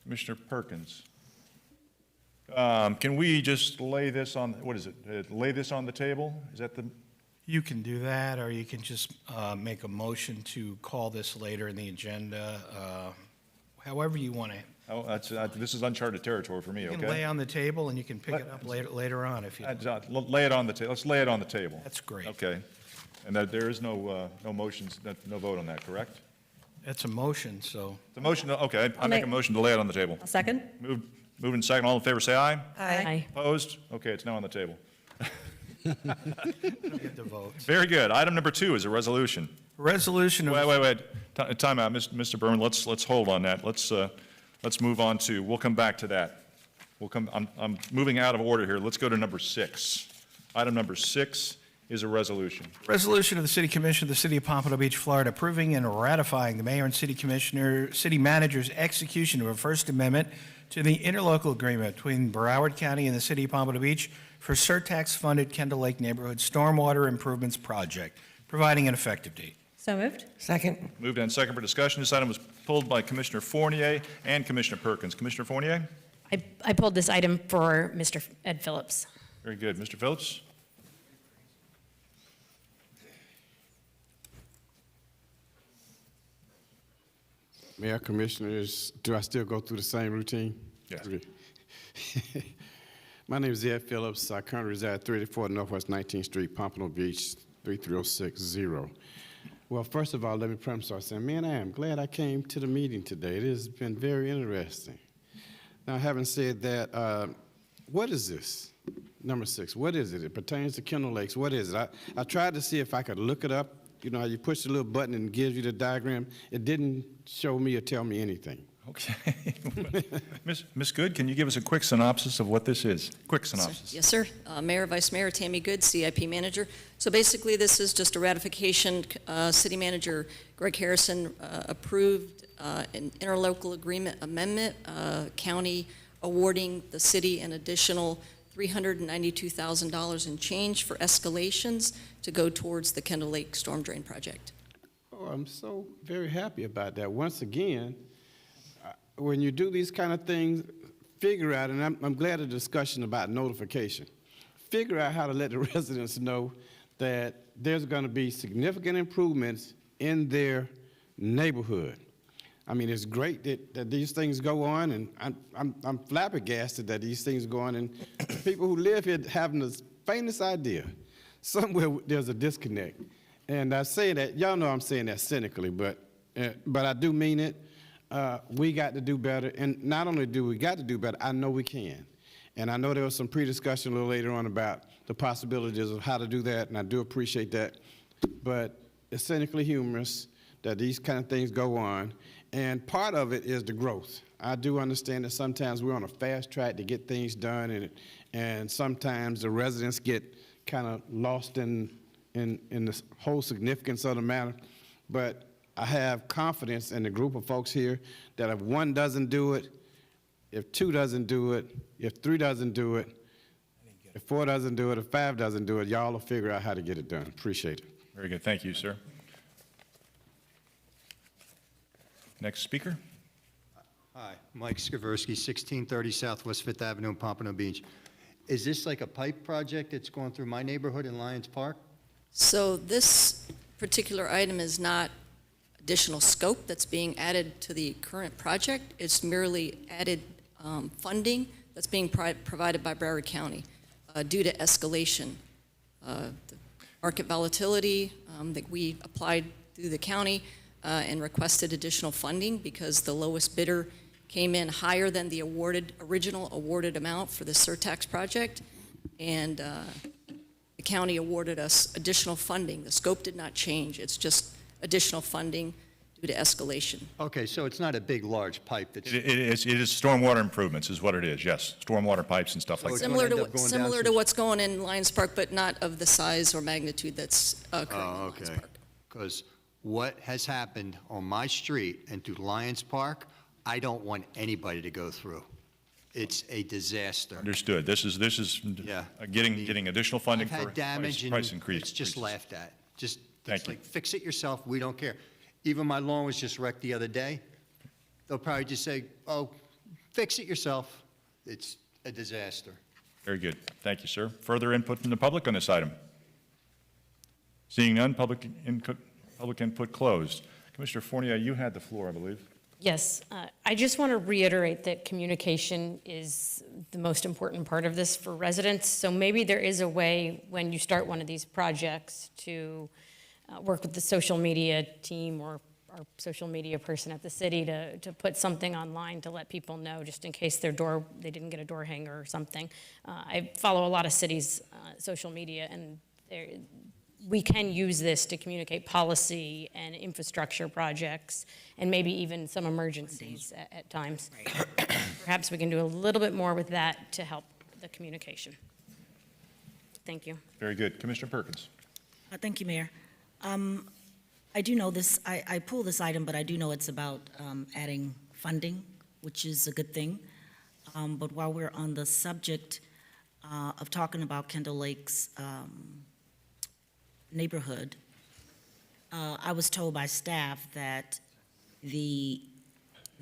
Commissioner Perkins. Can we just lay this on, what is it, lay this on the table? Is that the? You can do that, or you can just make a motion to call this later in the agenda, however you want to. Oh, this is uncharted territory for me, okay? You can lay on the table, and you can pick it up later on if you. Lay it on the table. Let's lay it on the table. That's great. Okay. And that there is no motions, no vote on that, correct? That's a motion, so. The motion, okay, I make a motion to lay it on the table. I'll second. Moved and second. All in favor, say aye. Aye. Opposed? Okay, it's now on the table. Get the vote. Very good. Item number 2 is a resolution. Resolution of. Wait. Time out, Mr. Berman. Let's hold on that. Let's move on to. We'll come back to that. I'm moving out of order here. Let's go to number 6. Item number 6 is a resolution. Resolution of the City Commission of the City of Pompano Beach, Florida, approving and ratifying the mayor and city manager's execution of a First Amendment to the interlocal agreement between Broward County and the City of Pompano Beach for surtax-funded Kendall Lake Neighborhood Stormwater Improvements Project, providing an effective date. So moved? Second. Moved and second for discussion. This item was pulled by Commissioner Fournier and Commissioner Perkins. Commissioner Fournier? I pulled this item for Mr. Ed Phillips. Very good. Mr. Phillips? Mayor, Commissioners, do I still go through the same routine? Yes. My name is Ed Phillips. I currently reside at 34 Northwest 19th Street, Pompano Beach, 33060. Well, first of all, let me preface by saying, man, I am glad I came to the meeting today. It has been very interesting. Now, having said that, what is this? Number 6, what is it? It pertains to Kendall Lakes. What is it? I tried to see if I could look it up. You know how you push the little button and it gives you the diagram? It didn't show me or tell me anything. Okay. Ms. Good, can you give us a quick synopsis of what this is? Quick synopsis. Yes, sir. Mayor, Vice Mayor, Tammy Good, CIP Manager. So basically, this is just a ratification. City Manager Greg Harrison approved an interlocal agreement amendment, county awarding the city an additional $392,000 in change for escalations to go towards the Kendall Lake Storm Drain Project. Oh, I'm so very happy about that. Once again, when you do these kind of things, figure out, and I'm glad of the discussion about notification, figure out how to let the residents know that there's going to be significant improvements in their neighborhood. I mean, it's great that these things go on, and I'm flabbergasted that these things go on, and people who live here having the faintest idea. Somewhere there's a disconnect. And I say that, y'all know I'm saying that cynically, but I do mean it. We got to do better, and not only do we got to do better, I know we can. And I know there was some pre-discussion a little later on about the possibilities of how to do that, and I do appreciate that. But it's cynically humorous that these kind of things go on, and part of it is the growth. I do understand that sometimes we're on a fast track to get things done, and sometimes the residents get kind of lost in the whole significance of the matter. But I have confidence in the group of folks here that if 1 doesn't do it, if 2 doesn't do it, if 3 doesn't do it, if 4 doesn't do it, if 5 doesn't do it, y'all will figure out how to get it done. Appreciate it. Very good. Thank you, sir. Next speaker. Hi, Mike Skaversky, 1630 Southwest Fifth Avenue in Pompano Beach. Is this like a pipe project that's going through my neighborhood in Lions Park? So this particular item is not additional scope that's being added to the current project. It's merely added funding that's being provided by Broward County due to escalation. The market volatility that we applied through the county and requested additional funding because the lowest bidder came in higher than the original awarded amount for the surtax project, and the county awarded us additional funding. The scope did not change. It's just additional funding due to escalation. Okay, so it's not a big, large pipe that's... It is stormwater improvements is what it is, yes. Stormwater pipes and stuff like that. Similar to what's going in Lions Park, but not of the size or magnitude that's occurring in Lions Park. Because what has happened on my street and through Lions Park, I don't want anybody to go through. It's a disaster. Understood. This is Yeah. getting additional funding I've had for damage price and increase. it's just laughed at. Just, Thank it's you. like, fix it yourself, we don't care. Even my lawn was just wrecked the other day. They'll probably just say, oh, fix it yourself. It's a disaster. Very good. Thank you, sir. Further input from the public on this item? Seeing none, public input closed. Commissioner Fournier, you had the floor, I believe. Yes, I just want to reiterate that communication is the most important part of this for residents. So maybe there is a way when you start one of these projects to work with the social media team or our social media person at the city to put something online to let people know, just in case they didn't get a door hanger or something. I follow a lot of cities' social media, and we can use this to communicate policy and infrastructure projects and maybe even some emergencies at times. Perhaps we can do a little bit more with that to help the communication. Thank you. Very good. Commissioner Perkins. Thank you, Mayor. I do know this, I pull this item, but I do know it's about adding funding, which is a good thing. But while we're on the subject of talking about Kendall Lake's neighborhood, I was told by staff that the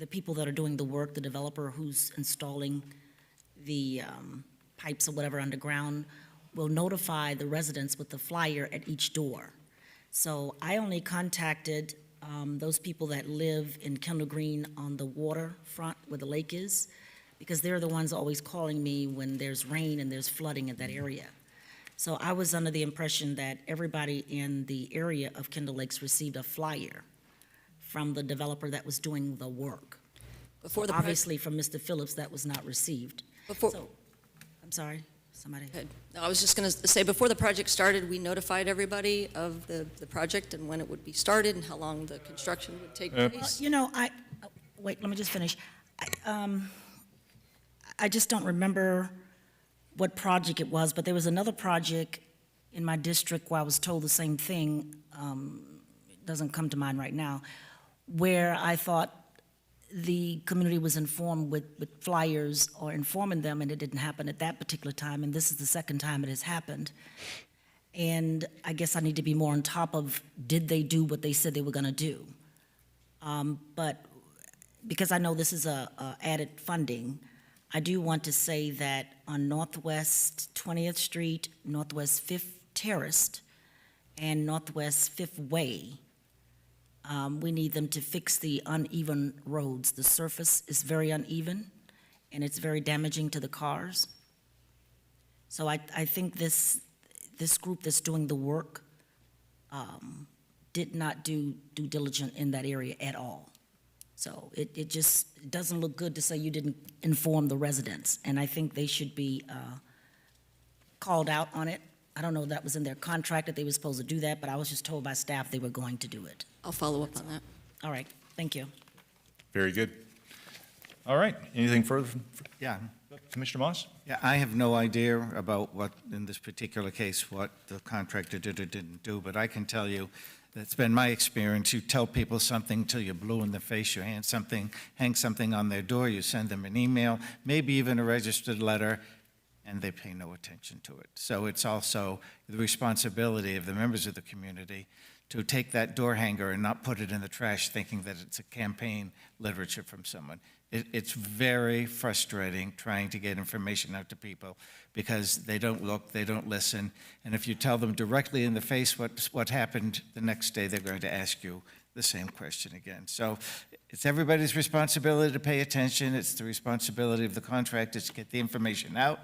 people that are doing the work, the developer who's installing the pipes or whatever underground, will notify the residents with the flyer at each door. So I only contacted those people that live in Kendall Green on the waterfront where the lake is, because they're the ones always calling me when there's rain and there's flooding in that area. So I was under the impression that everybody in the area of Kendall Lakes received a flyer from the developer that was doing the work. Before the Obviously, from Mr. Phillips, that was not received. Before, So, I'm sorry, somebody. No, I was just going to say, before the project started, we notified everybody of the project and when it would be started and how long the construction would take place. You know, wait, let me just finish. I just don't remember what project it was, but there was another project in my district where I was told the same thing, it doesn't come to mind right now, where I thought the community was informed with flyers or informing them, and it didn't happen at that particular time, and this is the second time it has happened. And I guess I need to be more on top of, did they do what they said they were gonna do? But because I know this is a added funding, I do want to say that on Northwest 20th Street, Northwest 5th Terrace, and Northwest 5th Way, we need them to fix the uneven roads. The surface is very uneven, and it's very damaging to the cars. So I think this group that's doing the work did not do due diligence in that area at all. So it just doesn't look good to say you didn't inform the residents, and I think they should be called out on it. I don't know if that was in their contract that they were supposed to do that, but I was just told by staff they were going to do it. I'll follow up on that. All right, thank you. Very good. All right, anything further? Yeah. Commissioner Moss? Yeah, I have no idea about what, in this particular case, what the contractor did or didn't do, but I can tell you, it's been my experience, you tell people something till you're blue in the face, you hang something on their door, you send them an email, maybe even a registered letter, and they pay no attention to it. So it's also the responsibility of the members of the community to take that door hanger and not put it in the trash thinking that it's a campaign literature from someone. It's very frustrating trying to get information out to people because they don't look, they don't listen, and if you tell them directly in the face what happened, the next day they're going to ask you the same question again. So it's everybody's responsibility to pay attention. It's the responsibility of the contractors to get the information out,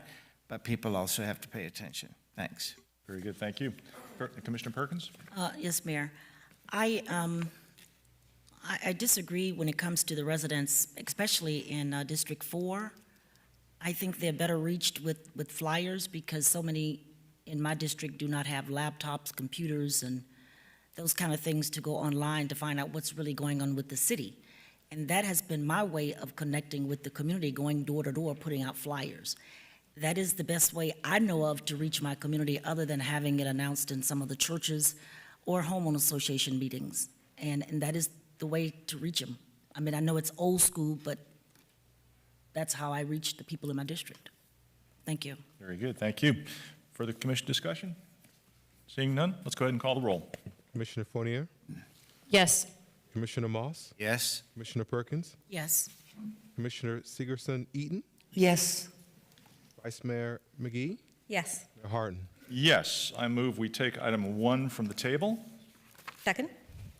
but people also have to pay attention. Thanks. Very good, thank you. Commissioner Perkins? Yes, Mayor. I disagree when it comes to the residents, especially in District 4. I think they're better reached with flyers because so many in my district do not have laptops, computers, and those kind of things to go online to find out what's really going on with the city. And that has been my way of connecting with the community, going door to door, putting out flyers. That is the best way I know of to reach my community other than having it announced in some of the churches or homeowner association meetings. And that is the way to reach them. I mean, I know it's old school, but that's how I reach the people in my district. Thank you. Very good, thank you. Further commission discussion? Seeing none, let's go ahead and call the roll. Commissioner Fournier, Yes. Commissioner Moss, Yes? Commissioner Perkins, Yes. Commissioner Sigerson Eaton, Yes. Vice Mayor McGee, Yes. Mayor Harden. Yes, I move we take item 1 from the table. Second?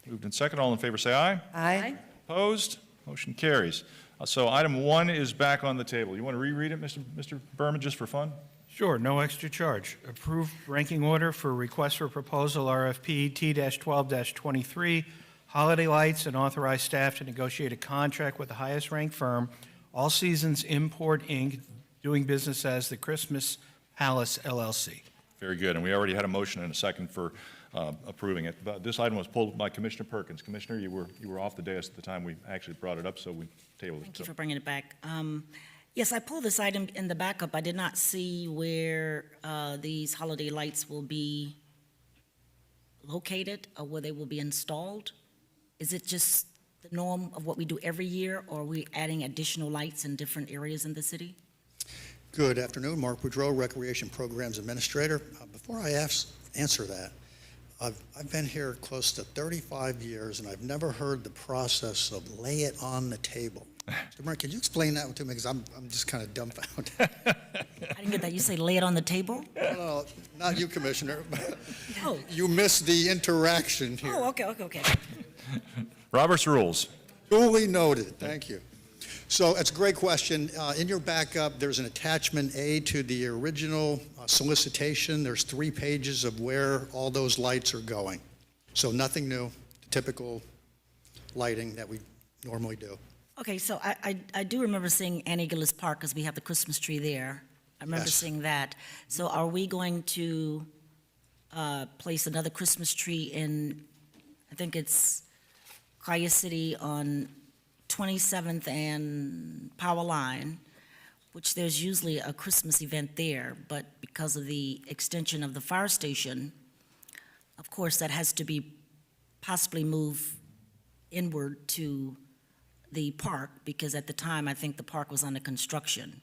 Moved in second, all in favor say aye. Aye. Opposed? Motion carries. So item 1 is back on the table. You want to reread it, Mr. Berman, just for fun? Sure, no extra charge. Approved ranking order for request for proposal RFP T-12-23, holiday lights, and authorize staff to negotiate a contract with the highest ranked firm, All Seasons Import, Inc., doing business as the Christmas Palace LLC. Very good, and we already had a motion and a second for approving it. But this item was pulled by Commissioner Perkins. Commissioner, you were off the dais at the time we actually brought it up, so we tabled it. Thank you for bringing it back. Yes, I pulled this item in the backup. I did not see where these holiday lights will be located or where they will be installed. Is it just the norm of what we do every year, or are we adding additional lights in different areas in the city? Good afternoon, Mark Boudreau, Recreation Programs Administrator. Before I answer that, I've been here close to 35 years, and I've never heard the process of lay it on the table. Mr. Murray, can you explain that to me? Because I'm just kind of dumbfounded. I didn't get that. You say lay it on the table? No, not you, Commissioner. Oh. You missed the interaction here. Oh, okay. Robert's rules. Duly noted. Thank you. So it's a great question. In your backup, there's an attachment A to the original solicitation. There's 3 pages of where all those lights are going. So nothing new, typical lighting that we normally do. Okay, so I do remember seeing Annie Gillis Park, because we have the Christmas tree there. I remember Yes. seeing that. So are we going to place another Christmas tree in, I think it's Collier City on 27th and Power Line, which there's usually a Christmas event there, but because of the extension of the fire station, of course, that has to be possibly moved inward to the park, because at the time, I think the park was under construction.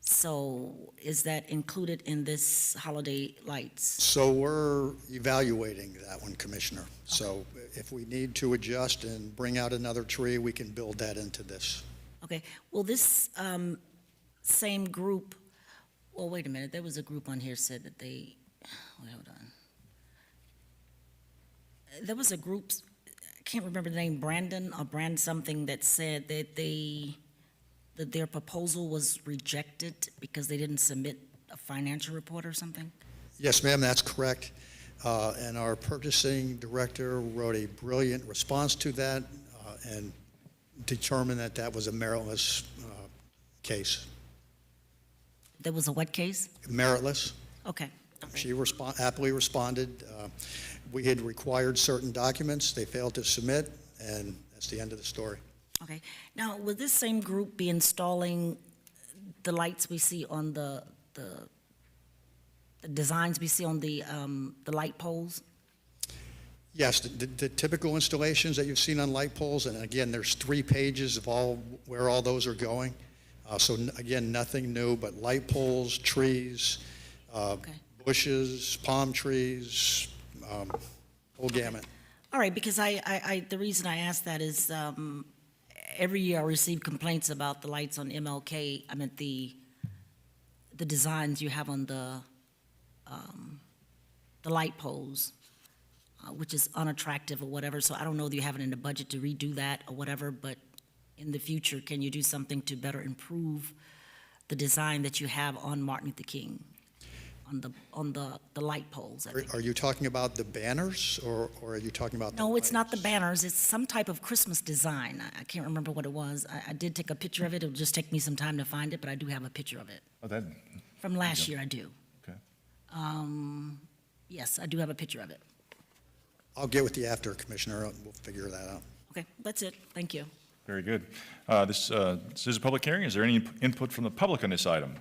So is that included in this holiday lights? So we're evaluating that one, Commissioner. So if we need to adjust and bring out another tree, we can build that into this. Okay, well, this same group, well, wait a minute, there was a group on here said that they, hold on. There was a group, I can't remember the name, Brandon or Brand something, that said that that their proposal was rejected because they didn't submit a financial report or something? Yes, ma'am, that's correct. And our purchasing director wrote a brilliant response to that and determined that that was a meritless case. There was a what case? Meritless. Okay. She happily responded. We had required certain documents. They failed to submit, and that's the end of the story. Okay. Now, will this same group be installing the lights we see on the designs we see on the light poles? Yes, the typical installations that you've seen on light poles, and again, there's 3 pages of where all those are going. So again, nothing new, but light poles, trees, bushes, palm trees, whole gamut. All right, because the reason I asked that is every year I receive complaints about the lights on MLK. I meant the designs you have on the light poles, which is unattractive or whatever. So I don't know if you have it in the budget to redo that or whatever, but in the future, can you do something to better improve the design that you have on Martin Luther King, on the light poles? Are you talking about the banners, or are you talking about? No, it's not the banners. It's some type of Christmas design. I can't remember what it was. I did take a picture of it. It'll just take me some time to find it, but I do have a picture of it. Oh, that, From last year, I do. okay. Yes, I do have a picture of it. I'll get with you after, Commissioner. We'll figure that out. Okay, that's it. Thank you. Very good. This is a public hearing. Is there any input from the public on this item?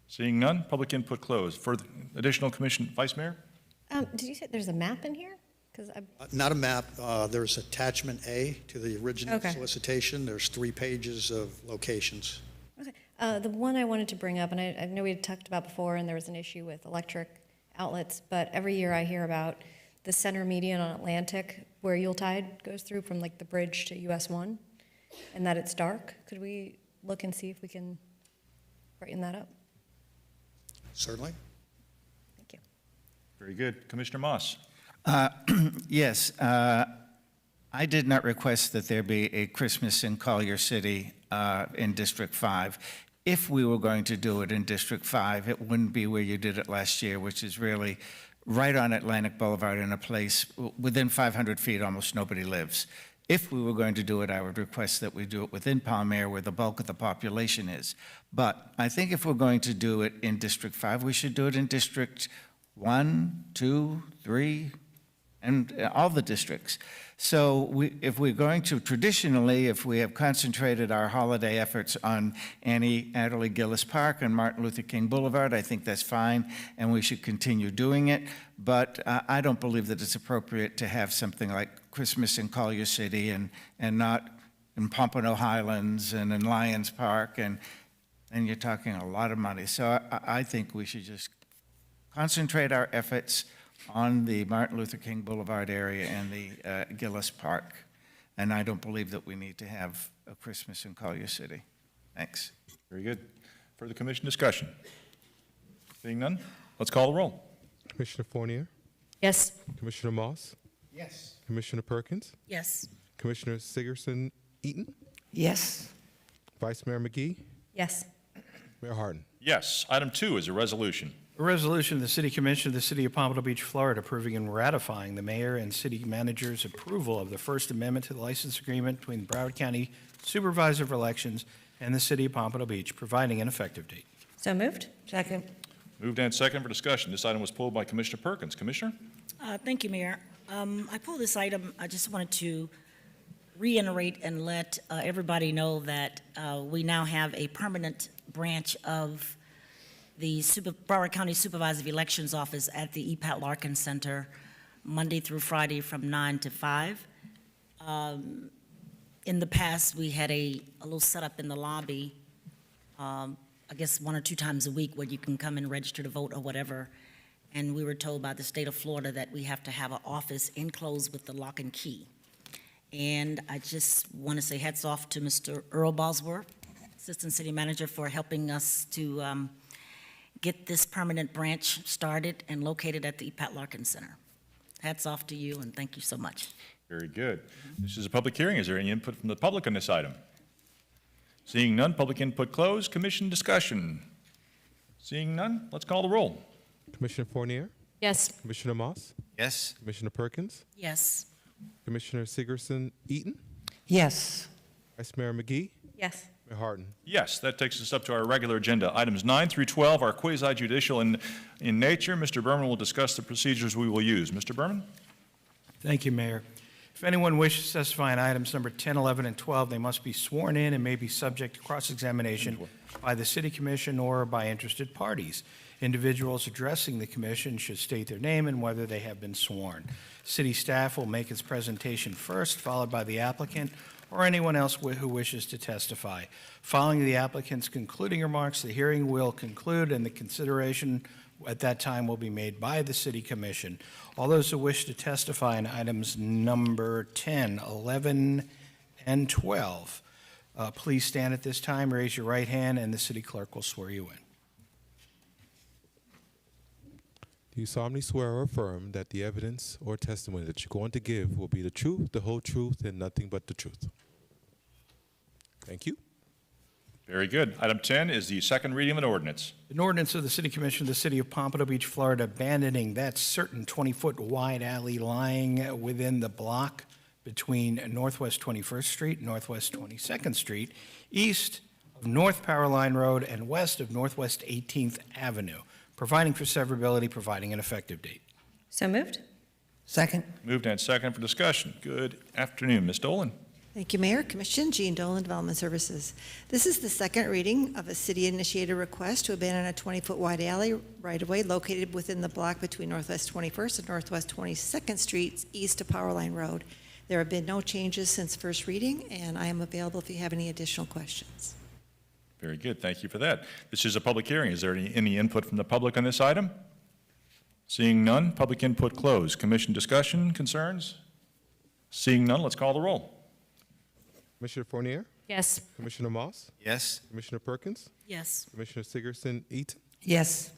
Seeing none, public input closed. Further additional commission, Vice Mayor? Did you say there's a map in here? Because Not a map. There's attachment A to the original Okay. solicitation. There's 3 pages of locations. Okay. The one I wanted to bring up, and I know we had talked about before, and there was an issue with electric outlets, but every year I hear about the center median on Atlantic, where Yuletide goes through from like the bridge to US 1, and that it's dark. Could we look and see if we can brighten that up? Certainly. Thank you. Very good. Commissioner Moss? Yes, I did not request that there be a Christmas in Collier City in District 5. If we were going to do it in District 5, it wouldn't be where you did it last year, which is really right on Atlantic Boulevard in a place within 500 feet, almost nobody lives. If we were going to do it, I would request that we do it within Palm Air, where the bulk of the population is. But I think if we're going to do it in District 5, we should do it in District 1, 2, 3, and all the districts. So if we're going to, traditionally, if we have concentrated our holiday efforts on Annie Adderley Gillis Park and Martin Luther King Boulevard, I think that's fine, and we should continue doing it. But I don't believe that it's appropriate to have something like Christmas in Collier City and not in Pompano Highlands and in Lions Park, and you're talking a lot of money. So I think we should just concentrate our efforts on the Martin Luther King Boulevard area and the Gillis Park. And I don't believe that we need to have a Christmas in Collier City. Thanks. Very good. Further commission discussion? Seeing none, let's call the roll. Commissioner Fournier, Yes. Commissioner Moss, Yes. Commissioner Perkins, Yes. Commissioner Sigerson Eaton, Yes. Vice Mayor McGee, Yes. Mayor Harden. Yes. Item 2 is a resolution. A resolution of the City Commission of the City of Pompano Beach, Florida, approving and ratifying the mayor and city manager's approval of the First Amendment to the license agreement between the Broward County Supervisor of Elections and the City of Pompano Beach, providing an effective date. So moved. Second. Moved and second for discussion. This item was pulled by Commissioner Perkins. Commissioner? Thank you, Mayor. I pulled this item, I just wanted to reiterate and let everybody know that we now have a permanent branch of the Broward County Supervisor of Elections Office at the E. Pat Larkin Center, Monday through Friday from 9 to 5. In the past, we had a little setup in the lobby, I guess 1 or 2 times a week, where you can come and register to vote or whatever. And we were told by the state of Florida that we have to have an office enclosed with the lock and key. And I just want to say hats off to Mr. Earl Bosworth, Assistant City Manager, for helping us to get this permanent branch started and located at the E. Pat Larkin Center. Hats off to you, and thank you so much. Very good. This is a public hearing. Is there any input from the public on this item? Seeing none, public input closed. Commission discussion. Seeing none, let's call the roll. Commissioner Fournier, Yes. Commissioner Moss, Yes? Commissioner Perkins, Yes. Commissioner Sigerson Eaton, Yes. Vice Mayor McGee, Yes. Mayor Harden. Yes, that takes us up to our regular agenda. Items 9 through 12 are quasi-judicial in nature. Mr. Berman will discuss the procedures we will use. Mr. Berman? Thank you, Mayor. If anyone wishes to testify on items number 10, 11, and 12, they must be sworn in and may be subject to cross-examination by the City Commission or by interested parties. Individuals addressing the commission should state their name and whether they have been sworn. City staff will make its presentation first, followed by the applicant or anyone else who wishes to testify. Following the applicant's concluding remarks, the hearing will conclude and the consideration at that time will be made by the City Commission. All those who wish to testify on items number 10, 11, and 12, please stand at this time, raise your right hand, and the city clerk will swear you in. Do you solemnly swear or affirm that the evidence or testimony that you're going to give will be the truth, the whole truth, and nothing but the truth? Thank you. Very good. Item 10 is the second reading of an ordinance. An ordinance of the City Commission of the City of Pompano Beach, Florida, abandoning that certain 20-foot wide alley lying within the block between Northwest 21st Street and Northwest 22nd Street, east of North Power Line Road and west of Northwest 18th Avenue, providing for severability, providing an effective date. So moved. Second. Moved and second for discussion. Good afternoon. Ms. Dolan? Thank you, Mayor. Commission, Jean Dolan, Development Services. This is the second reading of a city-initiated request to abandon a 20-foot wide alley right-of-way located within the block between Northwest 21st and Northwest 22nd Streets, east of Power Line Road. There have been no changes since first reading, and I am available if you have any additional questions. Very good. Thank you for that. This is a public hearing. Is there any input from the public on this item? Seeing none, public input closed. Commission discussion, concerns? Seeing none, let's call the roll. Commissioner Fournier, Yes. Commissioner Moss, Yes? Commissioner Perkins, Yes. Commissioner Sigerson Eaton, Yes.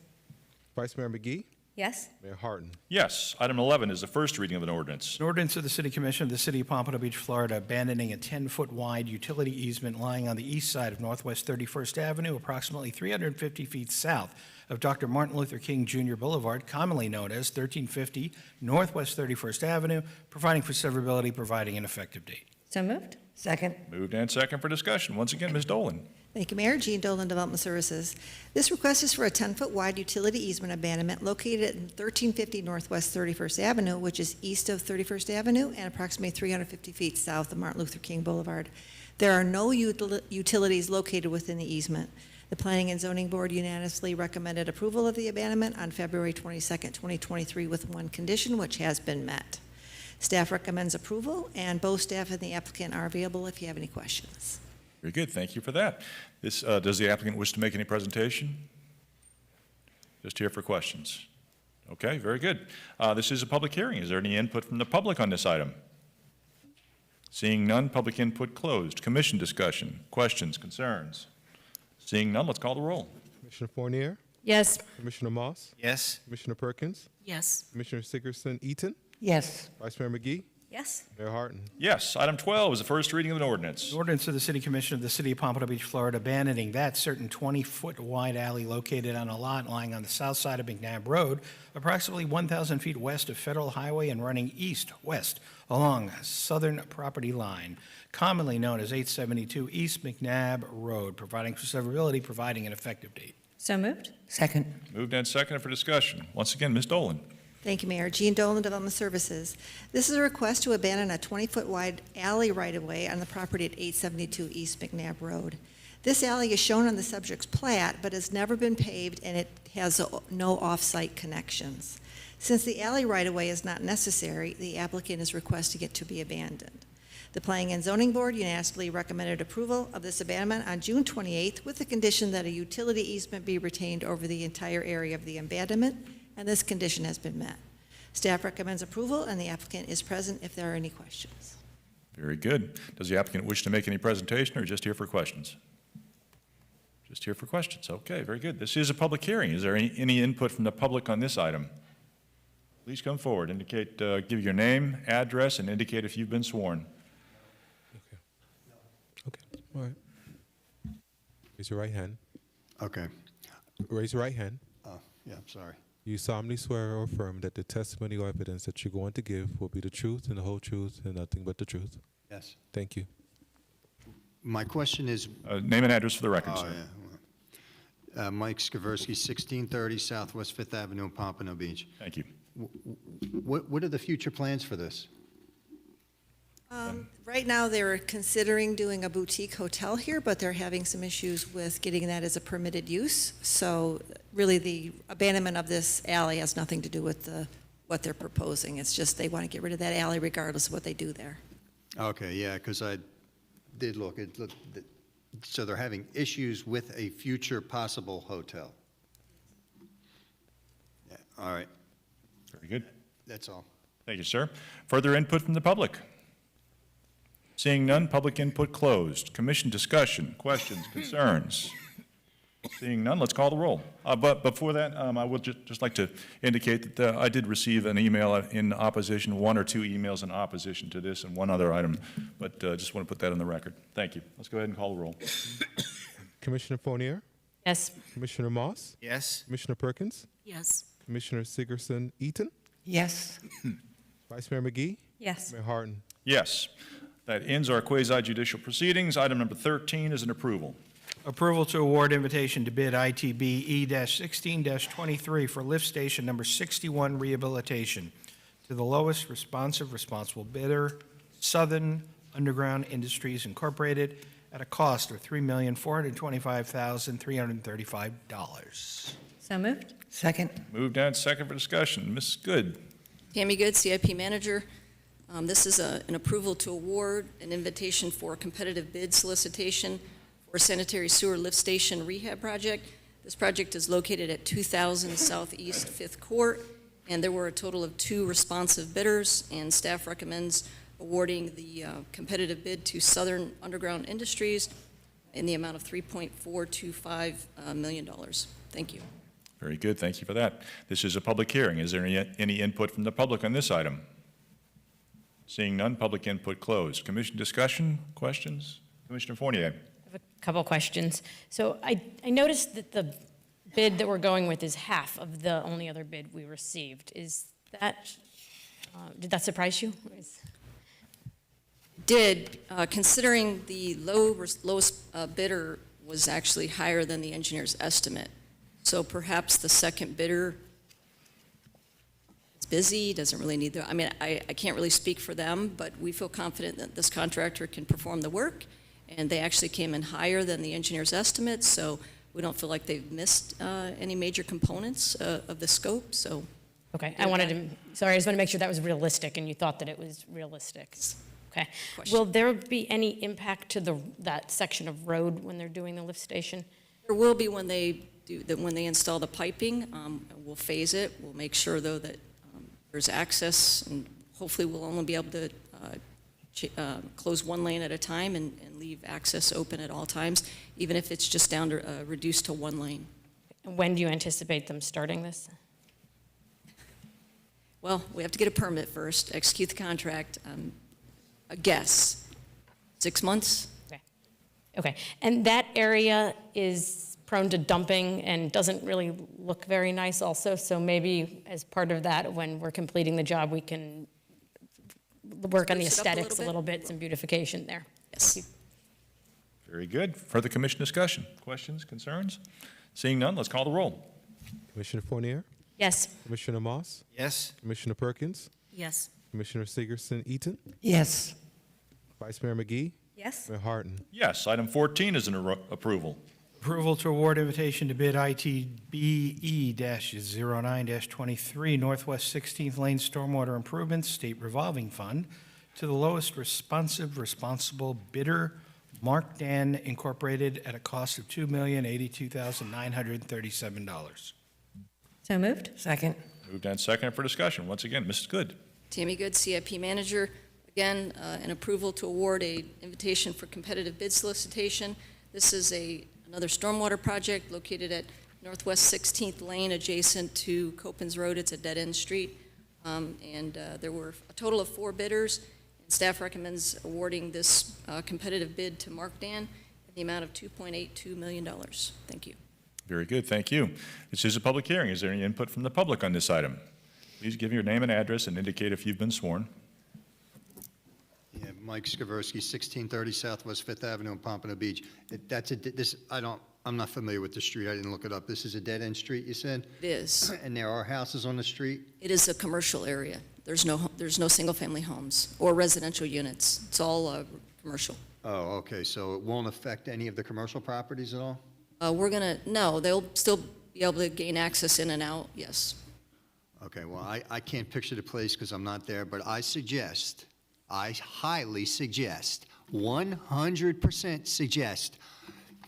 Vice Mayor McGee, Yes. Mayor Harden. Yes. Item 11 is the first reading of an ordinance. An ordinance of the City Commission of the City of Pompano Beach, Florida, abandoning a 10-foot wide utility easement lying on the east side of Northwest 31st Avenue, approximately 350 feet south of Dr. Martin Luther King Jr. Boulevard, commonly known as 1350 Northwest 31st Avenue, providing for severability, providing an effective date. So moved. Second. Moved and second for discussion. Once again, Ms. Dolan. Thank you, Mayor. Jean Dolan, Development Services. This request is for a 10-foot wide utility easement abandonment located at 1350 Northwest 31st Avenue, which is east of 31st Avenue and approximately 350 feet south of Martin Luther King Boulevard. There are no utilities located within the easement. The Planning and Zoning Board unanimously recommended approval of the abandonment on February 22nd, 2023, with one condition, which has been met. Staff recommends approval, and both staff and the applicant are available if you have any questions. Very good. Thank you for that. Does the applicant wish to make any presentation? Just here for questions. Okay, very good. This is a public hearing. Is there any input from the public on this item? Seeing none, public input closed. Commission discussion, questions, concerns? Seeing none, let's call the roll. Commissioner Fournier, Yes. Commissioner Moss, Yes? Commissioner Perkins, Yes. Commissioner Sigerson Eaton, Yes. Vice Mayor McGee, Yes. Mayor Harton. Yes. Item 12 is the first reading of an ordinance. An ordinance of the City Commission of the City of Pompano Beach, Florida, abandoning that certain 20-foot wide alley located on a lot lying on the south side of McNabb Road, approximately 1,000 feet west of Federal Highway and running east-west along southern property line, commonly known as 872 East McNabb Road, providing for severability, providing an effective date. So moved. Second. Moved and seconded for discussion. Once again, Ms. Dolan. Thank you, Mayor. Jean Dolan, Development Services. This is a request to abandon a 20-foot wide alley right-of-way on the property at 872 East McNabb Road. This alley is shown on the subject's plat, but has never been paved, and it has no off-site connections. Since the alley right-of-way is not necessary, the applicant is requesting it to be abandoned. The Planning and Zoning Board unanimously recommended approval of this abandonment on June 28th with the condition that a utility easement be retained over the entire area of the abandonment, and this condition has been met. Staff recommends approval, and the applicant is present if there are any questions. Very good. Does the applicant wish to make any presentation or just here for questions? Just here for questions. Okay, very good. This is a public hearing. Is there any input from the public on this item? Please come forward. Indicate, give your name, address, and indicate if you've been sworn. Okay. All right. Raise your right hand. Okay. Raise your right hand. Yeah, I'm sorry. You solemnly swear or affirm that the testimony or evidence that you're going to give will be the truth and the whole truth and nothing but the truth. Yes. Thank you. My question is... Name and address for the record, Oh, sir. yeah. Mike Skaversky, 1630 Southwest Fifth Avenue in Pompano Beach. Thank you. What are the future plans for this? Right now, they're considering doing a boutique hotel here, but they're having some issues with getting that as a permitted use. So really, the abandonment of this alley has nothing to do with what they're proposing. It's just they want to get rid of that alley regardless of what they do there. Okay, yeah, because I did look. So they're having issues with a future possible hotel. Yeah, all right. Very good. That's all. Thank you, sir. Further input from the public? Seeing none, public input closed. Commission discussion, questions, concerns? Seeing none, let's call the roll. But before that, I would just like to indicate that I did receive an email in opposition, one or two emails in opposition to this and one other item, but just want to put that on the record. Thank you. Let's go ahead and call the roll. Commissioner Fournier? Yes. Commissioner Moss? Yes. Commissioner Perkins? Yes. Commissioner Sigerson-Eaton? Yes. Vice Mayor McGee? Yes. Mayor Harton? Yes. That ends our quasi-judicial proceedings. Item number 13 is an approval. Approval to award invitation to bid ITB E-16-23 for lift station number 61 rehabilitation to the lowest responsible bidder, Southern Underground Industries Incorporated, at a cost of $3,425,335. So moved. Second. Moved and second for discussion. Ms. Good. Tammy Good, CIP Manager. This is an approval to award an invitation for a competitive bid solicitation for a sanitary sewer lift station rehab project. This project is located at 2000 Southeast 5th Court, and there were a total of 2 responsive bidders, and staff recommends awarding the competitive bid to Southern Underground Industries in the amount of $3.425 million. Thank you. Very good. Thank you for that. This is a public hearing. Is there any input from the public on this item? Seeing none, public input closed. Commission discussion, questions? Commissioner Fournier. I have a couple questions. So I noticed that the bid that we're going with is half of the only other bid we received. Is that, did that surprise you? Considering the lowest bidder was actually higher than the engineer's estimate. So perhaps the second bidder is busy, doesn't really need the, I can't really speak for them, but we feel confident that this contractor can perform the work, and they actually came in higher than the engineer's estimate, so we don't feel like they've missed any major components of the scope, so. Okay, I just wanted to make sure that was realistic, and you thought that it was realistic. Okay. Will there be any impact to that section of road when they're doing the lift station? There will be when they install the piping. We'll phase it. We'll make sure, though, that there's access, and hopefully we'll only be able to close one lane at a time and leave access open at all times, even if it's just down to reduced to one lane. When do you anticipate them starting this? Well, we have to get a permit first, execute the contract. A guess, 6 months? Okay, and that area is prone to dumping and doesn't really look very nice also, so maybe as part of that, when we're completing the job, we can work on the Spruce it up a aesthetics a little bit, some beautification there. Yes. Very good. Further commission discussion? Questions, concerns? Seeing none, let's call the roll. Commissioner Fournier, Yes. Commissioner Moss, Yes? Commissioner Perkins, Yes. Commissioner Sigerson-Eaton, Yes. Vice Mayor McGee, Yes. Mayor Harton. Yes, item 14 is an approval. Approval to award invitation to bid ITBE-09-23 Northwest 16th Lane Stormwater Improvements State Revolving Fund to the lowest responsible bidder, Mark Dan Incorporated, at a cost of $2,082,937. So moved? Second. Moved and seconded for discussion. Once again, Mrs. Good. Tammy Good, CIP Manager. Again, an approval to award a invitation for competitive bid solicitation. This is another stormwater project located at Northwest 16th Lane, adjacent to Copens Road. It's a dead-end street. There were a total of 4 bidders. And staff recommends awarding this competitive bid to Mark Dan in the amount of $2.82 million. Thank you. Very good, thank you. This is a public hearing. Is there any input from the public on this item? Please give your name and address and indicate if you've been sworn. Yeah, Mike Skaversky, 1630 Southwest Fifth Avenue in Pompano Beach. I'm not familiar with the street. I didn't look it up. This is a dead-end street, you said? It is. And there are houses on the street? It is a commercial area. There's no single-family homes or residential units. It's all commercial. Oh, okay, so it won't affect any of the commercial properties at all? No, they'll still be able to gain access in and out, yes. Okay, well, I can't picture the place because I'm not there, but I highly suggest, 100% suggest,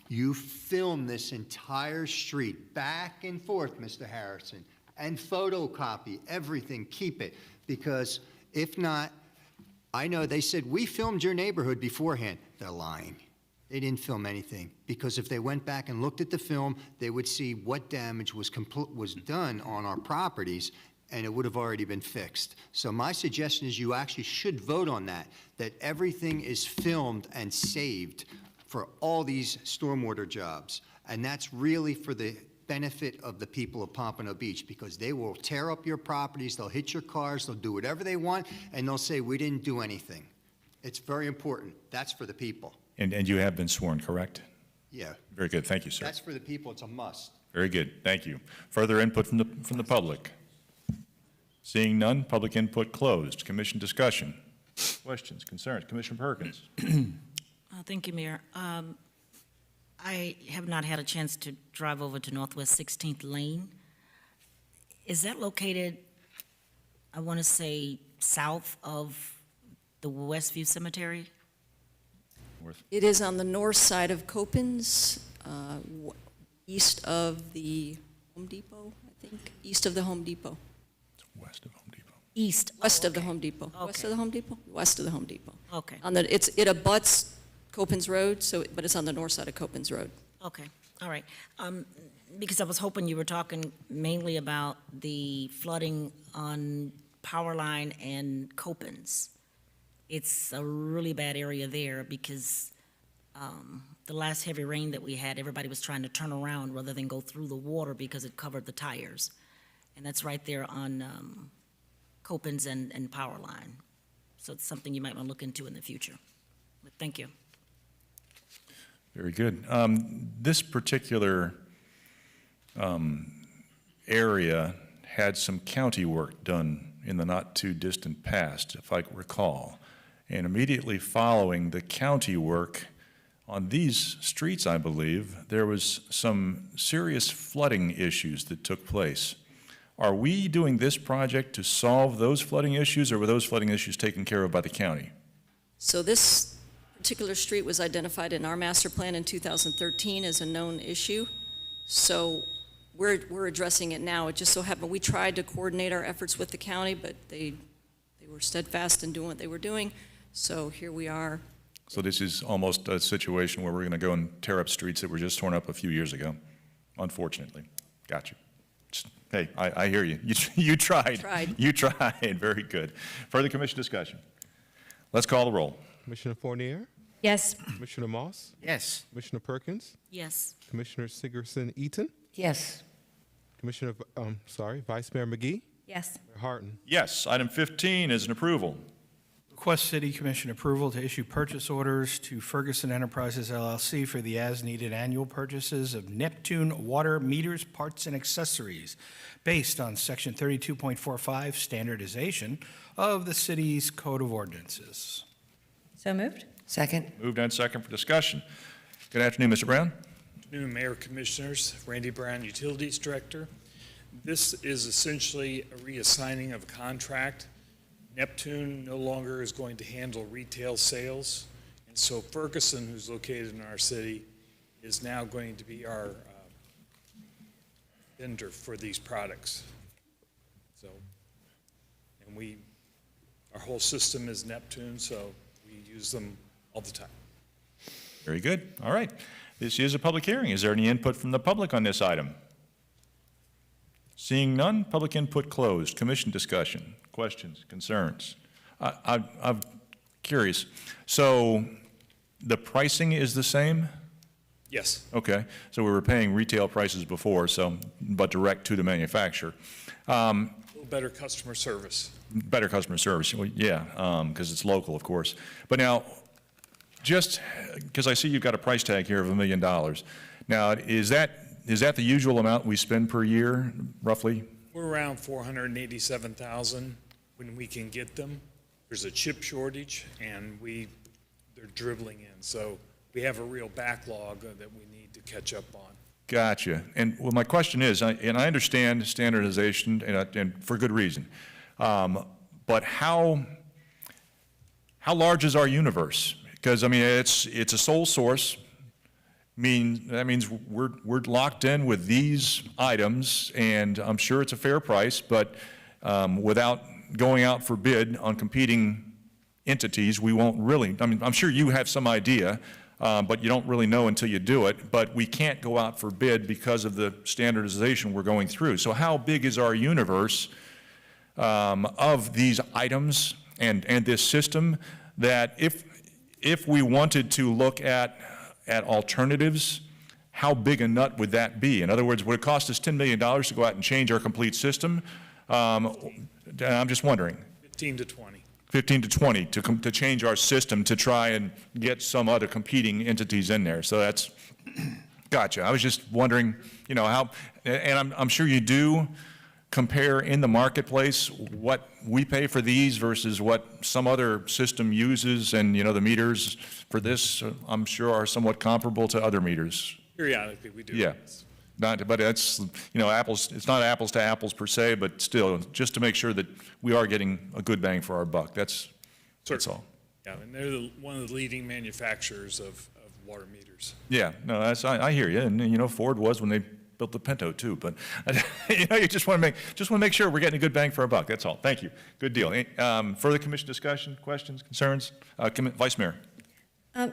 you film this entire street back and forth, Mr. Harrison, and photocopy everything, keep it, because if not, I know they said, we filmed your neighborhood beforehand. They're lying. They didn't film anything, because if they went back and looked at the film, they would see what damage was done on our properties, and it would have already been fixed. So my suggestion is you actually should vote on that everything is filmed and saved for all these stormwater jobs. And that's really for the benefit of the people of Pompano Beach, because they will tear up your properties, they'll hit your cars, they'll do whatever they want, and they'll say, we didn't do anything. It's very important. That's for the people. And you have been sworn, correct? Yeah. Very good, thank you, sir. That's for the people. It's a must. Very good, thank you. Further input from the public? Seeing none, public input closed. Commission discussion. Questions, concerns? Commissioner Perkins. Thank you, Mayor. I have not had a chance to drive over to Northwest 16th Lane. Is that located, I want to say, south of the Westview Cemetery? It is on the north side of Copens, east of the Home Depot, I think, east of the Home Depot. West of Home Depot. East. West of the Home Depot. West of the Home Depot? West of the Home Depot. Okay. It abuts Copens Road, but it's on the north side of Copens Road. Okay, all right. Because I was hoping you were talking mainly about the flooding on Powerline and Copens. It's a really bad area there because the last heavy rain that we had, everybody was trying to turn around rather than go through the water because it covered the tires. And that's right there on Copens and Powerline. So it's something you might want to look into in the future. But thank you. Very good. This particular area had some county work done in the not-too-distant past, if I recall. And immediately following the county work on these streets, I believe, there was some serious flooding issues that took place. Are we doing this project to solve those flooding issues, or were those flooding issues taken care of by the county? So this particular street was identified in our master plan in 2013 as a known issue. So we're addressing it now. It just so happened we tried to coordinate our efforts with the county, but they were steadfast in doing what they were doing. So here we are. So this is almost a situation where we're going to go and tear up streets that were just torn up a few years ago, unfortunately. Got you. Just Hey, I hear you. You tried. Tried. You tried. Very good. Further commission discussion. Let's call the roll. Commissioner Fournier, Yes. Commissioner Moss, Yes. Commissioner Perkins, Yes. Commissioner Sigerson-Eaton, Yes. Vice Mayor McGee, Yes. Mayor Harton. Yes. Item 15 is an approval. Request City Commission approval to issue purchase orders to Ferguson Enterprises LLC for the as-needed annual purchases of Neptune water meters, parts, and accessories based on Section 32.45 standardization of the city's Code of Ordinances. So moved? Second. Moved and second for discussion. Good afternoon, Mr. Brown. Afternoon, Mayor, Commissioners. Randy Brown, Utilities Director. This is essentially a reassigning of a contract. Neptune no longer is going to handle retail sales, and so Ferguson, who's located in our city, is now going to be our vendor for these products. So, and our whole system is Neptune, so we use them all the time. Very good. All right. This is a public hearing. Is there any input from the public on this item? Seeing none, public input closed. Commission discussion, questions, concerns. I'm curious. So the pricing is the same? Yes. Okay. So we were paying retail prices before, but direct to the manufacturer. A little better customer service. Better customer service, well, yeah, because it's local, of course. But now, just because I see you've got a price tag here of $1 million. Now, is that the usual amount we spend per year, roughly? We're around 487,000 when we can get them. There's a chip shortage, and they're dribbling in. So we have a real backlog that we need to catch up on. Gotcha. And well, my question is, and I understand standardization, and for good reason, but how large is our universe? Because I mean, it's a sole source. That means we're locked in with these items, and I'm sure it's a fair price, but without going out for bid on competing entities, we won't really. I mean, I'm sure you have some idea, but you don't really know until you do it. But we can't go out for bid because of the standardization we're going through. So how big is our universe of these items and this system that if we wanted to look at alternatives, how big a nut would that be? In other words, would it cost us $10 million to go out and change our complete system? I'm just wondering. 15 to 20. 15 to 20 to change our system to try and get some other competing entities in there. So that's, gotcha. I was just wondering, how, and I'm sure you do compare in the marketplace what we pay for these versus what some other system uses, and the meters for this, I'm sure, are somewhat comparable to other meters. Periodically, we do. Yeah. But it's, apples, it's not apples to apples per se, but still, just to make sure that we are getting a good bang for our buck. That's all. Yeah, and they're one of the leading manufacturers of water meters. Yeah, no, I hear you. And, Ford was when they built the Pinto too, but you just want to make sure we're getting a good bang for our buck. That's all. Thank you. Good deal. Further commission discussion, questions, concerns? Vice Mayor.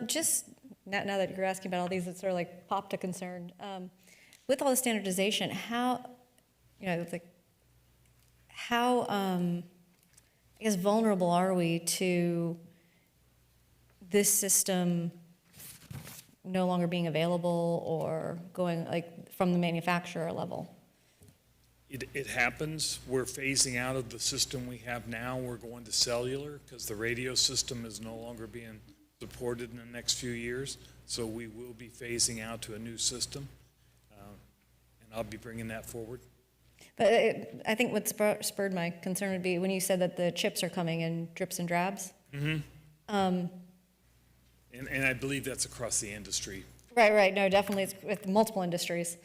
Just now that you're asking about all these, that sort of like popped a concern. With all the standardization, how I guess vulnerable are we to this system no longer being available or going from the manufacturer level? It happens. We're phasing out of the system we have now. We're going to cellular because the radio system is no longer being supported in the next few years. So we will be phasing out to a new system, and I'll be bringing that forward. But I think what spurred my concern would be when you said that the chips are coming in drips and drabs. Mm-hmm. And I believe that's across the industry. Right. No, definitely, it's with multiple industries.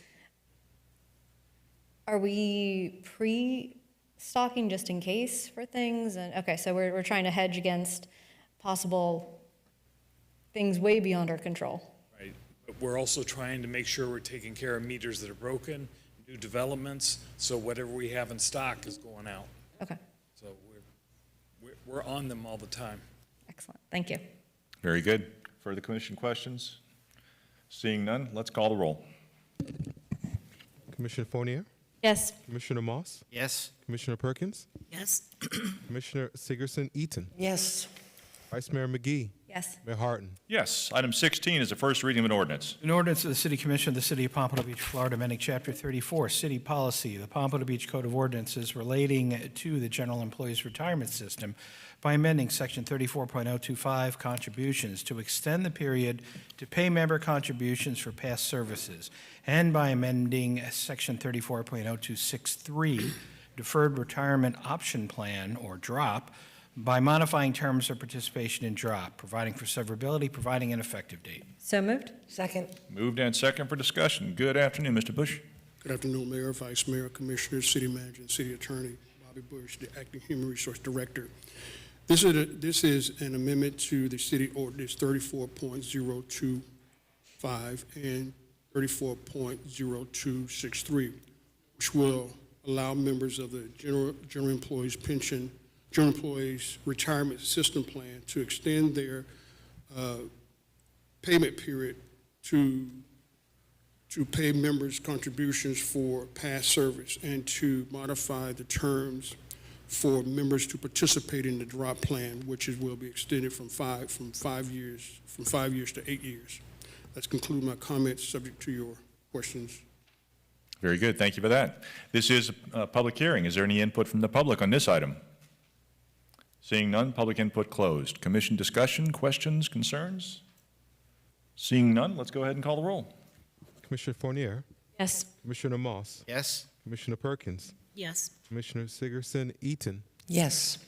Are we pre-stocking just in case for things? And okay, so we're trying to hedge against possible things way beyond our control. Right. But we're also trying to make sure we're taking care of meters that are broken, new developments, so whatever we have in stock is going out. Okay. So we're on them all the time. Excellent. Thank you. Very good. Further commission questions? Seeing none, let's call the roll. Commissioner Fournier, Yes. Commissioner Moss? Yes. Commissioner Perkins? Yes. Commissioner Sigerson Eaton? Yes. Vice Mayor McGee? Yes. Mayor Harton? Yes. Item 16 is the first reading of an ordinance. An ordinance of the City Commission of the City of Pompano Beach, Florida, amending Chapter 34, City Policy, the Pompano Beach Code of Ordinances relating to the General Employees Retirement System by amending Section 34.025, Contributions, to extend the period to pay member contributions for past services, and by amending Section 34.0263, Deferred Retirement Option Plan, or DROP, by modifying terms of participation in DROP, providing for severability, providing an effective date. So moved. Second. Moved and second for discussion. Good afternoon, Mr. Bush. Good afternoon, Mayor, Vice Mayor, Commissioners, City Manager, and City Attorney. Bobby Bush, the Acting Human Resource Director. This is an amendment to the City Ordinance 34.025 and 34.0263, which will allow members of the General Employees Retirement System Plan to extend their payment period to pay members' contributions for past service and to modify the terms for members to participate in the DROP plan, which will be extended from 5 years to 8 years. That's conclude my comments, subject to your questions. Very good. Thank you for that. This is a public hearing. Is there any input from the public on this item? Seeing none, public input closed. Commission discussion, questions, concerns? Seeing none, let's go ahead and call the roll. Commissioner Fournier? Yes. Commissioner Moss? Yes. Commissioner Perkins? Yes. Commissioner Sigerson Eaton? Yes.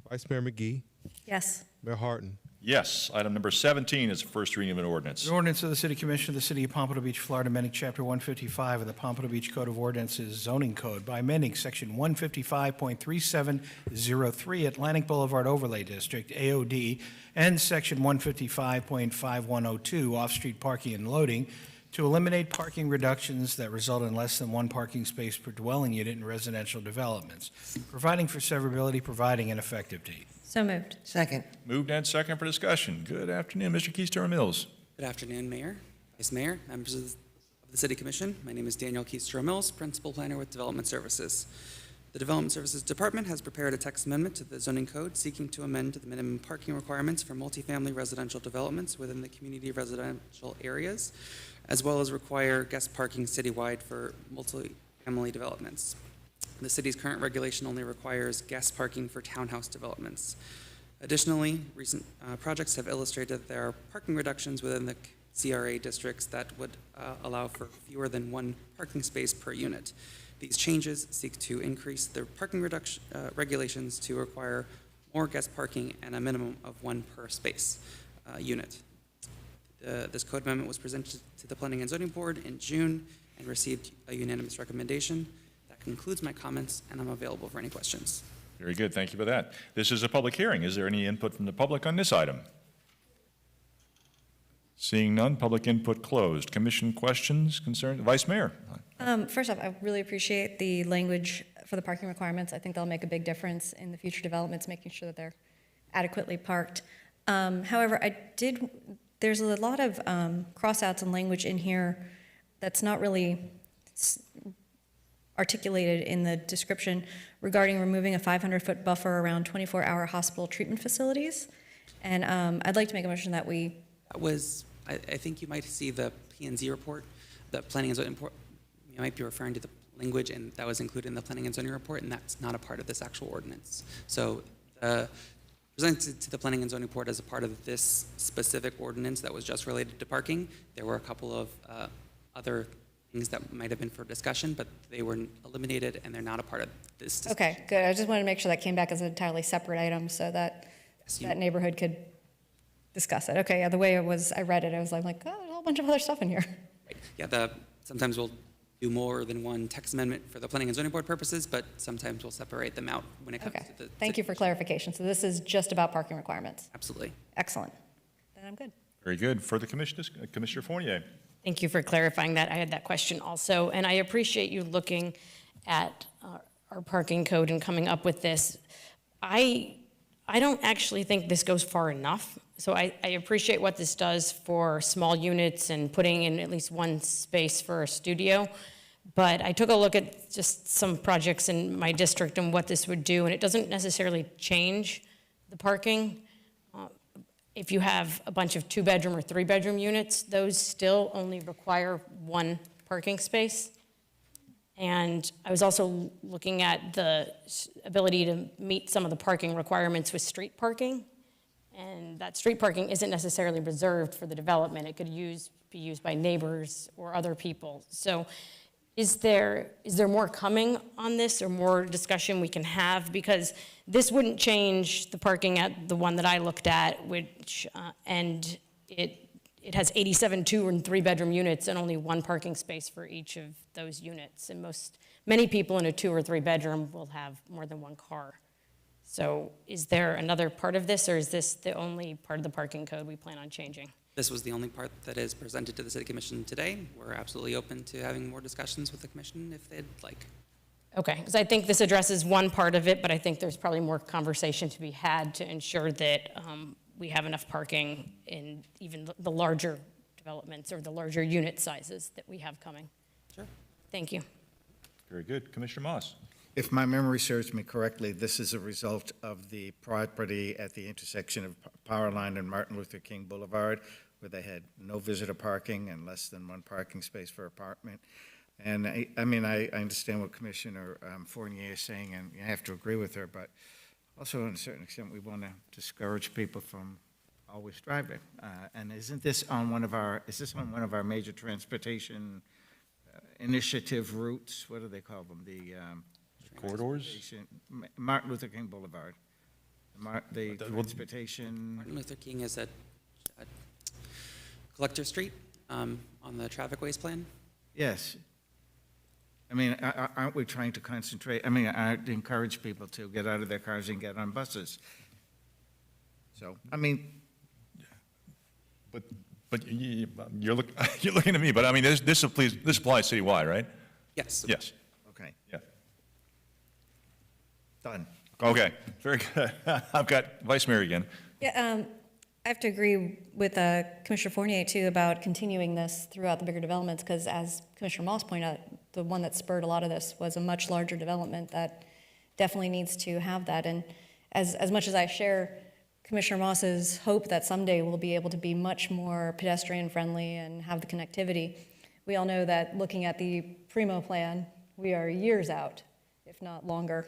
Vice Mayor McGee? Yes. Mayor Harton? Yes. Item number 17 is the first reading of an ordinance. An ordinance of the City Commission of the City of Pompano Beach, Florida, amending Chapter 155 of the Pompano Beach Code of Ordinances zoning code by amending Section 155.3703 Atlantic Boulevard Overlay District, AOD, and Section 155.5102 off-street parking and loading to eliminate parking reductions that result in less than one parking space per dwelling unit in residential developments, providing for severability, providing an effective date. So moved. Second. Moved and second for discussion. Good afternoon, Mr. Keystone Mills. Good afternoon, Mayor, Vice Mayor, members of the City Commission. My name is Daniel Keystone Mills, Principal Planner with Development Services. The Development Services Department has prepared a text amendment to the zoning code seeking to amend the minimum parking requirements for multifamily residential developments within the community residential areas, as well as require guest parking citywide for multifamily developments. The city's current regulation only requires guest parking for townhouse developments. Additionally, recent projects have illustrated that there are parking reductions within the CRA districts that would allow for fewer than one parking space per unit. These changes seek to increase the parking regulations to require more guest parking and a minimum of one per space unit. This code amendment was presented to the Planning and Zoning Board in June and received a unanimous recommendation. That concludes my comments, and I'm available for any questions. Very good. Thank you for that. This is a public hearing. Is there any input from the public on this item? Seeing none, public input closed. Commission questions, concerns? Vice Mayor. First off, I really appreciate the language for the parking requirements. I think they'll make a big difference in the future developments, making sure that they're adequately parked. However, there's a lot of crossouts and language in here that's not really articulated in the description regarding removing a 500-foot buffer around 24-hour hospital treatment facilities. And I'd like to make a motion that we... I think you might see the P&Z report, the Planning and Zoning report. You might be referring to the language, and that was included in the Planning and Zoning report, and that's not a part of this actual ordinance. So presented to the Planning and Zoning Board as a part of this specific ordinance that was just related to parking. There were a couple of other things that might have been for discussion, but they were eliminated and they're not a part of this discussion. Okay, good. I just wanted to make sure that came back as an entirely separate item so that that neighborhood could discuss it. Okay, yeah, the way I read it, I was like, oh, there's a whole bunch of other stuff in here. Right. Yeah, sometimes we'll do more than one text amendment for the Planning and Zoning Board purposes, but sometimes we'll separate them out when it comes to the... Thank you for clarification. So this is just about parking requirements? Absolutely. Excellent. Then I'm good. Very good. For the Commissioner Fournier. Thank you for clarifying that. I had that question also, and I appreciate you looking at our parking code and coming up with this. I don't actually think this goes far enough. So I appreciate what this does for small units and putting in at least one space for a studio. But I took a look at just some projects in my district and what this would do, and it doesn't necessarily change the parking. If you have a bunch of 2-bedroom or 3-bedroom units, those still only require 1 parking space. And I was also looking at the ability to meet some of the parking requirements with street parking. And that street parking isn't necessarily reserved for the development. It could be used by neighbors or other people. So is there more coming on this, or more discussion we can have? Because this wouldn't change the parking at the one that I looked at, which, and it has 87 2- and 3-bedroom units and only 1 parking space for each of those units. And many people in a 2- or 3-bedroom will have more than 1 car. So is there another part of this, or is this the only part of the parking code we plan on changing? This was the only part that is presented to the City Commission today. We're absolutely open to having more discussions with the Commission if they'd like. Okay, because I think this addresses one part of it, but I think there's probably more conversation to be had to ensure that we have enough parking in even the larger developments or the larger unit sizes that we have coming. Sure. Thank you. Very good. Commissioner Moss. If my memory serves me correctly, this is a result of the property at the intersection of Power Line and Martin Luther King Boulevard, where they had no visitor parking and less than 1 parking space per apartment. And I understand what Commissioner Fournier is saying, and I have to agree with her, but also, in a certain extent, we want to discourage people from always driving. And isn't this on one of our major transportation initiative routes? What do they call them? The corridors? Martin Luther King Boulevard. The transportation. Martin Luther King is at Collector Street on the traffic ways plan. Yes. I mean, aren't we trying to concentrate? I mean, encourage people to get out of their cars and get on buses. So, I mean. But you're looking at me, but I mean, this applies citywide, right? Yes. Yes. Okay. Yeah. Done. Okay, very good. I've got Vice Mayor again. Yeah, I have to agree with Commissioner Fournier, too, about continuing this throughout the bigger developments, because as Commissioner Moss pointed out, the one that spurred a lot of this was a much larger development that definitely needs to have that. And as much as I share Commissioner Moss's hope that someday we'll be able to be much more pedestrian-friendly and have the connectivity, we all know that looking at the Primo plan, we are years out, if not longer,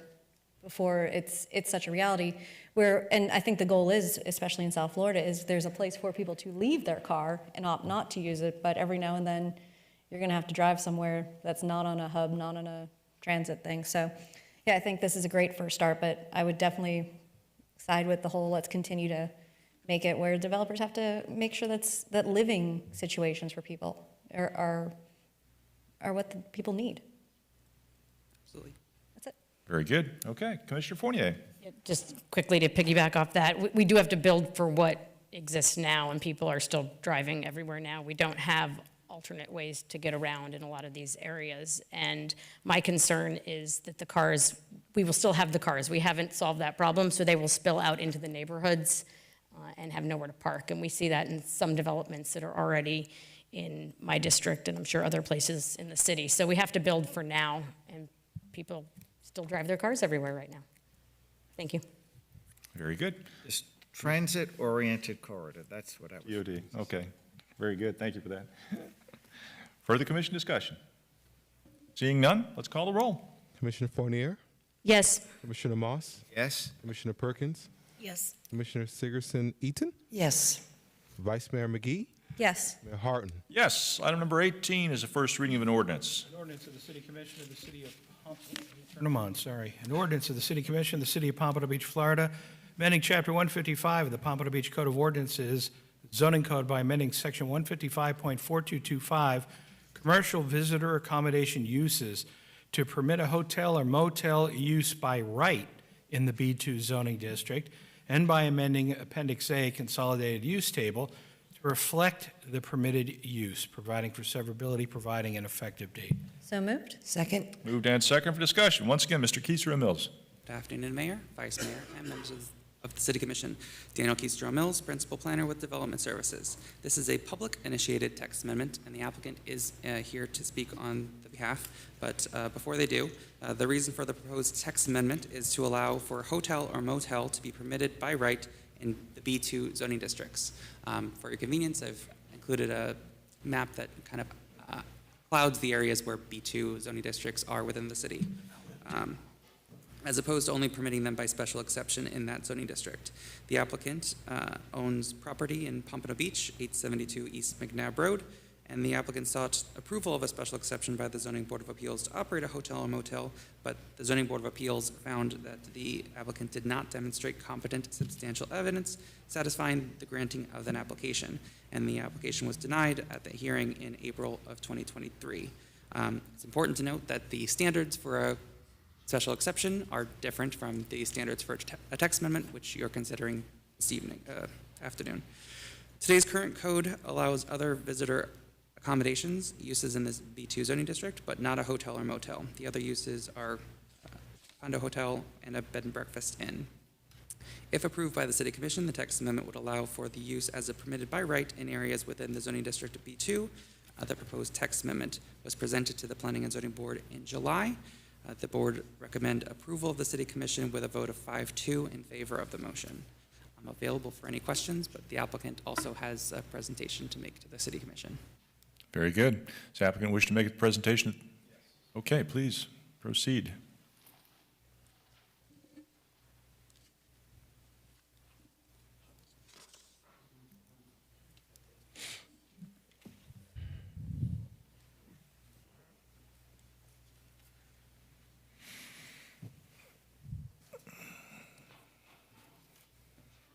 before it's such a reality. And I think the goal is, especially in South Florida, is there's a place for people to leave their car and opt not to use it, but every now and then you're gonna have to drive somewhere that's not on a hub, not on a transit thing. So yeah, I think this is a great first start, but I would definitely side with the whole, let's continue to make it where developers have to make sure that living situations for people are what the people need. Absolutely. That's it. Very good. Okay, Commissioner Fournier. Just quickly to piggyback off that, we do have to build for what exists now, and people are still driving everywhere now. We don't have alternate ways to get around in a lot of these areas. And my concern is that the cars, we will still have the cars. We haven't solved that problem, so they will spill out into the neighborhoods and have nowhere to park. And we see that in some developments that are already in my district, and I'm sure other places in the city. So we have to build for now, and people still drive their cars everywhere right now. Thank you. Very good. This transit-oriented corridor, that's what I was. TOD, okay. Very good, thank you for that. Further commission discussion? Seeing none, let's call the roll. Commissioner Fournier, Yes. Commissioner Moss, Yes? Commissioner Perkins, Yes. Commissioner Sigerson-Eaton, Yes. Vice Mayor McGee, Yes. Mayor Harton. Yes, item number 18 is the first reading of an ordinance. An ordinance of the City Commission of the City of Pompano. Turn them on, sorry. An ordinance of the City Commission of the City of Pompano Beach, Florida, amending Chapter 155 of the Pompano Beach Code of Ordinances, zoning code by amending Section 155.4225, commercial visitor accommodation uses to permit a hotel or motel use by right in the B2 zoning district, and by amending Appendix A Consolidated Use Table to reflect the permitted use, providing for severability, providing an effective date. So moved? Second? Moved and second for discussion. Once again, Mr. Keesler and Mills. Good afternoon, Mayor, Vice Mayor, and members of the City Commission. Daniel Keystrom Mills, Principal Planner with Development Services. This is a public-initiated text amendment, and the applicant is here to speak on the behalf. But before they do, the reason for the proposed text amendment is to allow for hotel or motel to be permitted by right in the B2 zoning districts. For your convenience, I've included a map that kind of clouds the areas where B2 zoning districts are within the city, as opposed to only permitting them by special exception in that zoning district. The applicant owns property in Pompano Beach, 872 East McNabb Road, and the applicant sought approval of a special exception by the Zoning Board of Appeals to operate a hotel or motel, but the Zoning Board of Appeals found that the applicant did not demonstrate competent substantial evidence satisfying the granting of an application, and the application was denied at the hearing in April of 2023. It's important to note that the standards for a special exception are different from the standards for a text amendment, which you're considering this afternoon. Today's current code allows other visitor accommodations, uses in this B2 zoning district, but not a hotel or motel. The other uses are condo hotel and a bed and breakfast inn. If approved by the City Commission, the text amendment would allow for the use as a permitted by right in areas within the zoning district of B2. The proposed text amendment was presented to the Planning and Zoning Board in July. The board recommend approval of the City Commission with a vote of 5-2 in favor of the motion. I'm available for any questions, but the applicant also has a presentation to make to the City Commission. Very good. Does the applicant wish to make a presentation? Okay, please proceed.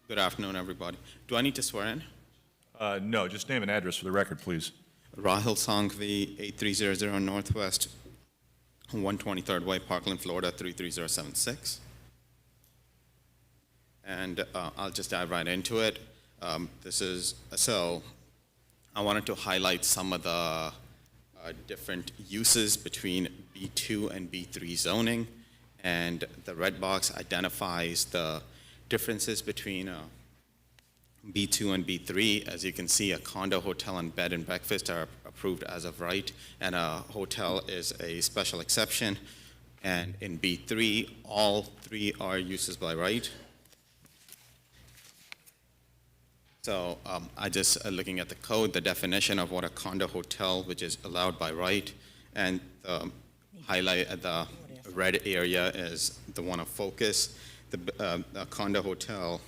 Good afternoon, everybody. Do I need to swear in? No, just name and address for the record, please. Rahul Sangvi, 8300 Northwest, 123rd Way, Parkland, Florida, 33076. And I'll just dive right into it. So I wanted to highlight some of the different uses between B2 and B3 zoning. And the red box identifies the differences between B2 and B3. As you can see, a condo, hotel, and bed and breakfast are approved as of right, and a hotel is a special exception. And in B3, all three are uses by right. So I just looking at the code, the definition of what a condo hotel, which is allowed by right, and highlight at the red area is the one of focus. The condo hotel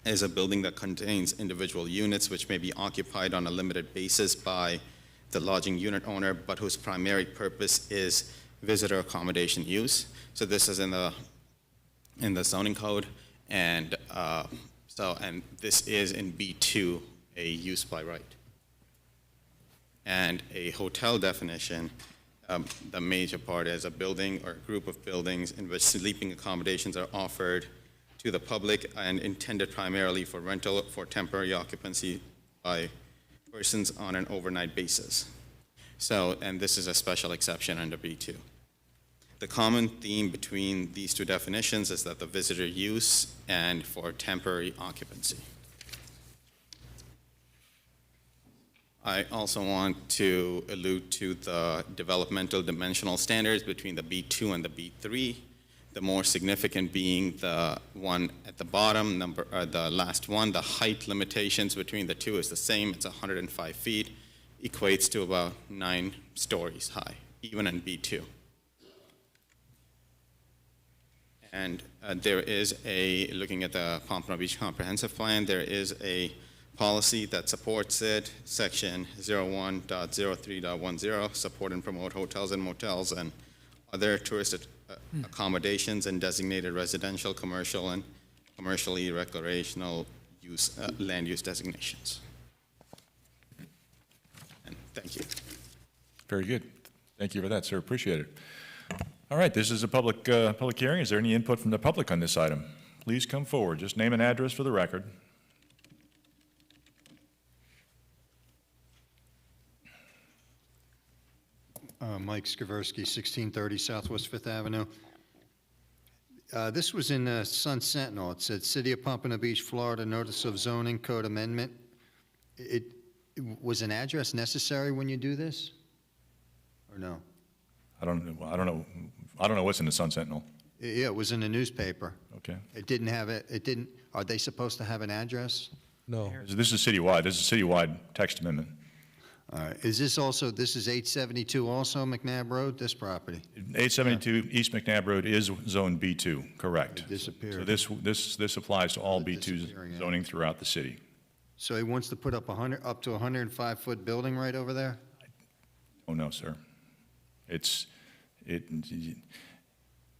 is a building that contains individual units which may be occupied on a limited basis by the lodging unit owner, but whose primary purpose is visitor accommodation use. So this is in the zoning code, and and this is in B2, a use by right. And a hotel definition, the major part is a building or a group of buildings in which sleeping accommodations are offered to the public and intended primarily for rental for temporary occupancy by persons on an overnight basis. So, and this is a special exception under B2. The common theme between these two definitions is that the visitor use and for temporary occupancy. I also want to allude to the developmental dimensional standards between the B2 and the B3. The more significant being the one at the bottom, the last one. The height limitations between the two is the same. It's 105 feet, equates to about 9 stories high, even in B2. And there is looking at the Pompano Beach Comprehensive Plan, there is a policy that supports it, section 01.03.10, support and promote hotels and motels and other tourist accommodations and designated residential, commercial, and commercially recreational use, land use designations. And thank you. Very good. Thank you for that, sir. Appreciate it. All right, this is a public hearing. Is there any input from the public on this item? Please come forward. Just name and address for the record. Mike Skaversky, 1630 Southwest 5th Avenue. This was in the Sun Sentinel. It said, City of Pompano Beach, Florida, Notice of Zoning Code Amendment. Was an address necessary when you do this? Or no? I don't know what's in the Sun Sentinel. Yeah, it was in the newspaper. Okay. It didn't, are they supposed to have an address? No. This is citywide. This is a citywide text amendment. All right. Is this also, this is 872 also McNabb Road, this property? 872 East McNabb Road is Zone B2, correct. It disappeared. So this applies to all B2 zoning throughout the city. So he wants to put up up to a 105-foot building right over there? Oh, no, sir.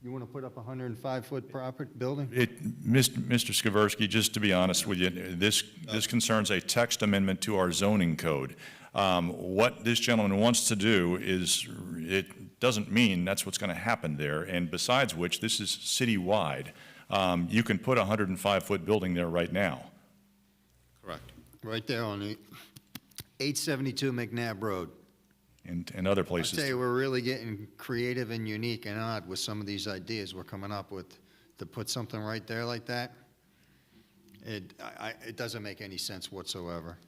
You want to put up a 105-foot building? Mr. Skaversky, just to be honest with you, this concerns a text amendment to our zoning code. What this gentleman wants to do is, it doesn't mean that's what's going to happen there, and besides which, this is citywide. You can put a 105-foot building there right now. Correct. Right there on the 872 McNabb Road. And other places. I'll tell you, we're really getting creative and unique and odd with some of these ideas we're coming up with. To put something right there like that, it doesn't make any sense whatsoever.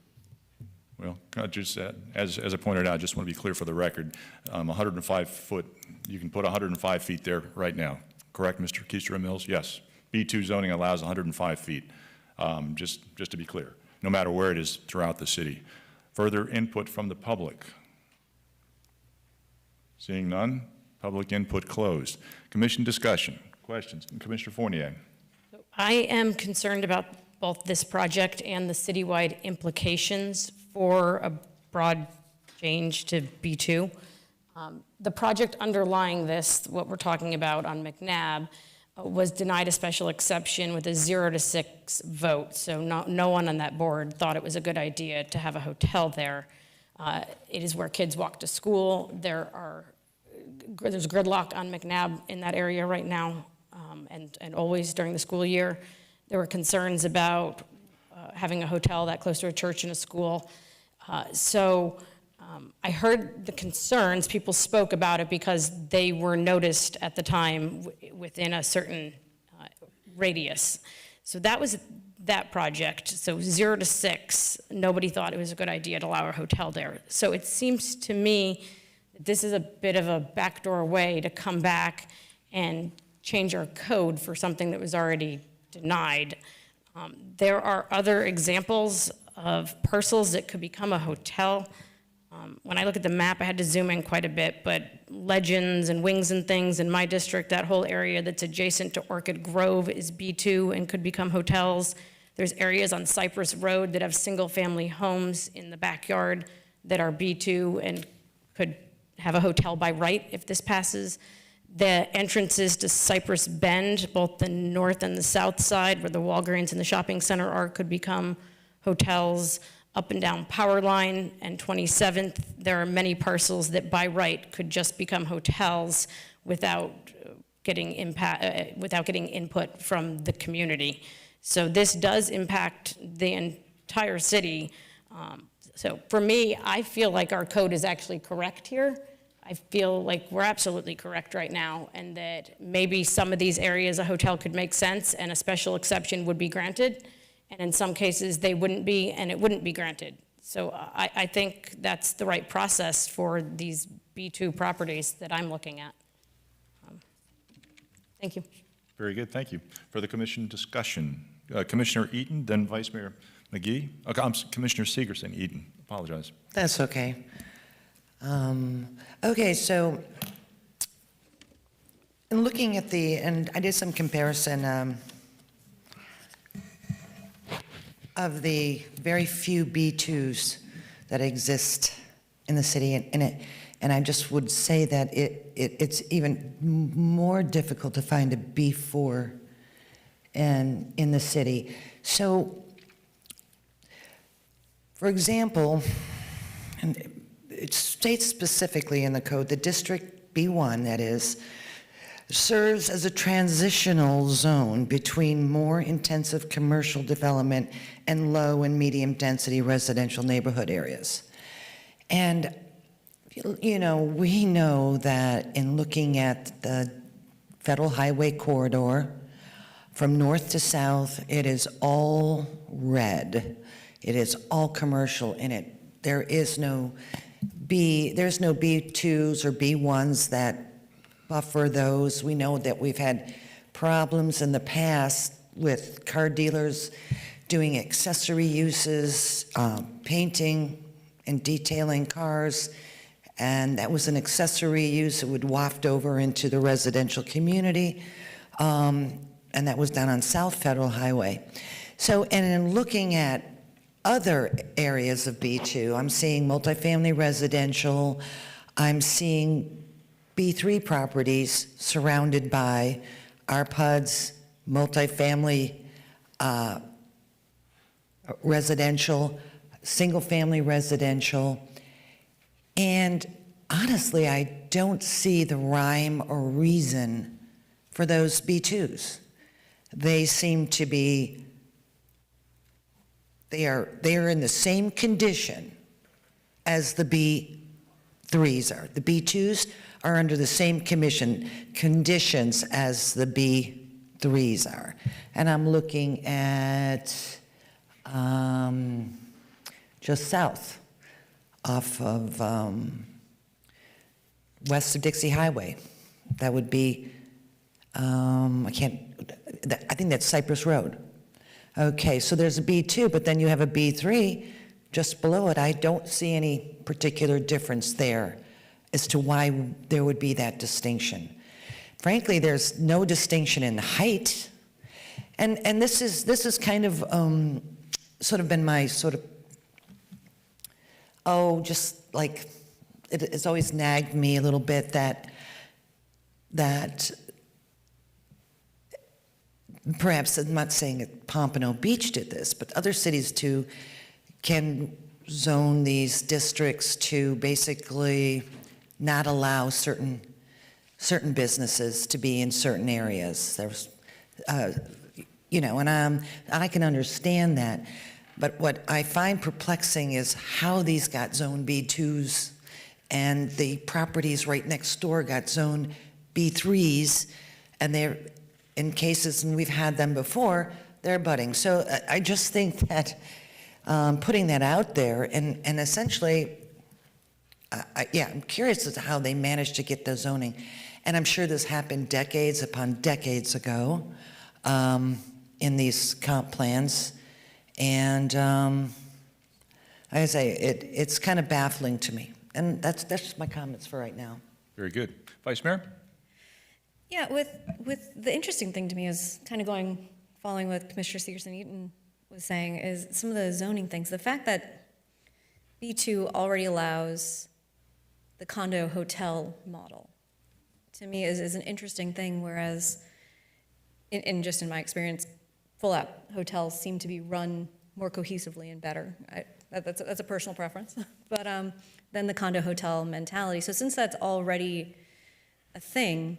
Well, just as I pointed out, I just want to be clear for the record, 105-foot, you can put 105 feet there right now. Correct, Mr. Keystra Mills? Yes. B2 zoning allows 105 feet, just to be clear, no matter where it is throughout the city. Further input from the public? Seeing none, public input closed. Commission discussion, questions. Commissioner Fournier. I am concerned about both this project and the citywide implications for a broad change to B2. The project underlying this, what we're talking about on McNabb, was denied a special exception with a 0-6 vote. So no one on that board thought it was a good idea to have a hotel there. It is where kids walk to school. There's gridlock on McNabb in that area right now, and always during the school year. There were concerns about having a hotel that close to a church and a school. I heard the concerns. People spoke about it because they were noticed at the time within a certain radius. So that was that project. So 0-6, nobody thought it was a good idea to allow a hotel there. So it seems to me that this is a bit of a backdoor way to come back and change our code for something that was already denied. There are other examples of parcels that could become a hotel. When I look at the map, I had to zoom in quite a bit, but Legends and Wings and Things in my district, that whole area that's adjacent to Orchid Grove is B2 and could become hotels. There's areas on Cypress Road that have single-family homes in the backyard that are B2 and could have a hotel by right if this passes. The entrances to Cypress Bend, both the north and the south side, where the Walgreens and the shopping center are, could become hotels. Up and down Power Line and 27th, there are many parcels that by right could just become hotels without getting input from the community. So this does impact the entire city. So for me, I feel like our code is actually correct here. I feel like we're absolutely correct right now, and that maybe some of these areas a hotel could make sense and a special exception would be granted. And in some cases, they wouldn't be, and it wouldn't be granted. So I think that's the right process for these B2 properties that I'm looking at. Thank you. Very good, thank you. For the commission discussion, Commissioner Eaton, then Vice Mayor McGee. Okay, Commissioner Segerson, Eaton, apologize. That's okay. Okay, so in looking at and I did some comparison of the very few B2s that exist in the city, and I just would say that it's even more difficult to find a B4 in the city. So, for example, and it states specifically in the code, the District B1, that is, serves as a transitional zone between more intensive commercial development and low and medium density residential neighborhood areas. And, you know, we know that in looking at the Federal Highway corridor. From north to south, it is all red. It is all commercial in it. There's no B2s or B1s that buffer those. We know that we've had problems in the past with car dealers doing accessory uses, painting and detailing cars, and that was an accessory use. It would waft over into the residential community, and that was done on South Federal Highway. So, and in looking at other areas of B2, I'm seeing multifamily residential, I'm seeing B3 properties surrounded by RPUDs, multifamily residential, single-family residential, and honestly, I don't see the rhyme or reason for those B2s. They seem to be, they are in the same condition as the B3s are. The B2s are under the same conditions as the B3s are. And I'm looking at just south off of west of Dixie Highway. That would be, I think that's Cypress Road. Okay, so there's a B2, but then you have a B3 just below it. I don't see any particular difference there as to why there would be that distinction. Frankly, there's no distinction in height. And this is kind of sort of been my sort of, just like, it's always nagged me a little bit that perhaps, I'm not saying that Pompano Beach did this, but other cities too can zone these districts to basically not allow certain businesses to be in certain areas. There's, and I can understand that. But what I find perplexing is how these got zone B2s and the properties right next door got zone B3s, and they're, in cases, and we've had them before, they're abutting. So I just think that putting that out there and essentially, I'm curious as to how they managed to get the zoning. And I'm sure this happened decades upon decades ago in these comp plans. And like I say, it's kind of baffling to me. And that's just my comments for right now. Very good. Vice Mayor? Yeah, with the interesting thing to me is kind of following what Commissioner Segerson-Eaton was saying, is some of the zoning things. The fact that B2 already allows the condo hotel model, to me is an interesting thing, whereas in my experience, full-out hotels seem to be run more cohesively and better. That's a personal preference, but then the condo hotel mentality. So since that's already a thing,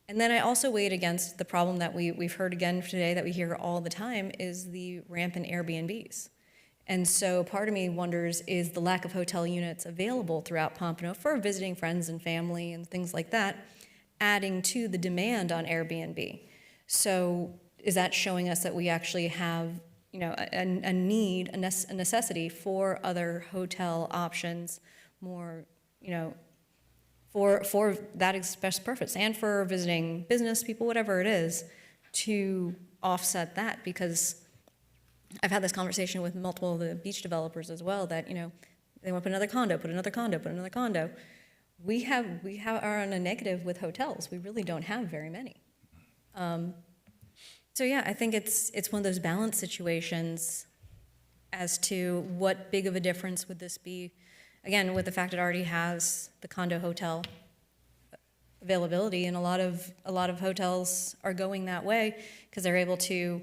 and then I also weigh it against the problem that we've heard again today, that we hear all the time, is the rampant Airbnbs. And so part of me wonders, is the lack of hotel units available throughout Pompano for visiting friends and family and things like that, adding to the demand on Airbnb? So is that showing us that we actually have, a need, a necessity for other hotel options, more, for that express purpose, and for visiting business people, whatever it is, to offset that? Are I've had this conversation with multiple of the beach developers as well, that, they want to put another condo, put another condo, put another condo. We are on a negative with hotels. We really don't have very many. So yeah, I think it's one of those balance situations as to what big of a difference would this be, again, with the fact it already has the condo hotel availability, and a lot of hotels are going that way because they're able to.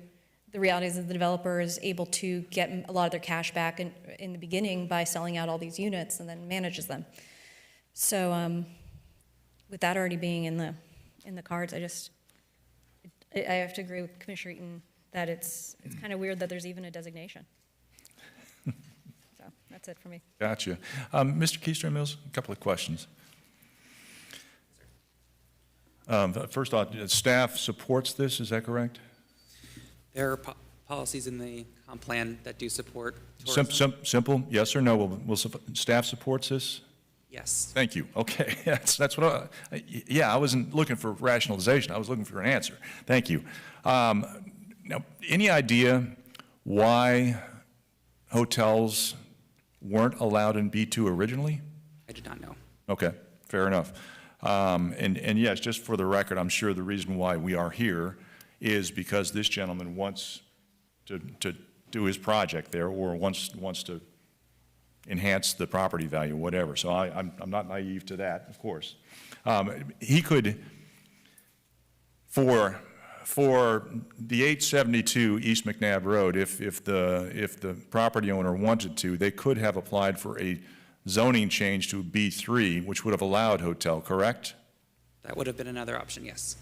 The reality is that the developer is able to get a lot of their cash back in the beginning by selling out all these units and then manages them. So with that already being in the cards, I have to agree with Commissioner Eaton that it's kind of weird that there's even a designation. So that's it for me. Gotcha. Mr. Keystone Mills, a couple of questions. First off, staff supports this, is that correct? There are policies in the comp plan that do support Sim- tourism. Simple, yes or no? Staff supports this? Yes. Thank you. Okay, that's what yeah, I wasn't looking for rationalization. I was looking for an answer. Thank you. Now, any idea why hotels weren't allowed in B2 originally? I do not know. Okay, fair enough. And yes, just for the record, I'm sure the reason why we are here is because this gentleman wants to do his project there, or wants to enhance the property value, whatever. So I'm not naive to that, of course. He could, for the 872 East McNabb Road, if the property owner wanted to, they could have applied for a zoning change to B3, which would have allowed hotel, correct? That would have been another option, yes.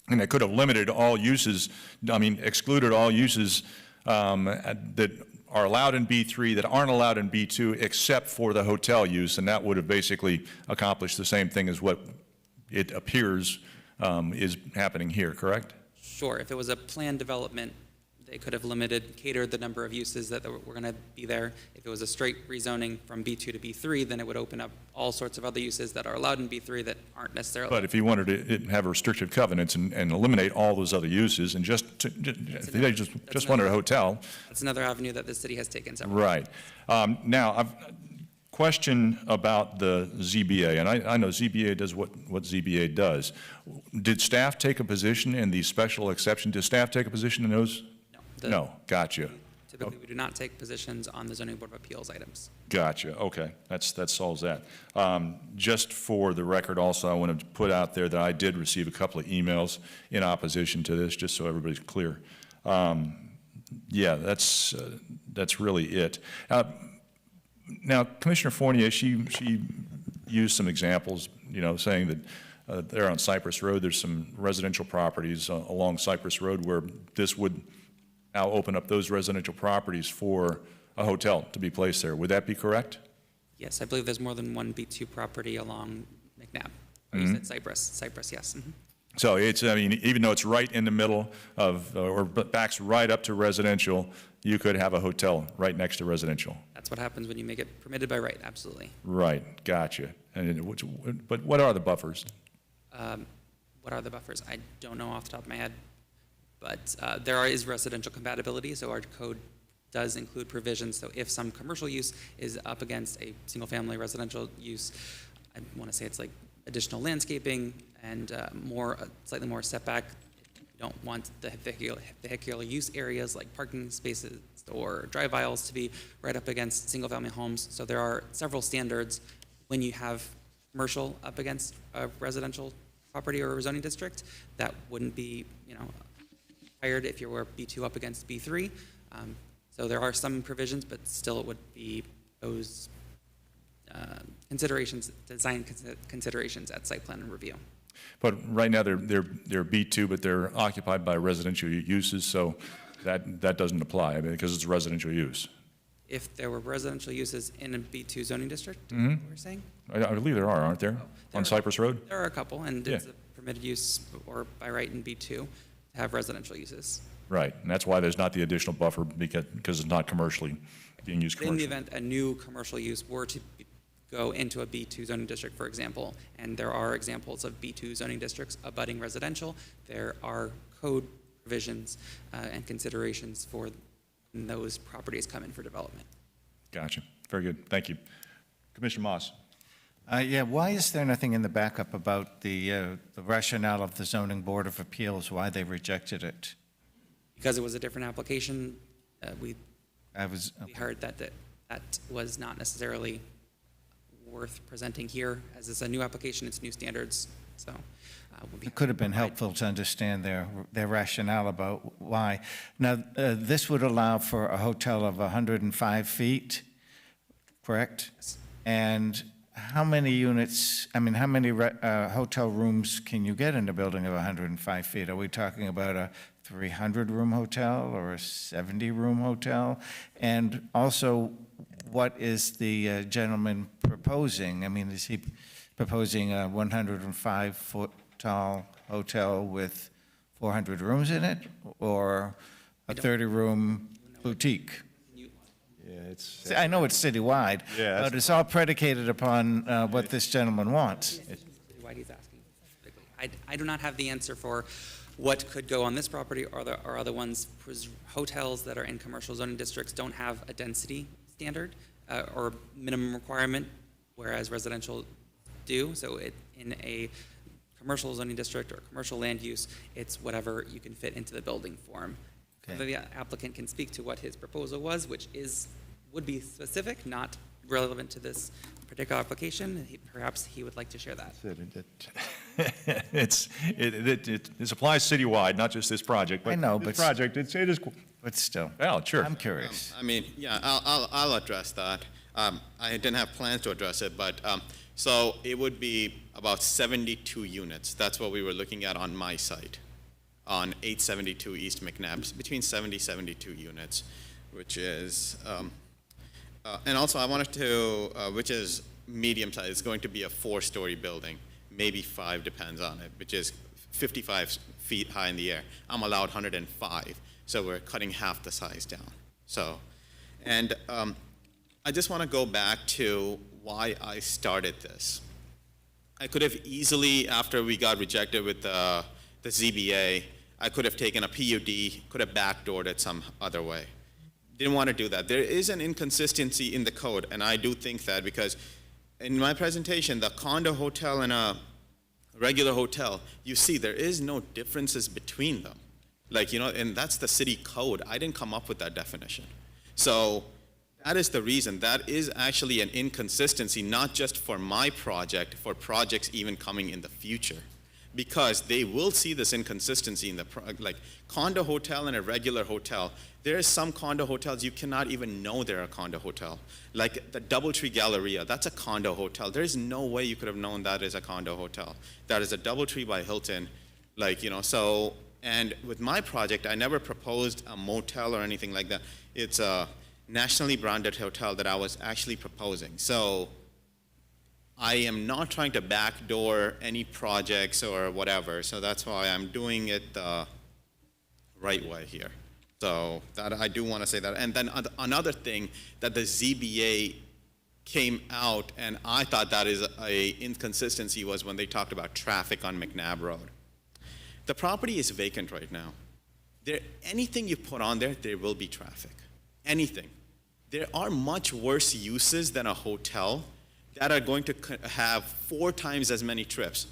And they could have limited all uses, excluded all uses that are allowed in B3 that aren't allowed in B2 except for the hotel use, and that would have basically accomplished the same thing as what it appears is happening here, correct? Sure, if it was a planned development, they could have catered the number of uses that were going to be there. If it was a straight rezoning from B2 to B3, then it would open up all sorts of other uses that are allowed in B3 that aren't necessarily. But if he wanted to have restrictive covenants and eliminate all those other uses and just wanted a hotel. That's another avenue that the city has taken several. Right. Now, I've question about the ZBA, and I know ZBA does what ZBA does. Did staff take a position in the special exception? Did staff take a position in those? No, gotcha. Typically, we do not take positions on the Zoning Board of Appeals items. Gotcha, okay, that solves that. Just for the record also, I want to put out there that I did receive a couple of emails in opposition to this, just so everybody's clear. Yeah, that's really it. Now, Commissioner Fournier, she used some examples, saying that there on Cypress Road, there's some residential properties along Cypress Road where this would now open up those residential properties for a hotel to be placed there. Would that be correct? Yes, I believe there's more than one B2 property along McNabb. Or you said Cypress. Cypress, yes. Mm-hmm. So it's, even though it's right in the middle of, or backs right up to residential, you could have a hotel right next to residential. That's what happens when you make it permitted by right, absolutely. Right, gotcha. But what are the buffers? What are the buffers? I don't know off the top of my head, but there is residential compatibility, so our code does include provisions. So if some commercial use is up against a single-family residential use, I want to say it's like additional landscaping and slightly more setback. You don't want the vehicular use areas like parking spaces or drive aisles to be right up against single-family homes. So there are several standards when you have commercial up against a residential property or a zoning district that wouldn't be, hired if you were B2 up against B3. So there are some provisions, but still it would be those design considerations at site plan and review. But right now they're B2, but they're occupied by residential uses, so that doesn't apply because it's residential use. If there were residential uses in a B2 zoning district, Mm-hmm. we're saying? I believe there are, aren't there? On Cypress Road? There are a couple, and Yeah. it's a permitted use or by right in B2 to have residential uses. Right, and that's why there's not the additional buffer because it's not commercially being used In the commercially. event a new commercial use were to go into a B2 zoning district, for example, and there are examples of B2 zoning districts abutting residential, there are code provisions and considerations for when those properties come in for development. Gotcha, very good, thank you. Commissioner Moss. Yeah, why is there nothing in the backup about the rationale of the Zoning Board of Appeals, why they rejected it? Because it was a different application, we heard that was not necessarily worth presenting here, as it's a new application, it's new standards, so. It could have been helpful to understand their rationale about why. Now, this would allow for a hotel of 105 feet, correct? Yes. And how many units, how many hotel rooms can you get in a building of 105 feet? Are we talking about a 300-room hotel or a 70-room hotel? And also, what is the gentleman proposing? Is he proposing a 105-foot tall hotel with 400 rooms in it, or a 30-room boutique? Yeah, it's. See, I know it's citywide, Yeah, but it's all predicated upon what this gentleman wants. Why he's asking specifically. I do not have the answer for what could go on this property or other ones. Hotels that are in commercial zoning districts don't have a density standard or minimum requirement, whereas residential do. So in a commercial zoning district or commercial land use, it's whatever you can fit into the building form. Okay. The applicant can speak to what his proposal was, which would be specific, not relevant to this particular application. Perhaps he would like to share that. It applies citywide, not just this project, but I know, this but project, it is. But still, Well, sure. I'm curious. I mean, yeah, I'll address that. I didn't have plans to address it, but so it would be about 72 units. That's what we were looking at on my site, on 872 East McNabb, between 72 units, which is, and also I wanted to, which is medium size. It's going to be a 4-story building, maybe 5, depends on it, which is 55 feet high in the air. I'm allowed 105, so we're cutting half the size down. So, and I just want to go back to why I started this. I could have easily, after we got rejected with the ZBA, I could have taken a PUD, could have backdoored it some other way. Didn't want to do that. There is an inconsistency in the code, and I do think that because in my presentation, the condo hotel and a regular hotel, you see there is no differences between them. Like, you know, and that's the city code. I didn't come up with that definition. So that is the reason. That is actually an inconsistency, not just for my project, for projects even coming in the future. Because they will see this inconsistency in the, like condo hotel and a regular hotel. There are some condo hotels you cannot even know they're a condo hotel. Like the Doubletree Galleria, that's a condo hotel. There's no way you could have known that is a condo hotel. That is a Doubletree by Hilton. Like, you know, so, and with my project, I never proposed a motel or anything like that. It's a nationally branded hotel that I was actually proposing. So I am not trying to backdoor any projects or whatever, so that's why I'm doing it the right way here. So that I do want to say that. And then another thing that the ZBA came out, and I thought that is a inconsistency, was when they talked about traffic on McNabb Road. The property is vacant right now. Anything you put on there, there will be traffic. Anything. There are much worse uses than a hotel that are going to have 4 times as many trips.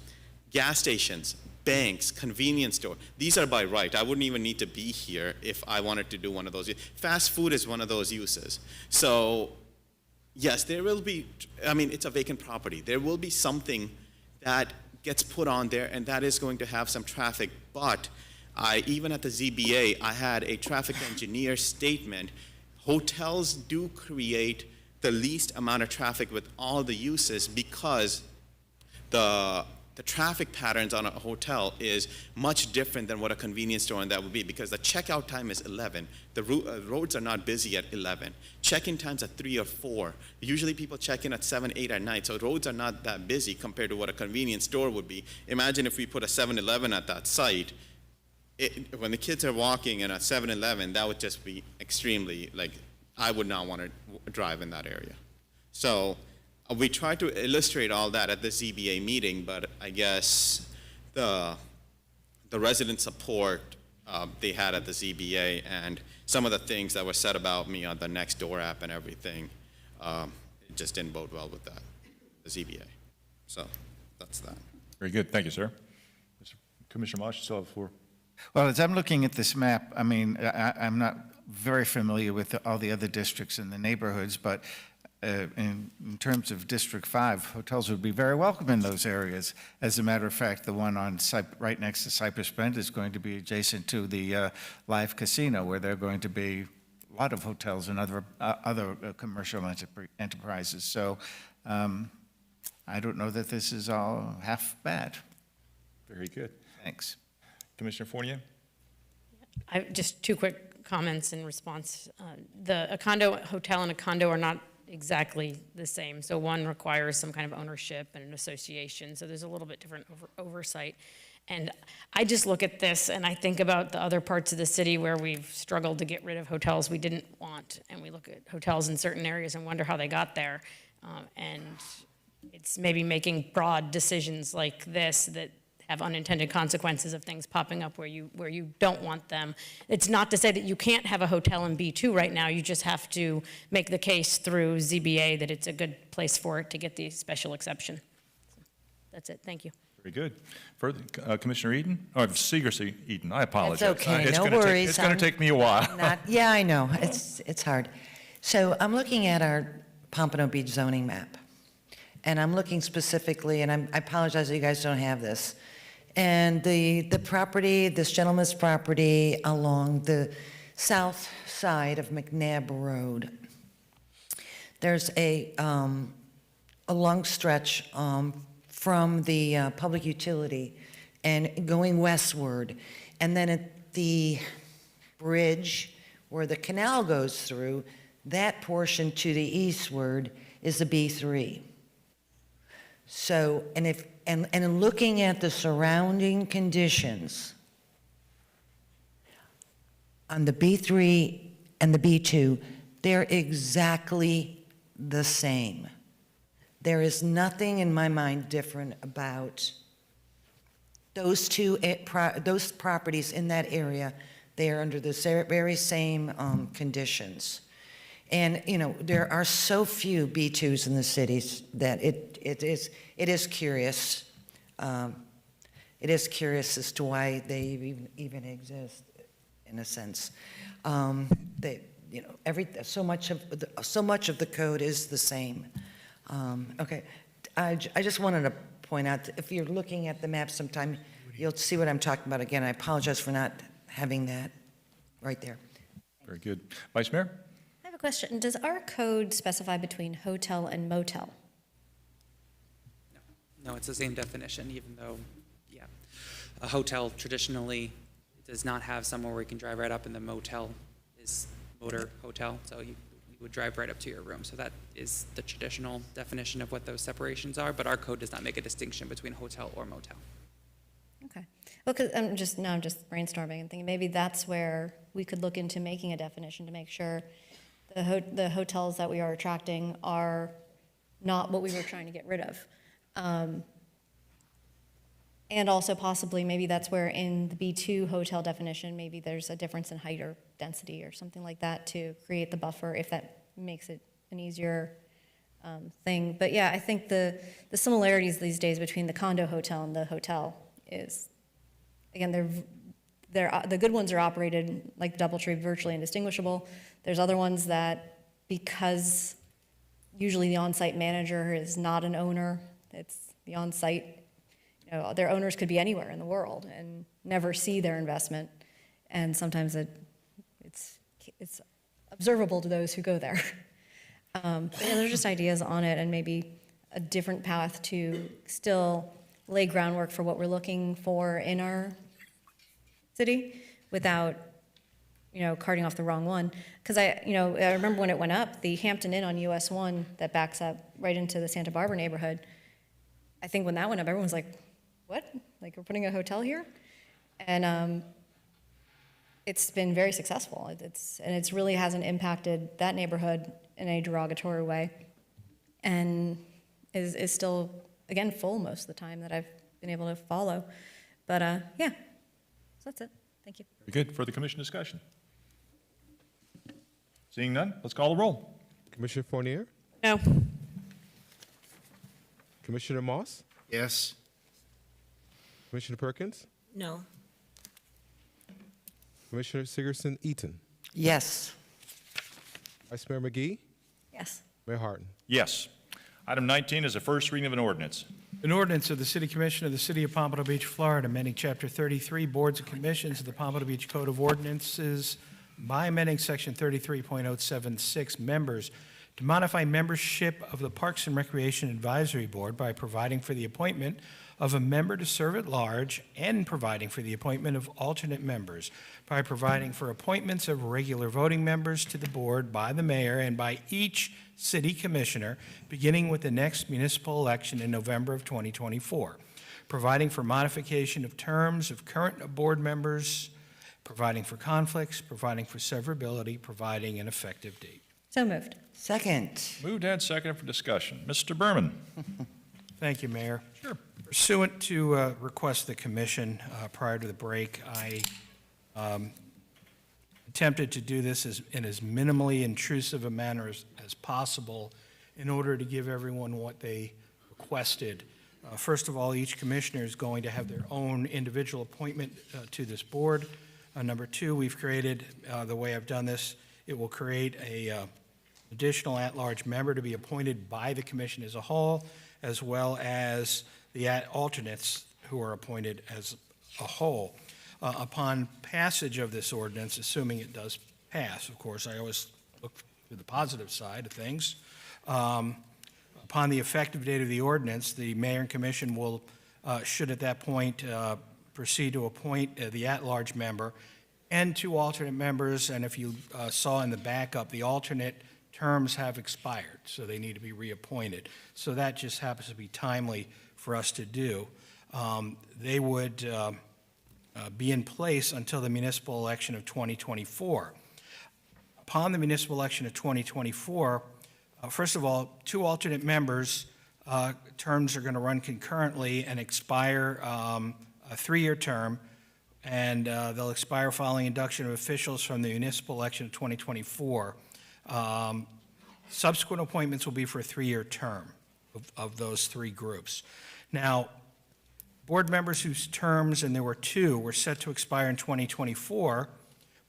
Gas stations, banks, convenience store. These are by right. I wouldn't even need to be here if I wanted to do one of those. Fast food is one of those uses. So yes, there will be, I mean, it's a vacant property. There will be something that gets put on there, and that is going to have some traffic. But even at the ZBA, I had a traffic engineer statement. Hotels do create the least amount of traffic with all the uses because the traffic patterns on a hotel is much different than what a convenience store and that would be, because the checkout time is 11. The roads are not busy at 11. Check-in times at 3 or 4. Usually people check in at 7, 8 at night, so roads are not that busy compared to what a convenience store would be. Imagine if we put a 7-Eleven at that site. When the kids are walking in a 7-Eleven, that would just be extremely, like, I would not want to drive in that area. So we tried to illustrate all that at the ZBA meeting, but I guess the resident support they had at the ZBA and some of the things that were said about me on the Nextdoor app and everything, it just didn't bode well with that, the ZBA. So that's that. Very good. Thank you, sir. Commissioner Mosh, you still have the floor. Well, as I'm looking at this map, I mean, I'm not very familiar with all the other districts in the neighborhoods, but in terms of District 5, hotels would be very welcome in those areas. As a matter of fact, the one on right next to Cypress Bend is going to be adjacent to the live casino, where there are going to be a lot of hotels and other commercial enterprises. So I don't know that this is all half bad. Very good. Thanks. Commissioner Fournier? Just 2 quick comments in response. A condo hotel and a condo are not exactly the same. So one requires some kind of ownership and an association, so there's a little bit different oversight. And I just look at this and I think about the other parts of the city where we've struggled to get rid of hotels we didn't want, and we look at hotels in certain areas and wonder how they got there. And it's maybe making broad decisions like this that have unintended consequences of things popping up where you don't want them. It's not to say that you can't have a hotel in B2 right now. You just have to make the case through ZBA that it's a good place for it to get the special exception. So that's it. Thank you. Very good. Further, Commissioner Eden? Oh, Seeger Eden, I apologize. It's okay, no gonna worries. It's going to take me a while. Yeah, I know, it's hard. So I'm looking at our Pompano Beach zoning map, and I'm looking specifically, and I apologize that you guys don't have this, and the property, this gentleman's property along the south side of McNabb Road, there's a long stretch from the public utility and going westward. And then at the bridge where the canal goes through, that portion to the eastward is the B3. So, and in looking at the surrounding conditions on the B3 and the B2, they're exactly the same. There is nothing in my mind different about those those properties in that area. They are under the very same conditions. And, you know, there are so few B2s in the cities that it is curious. It is curious as to why they even exist, in a sense. They, you know, so much of the code is the same. Okay, I just wanted to point out, if you're looking at the map sometime, you'll see what I'm talking about again. I apologize for not having that right there. Very good. Vice Mayor? I have a question. Does our code specify between hotel and motel? No, it's the same definition, even though, yeah, a hotel traditionally does not have somewhere where you can drive right up, and the motel is motor hotel, so you would drive right up to your room. So that is the traditional definition of what those separations are, but our code does not make a distinction between hotel or motel. Okay. Well, because I'm just brainstorming and thinking maybe that's where we could look into making a definition to make sure the hotels that we are attracting are not what we were trying to get rid of. And also possibly maybe that's where in the B2 hotel definition, maybe there's a difference in height or density or something like that to create the buffer, if that makes it an easier thing. But yeah, I think the similarities these days between the condo hotel and the hotel is, again, the good ones are operated like DoubleTree, virtually indistinguishable. There's other ones that, because usually the on-site manager is not an owner, it's the on-site, you know, their owners could be anywhere in the world and never see their investment, and sometimes it's observable to those who go there. But yeah, there's just ideas on it, and maybe a different path to still lay groundwork for what we're looking for in our city without, you know, carting off the wrong one. Because I remember when it went up, the Hampton Inn on US 1 that backs up right into the Santa Barbara neighborhood, I think when that went up, everyone was like, what? Like, we're putting a hotel here? And it's been very successful. It really hasn't impacted that neighborhood in a derogatory way, and is still, again, full most of the time that I've been able to follow. But yeah, so that's it. Thank you. Very good. Further commission discussion? Seeing none, let's call the roll. Commissioner Fournier? No. Commissioner Moss? Yes. Commissioner Perkins? No. Commissioner Sigerson Eaton? Yes. Vice Mayor McGee? Yes. Mayor Harton? Yes. Item 19 is a first reading of an ordinance. An ordinance of the City Commission of the City of Pompano Beach, Florida, amending Chapter 33, Boards and Commissions of the Pompano Beach Code of Ordinances by amending Section 33.076, members, to modify membership of the Parks and Recreation Advisory Board by providing for the appointment of a member to serve at large and providing for the appointment of alternate members, by providing for appointments of regular voting members to the board by the mayor and by each city commissioner, beginning with the next municipal election in November of 2024, providing for modification of terms of current board members, providing for conflicts, providing for severability, providing an effective date. So moved. Second. Moved and seconded for discussion. Mr. Berman. Thank you, Mayor. Sure. Pursuant to request of the commission prior to the break, I attempted to do this in as minimally intrusive a manner as possible in order to give everyone what they requested. First of all, each commissioner is going to have their own individual appointment to this board. Number two, we've created, the way I've done this, it will create a additional at-large member to be appointed by the commission as a whole, as well as the alternates who are appointed as a whole. Upon passage of this ordinance, assuming it does pass, of course, I always look to the positive side of things. Upon the effective date of the ordinance, the mayor and commission will, should at that point proceed to appoint the at-large member and two alternate members, and if you saw in the backup, the alternate terms have expired, so they need to be reappointed. So that just happens to be timely for us to do. They would be in place until the municipal election of 2024. Upon the municipal election of 2024, first of all, two alternate members' terms are going to run concurrently and expire a three-year term, and they'll expire following induction of officials from the municipal election of 2024. Subsequent appointments will be for a three-year term of those three groups. Now, board members whose terms, and there were two, were set to expire in 2024,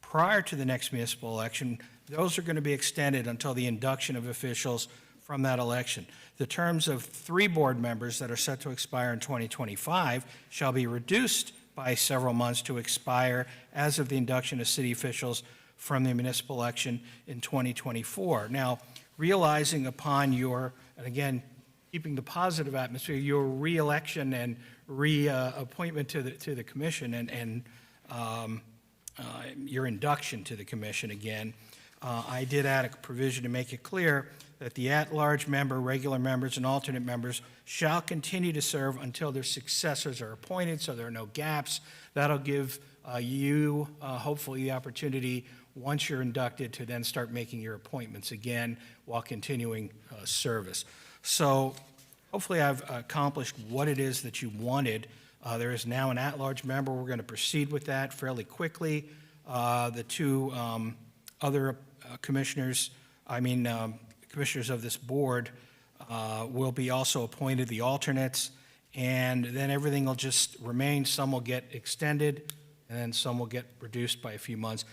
prior to the next municipal election, those are going to be extended until the induction of officials from that election. The terms of three board members that are set to expire in 2025 shall be reduced by several months to expire as of the induction of city officials from the municipal election in 2024. Now, realizing upon your, and again, keeping the positive atmosphere, your re-election and reappointment to the commission and your induction to the commission again, I did add a provision to make it clear that the at-large member, regular members, and alternate members shall continue to serve until their successors are appointed, so there are no gaps. That'll give you, hopefully, the opportunity, once you're inducted, to then start making your appointments again while continuing service. So hopefully I've accomplished what it is that you wanted. There is now an at-large member. We're going to proceed with that fairly quickly. The two other commissioners of this board will be also appointed, the alternates, and then everything will just remain. Some will get extended, and then some will get reduced by a few months.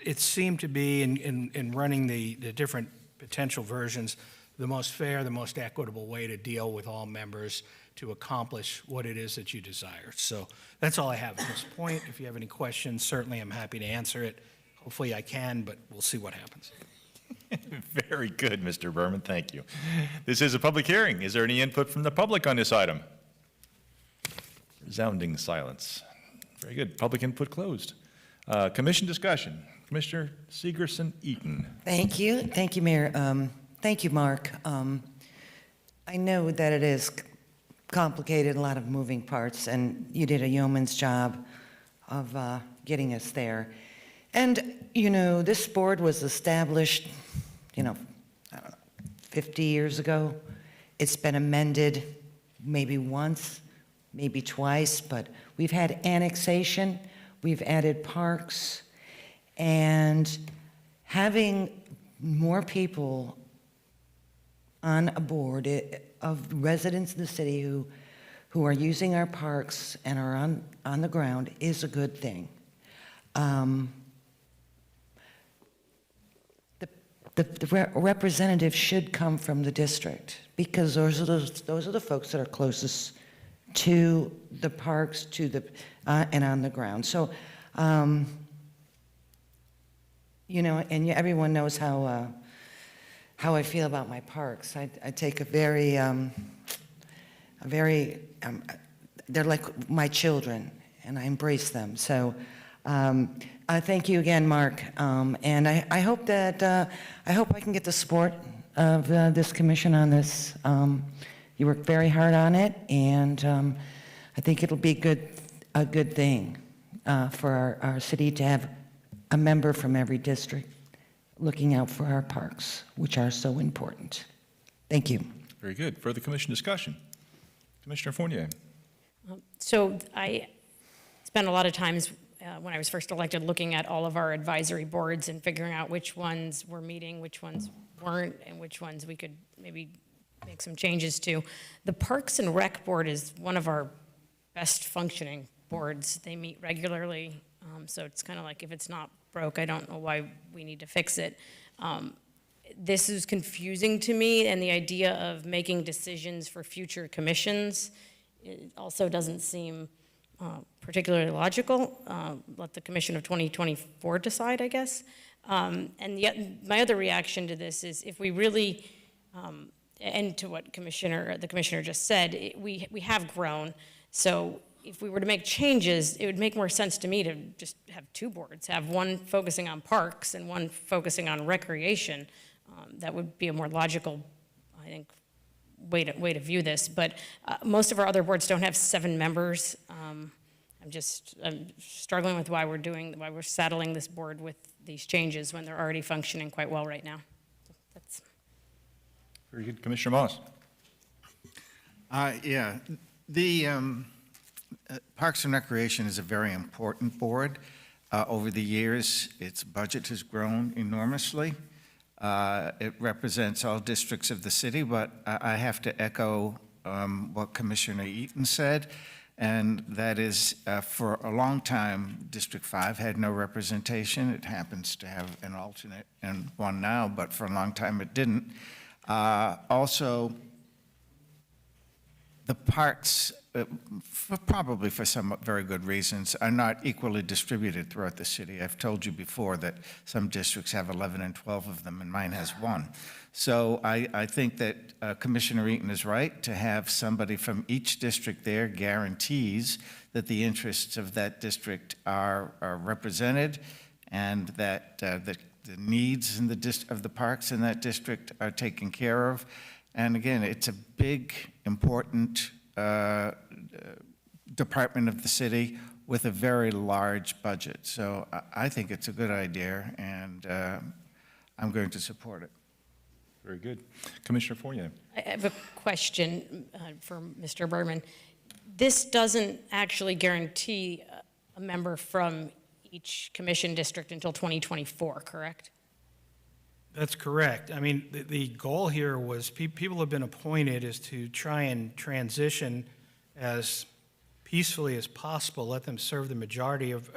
It seemed to be, in running the different potential versions, the most fair, the most equitable way to deal with all members to accomplish what it is that you desire. So that's all I have at this point. If you have any questions, certainly I'm happy to answer it. Hopefully I can, but we'll see what happens. Very good, Mr. Berman. Thank you. This is a public hearing. Is there any input from the public on this item? Resounding silence. Very good. Public input closed. Commission discussion. Commissioner Segerson-Eaton. Thank you. Thank you, Mayor. Thank you, Mark. I know that it is complicated, a lot of moving parts, and you did a yeoman's job of getting us there. And, you know, this board was established, I don't know, 50 years ago. It's been amended maybe once, maybe twice, but we've had annexation, we've added parks, and having more people on a board of residents in the city who are using our parks and are on the ground is a good thing. The representative should come from the district because those are the folks that are closest to the parks, to the and on the ground. So, you know, and everyone knows how how I feel about my parks. I take they're like my children, and I embrace them. So I thank you again, Mark, and I hope that I hope I can get the support of this commission on this. You worked very hard on it, and I think it'll be a good thing for our city to have a member from every district looking out for our parks, which are so important. Thank you. Very good. Further commission discussion? Commissioner Fournier. So I spent a lot of times when I was first elected looking at all of our advisory boards and figuring out which ones were meeting, which ones weren't, and which ones we could maybe make some changes to. The Parks and Rec Board is one of our best functioning boards. They meet regularly, so it's kind of like if it's not broke, I don't know why we need to fix it. This is confusing to me, and the idea of making decisions for future commissions, it also doesn't seem particularly logical. Let the commission of 2024 decide, I guess. And yet, my other reaction to this is if we really, and to what the commissioner just said, we have grown. So if we were to make changes, it would make more sense to me to just have two boards, have one focusing on parks and one focusing on recreation. That would be a more logical, I think, way to view this. But most of our other boards don't have 7 members. I'm struggling with why we're saddling this board with these changes when they're already functioning quite well right now. So that's very good. Commissioner Moss. Yeah, the Parks and Recreation is a very important board. Over the years, its budget has grown enormously. It represents all districts of the city, but I have to echo what Commissioner Eaton said, and that is for a long time, District 5 had no representation. It happens to have an alternate and one now, but for a long time it didn't. Also, the parks, probably for some very good reasons, are not equally distributed throughout the city. I've told you before that some districts have 11 and 12 of them, and mine has 1. So I think that Commissioner Eaton is right to have somebody from each district there guarantees that the interests of that district are represented and that the needs in of the parks in that district are taken care of. And again, it's a big, important department of the city with a very large budget. So I think it's a good idea, and I'm going to support it. Very good. Commissioner Fournier. I have a question for Mr. Berman. This doesn't actually guarantee a member from each commission district until 2024, correct? That's correct. I mean, the goal here was people have been appointed is to try and transition as peacefully as possible, let them serve the majority of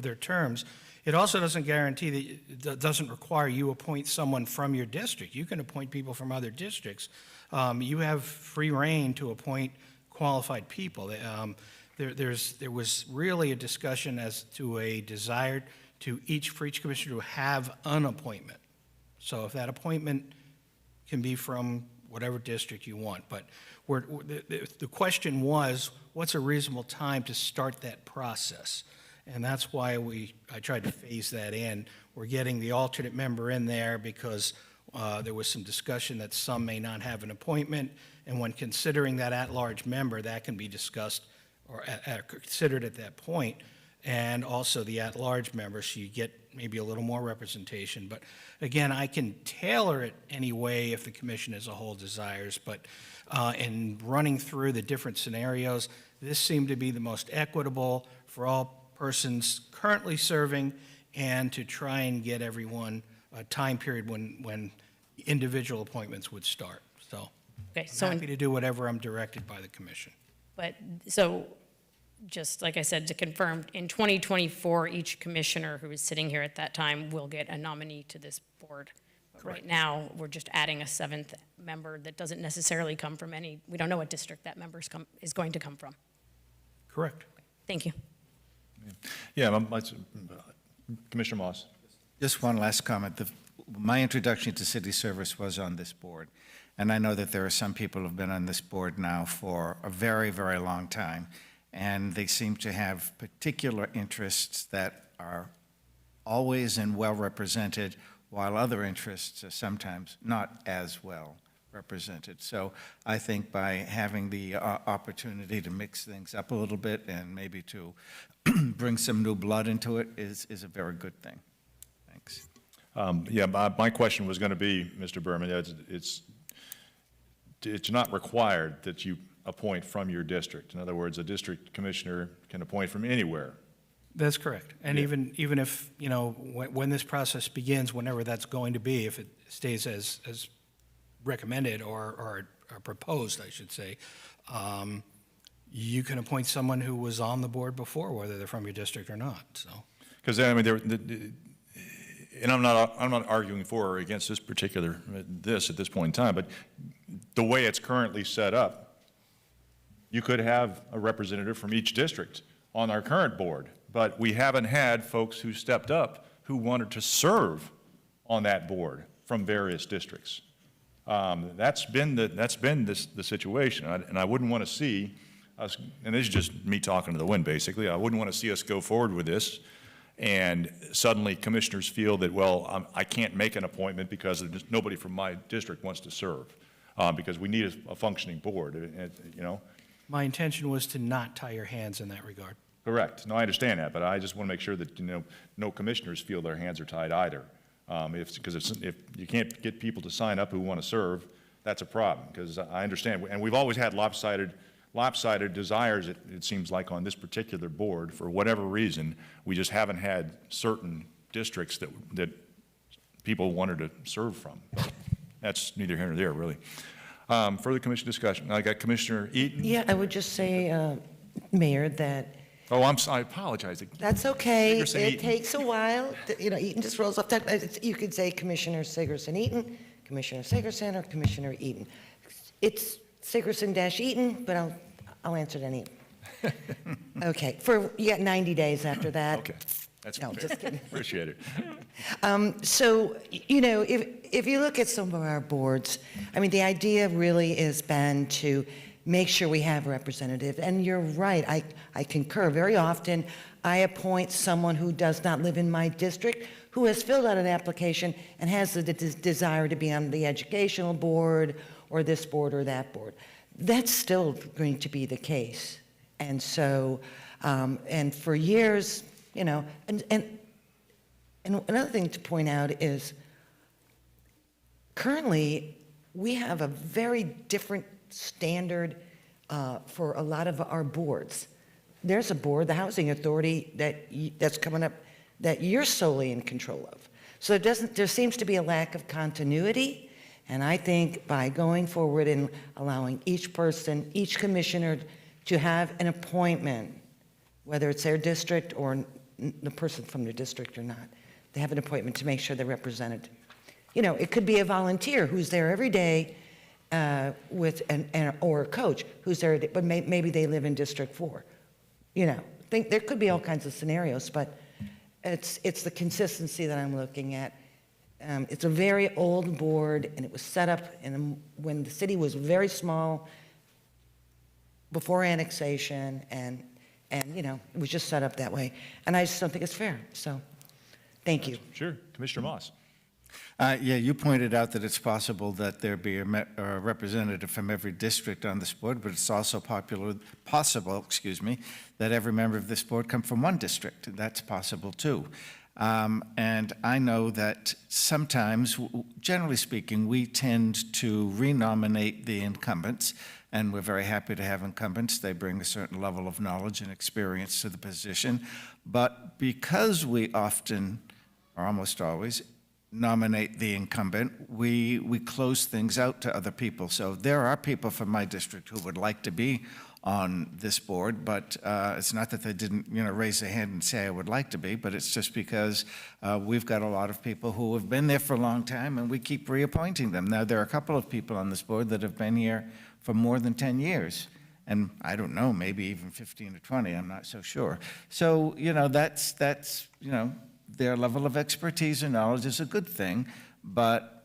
their terms. It also doesn't guarantee that it doesn't require you appoint someone from your district. You can appoint people from other districts. You have free reign to appoint qualified people. There was really a discussion as to a desire for each commissioner to have an appointment. So if that appointment can be from whatever district you want, but the question was, what's a reasonable time to start that process? And that's why I tried to phase that in. We're getting the alternate member in there because there was some discussion that some may not have an appointment, and when considering that at-large member, that can be discussed or considered at that point. And also the at-large member, so you get maybe a little more representation. But again, I can tailor it any way if the commission as a whole desires, but in running through the different scenarios, this seemed to be the most equitable for all persons currently serving and to try and get everyone a time period when individual appointments would start. So, okay, I'm happy to do whatever I'm directed by the commission. But so, just like I said, to confirm, in 2024, each commissioner who is sitting here at that time will get a nominee to this board. But right now, we're just adding a 7th member that doesn't necessarily come from we don't know what district that member is going to come from. Correct. Thank you. Yeah, Commissioner Moss. Just one last comment. my introduction to city service was on this board. And I know that there are some people who've been on this board now for a very, very long time. And they seem to have particular interests that are always and well represented, while other interests are sometimes not as well represented. So I think by having the opportunity to mix things up a little bit and maybe to bring some new blood into it is a very good thing. Thanks. Yeah, my question was going to be, Mr. Berman, it's not required that you appoint from your district. In other words, a district commissioner can appoint from anywhere. That's correct. And Yeah. even if, you know, when this process begins, whenever that's going to be, if it stays as recommended or proposed, I should say, you can appoint someone who was on the board before, whether they're from your district or not, so. Because, I mean, and I'm not arguing for or against this at this point in time, but the way it's currently set up, you could have a representative from each district on our current board, but we haven't had folks who stepped up who wanted to serve on that board from various districts. That's been the situation, and I wouldn't want to see us, and this is just me talking to the wind, basically, I wouldn't want to see us go forward with this, and suddenly commissioners feel that, well, I can't make an appointment because nobody from my district wants to serve, because we need a functioning board, you know? My intention was to not tie your hands in that regard. Correct. No, I understand that, but I just want to make sure that, you know, no commissioners feel their hands are tied either. Because if you can't get people to sign up who want to serve, that's a problem, because I understand, and we've always had lopsided desires, it seems like, on this particular board. For whatever reason, we just haven't had certain districts that people wanted to serve from. That's neither here nor there, really. Further commission discussion. I got Commissioner Eaton. Yeah, I would just say, Mayor, that Oh, I apologize. that's okay. Sigerson It Eaton. takes a while. You know, Eaton just rolls off that. You could say Commissioner Sigerson Eaton, Commissioner Sigerson, or Commissioner Eaton. It's Sigerson-Eaton, but I'll answer it any. Okay, you got 90 days after that. Okay, that's No, fair. just kidding. Appreciate it. So, you know, if you look at some of our boards, I mean, the idea really has been to make sure we have representatives. And you're right, I concur. Very often, I appoint someone who does not live in my district, who has filled out an application and has the desire to be on the educational board or this board or that board. That's still going to be the case. And so, and for years, you know, and another thing to point out is currently we have a very different standard for a lot of our boards. There's a board, the Housing Authority, that's coming up that you're solely in control of. So there seems to be a lack of continuity, and I think by going forward and allowing each person, each commissioner to have an appointment, whether it's their district or the person from their district or not, they have an appointment to make sure they're represented. You know, it could be a volunteer who's there every day with or a coach who's there, but maybe they live in District 4. You know, there could be all kinds of scenarios, but it's the consistency that I'm looking at. It's a very old board, and it was set up when the city was very small, before annexation, and you know, it was just set up that way. And I just don't think it's fair. So, thank you. Sure, Commissioner Moss. Yeah, you pointed out that it's possible that there be a representative from every district on this board, but it's also possible, that every member of this board come from one district. That's possible too. And I know that sometimes, generally speaking, we tend to renominate the incumbents, and we're very happy to have incumbents. They bring a certain level of knowledge and experience to the position. But because we often, or almost always, nominate the incumbent, we close things out to other people. So there are people from my district who would like to be on this board, but it's not that they didn't, you know, raise their hand and say I would like to be, but it's just because we've got a lot of people who have been there for a long time, and we keep reappointing them. Now, there are a couple of people on this board that have been here for more than 10 years, and I don't know, maybe even 15 or 20, I'm not so sure. So, you know, that's you know, their level of expertise and knowledge is a good thing, but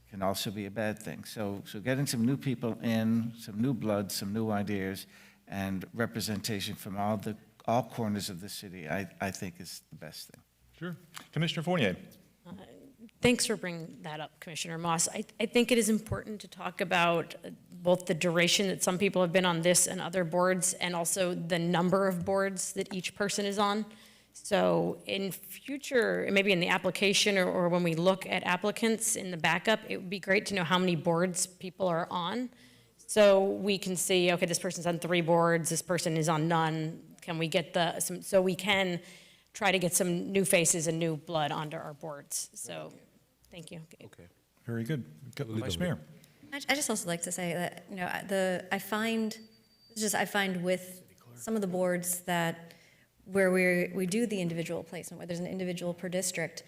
can also be a bad thing. So getting some new people in, some new blood, some new ideas, and representation from all corners of the city, I think is the best thing. Sure. Commissioner Fournier. Thanks for bringing that up, Commissioner Moss. I think it is important to talk about both the duration that some people have been on this and other boards, and also the number of boards that each person is on. So in future, maybe in the application or when we look at applicants in the backup, it would be great to know how many boards people are on. So we can see, okay, this person's on 3 boards, this person is on none. Can we get so we can try to get some new faces and new blood onto our boards. So, thank you. Okay. Very good. Vice Mayor. I just also like to say that, you know, I find with some of the boards that where we do the individual placement, where there's an individual per district,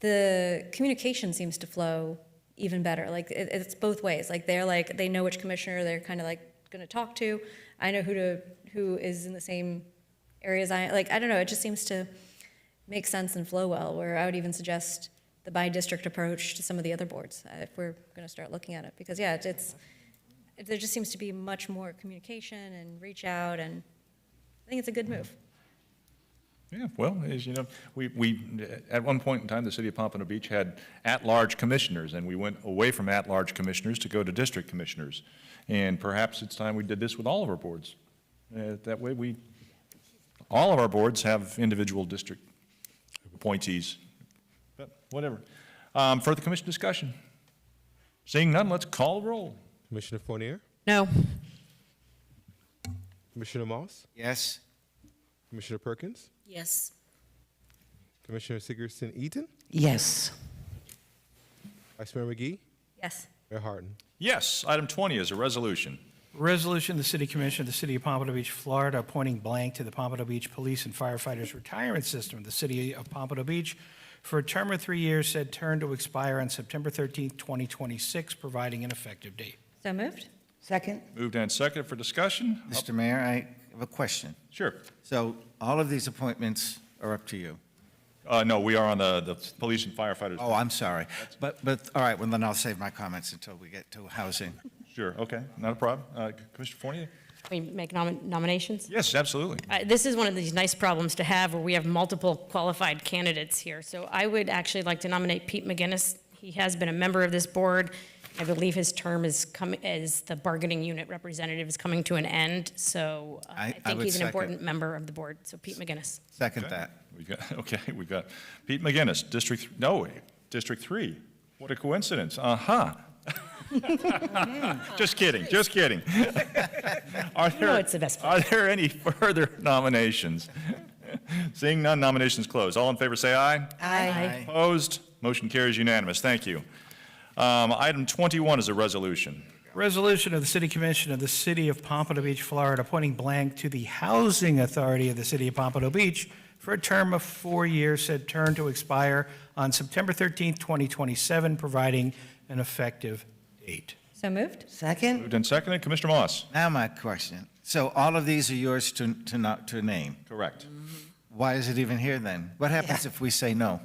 the communication seems to flow even better. Like it's both ways. Like they know which commissioner they're kind of like going to talk to. I know who is in the same areas. I don't know. It just seems to make sense and flow well. Where I would even suggest the by-district approach to some of the other boards if we're going to start looking at it. Because yeah, there just seems to be much more communication and reach out, and I think it's a good move. Yeah, well, as you know, we at one point in time, the city of Pompano Beach had at-large commissioners, and we went away from at-large commissioners to go to district commissioners. And perhaps it's time we did this with all of our boards. That way all of our boards have individual district appointees. But whatever. Further commission discussion? Seeing none, let's call the roll. Commissioner Fournier? No. Commissioner Moss? Yes. Commissioner Perkins? Yes. Commissioner Sigerson-Eaton? Yes. Vice Mayor McGee? Yes. Mayor Harden? Yes. Item 20 is a resolution. Resolution, the City Commission of the City of Pompano Beach, Florida, appointing blank to the Pompano Beach Police and Firefighters Retirement System of the City of Pompano Beach for a term of 3 years, said term to expire on September 13th, 2026, providing an effective date. So moved. Second? Moved and seconded for discussion. Mr. Mayor, I have a question. Sure. So all of these appointments are up to you? No, we are on the police and firefighters. Oh, I'm sorry. But all right, well, then I'll save my comments until we get to housing. Sure, okay, not a problem. Commissioner Fournier? We make nominations? Yes, absolutely. This is one of these nice problems to have where we have multiple qualified candidates here. So I would actually like to nominate Pete McGinnis. He has been a member of this board. I believe his term is as the bargaining unit representative is coming to an end. So I think would he's an second. important member of the board. So Pete McGinnis. Second Okay. that. We've got Pete McGinnis, District 3. What a coincidence. Uh-huh. Just kidding. It's the best Are there any further nominations? Seeing none, nominations closed. All in favor say aye. Aye. Opposed? Motion carries unanimous. Thank you. Item 21 is a resolution. Resolution of the City Commission of the City of Pompano Beach, Florida, appointing blank to the Housing Authority of the City of Pompano Beach for a term of 4 years, said term to expire on September 13th, 2027, providing an effective date. So moved. Second? Moved and seconded. Commissioner Moss? Now my question. So all of these are yours to name? Correct. Why is it even here then? What happens if we say no?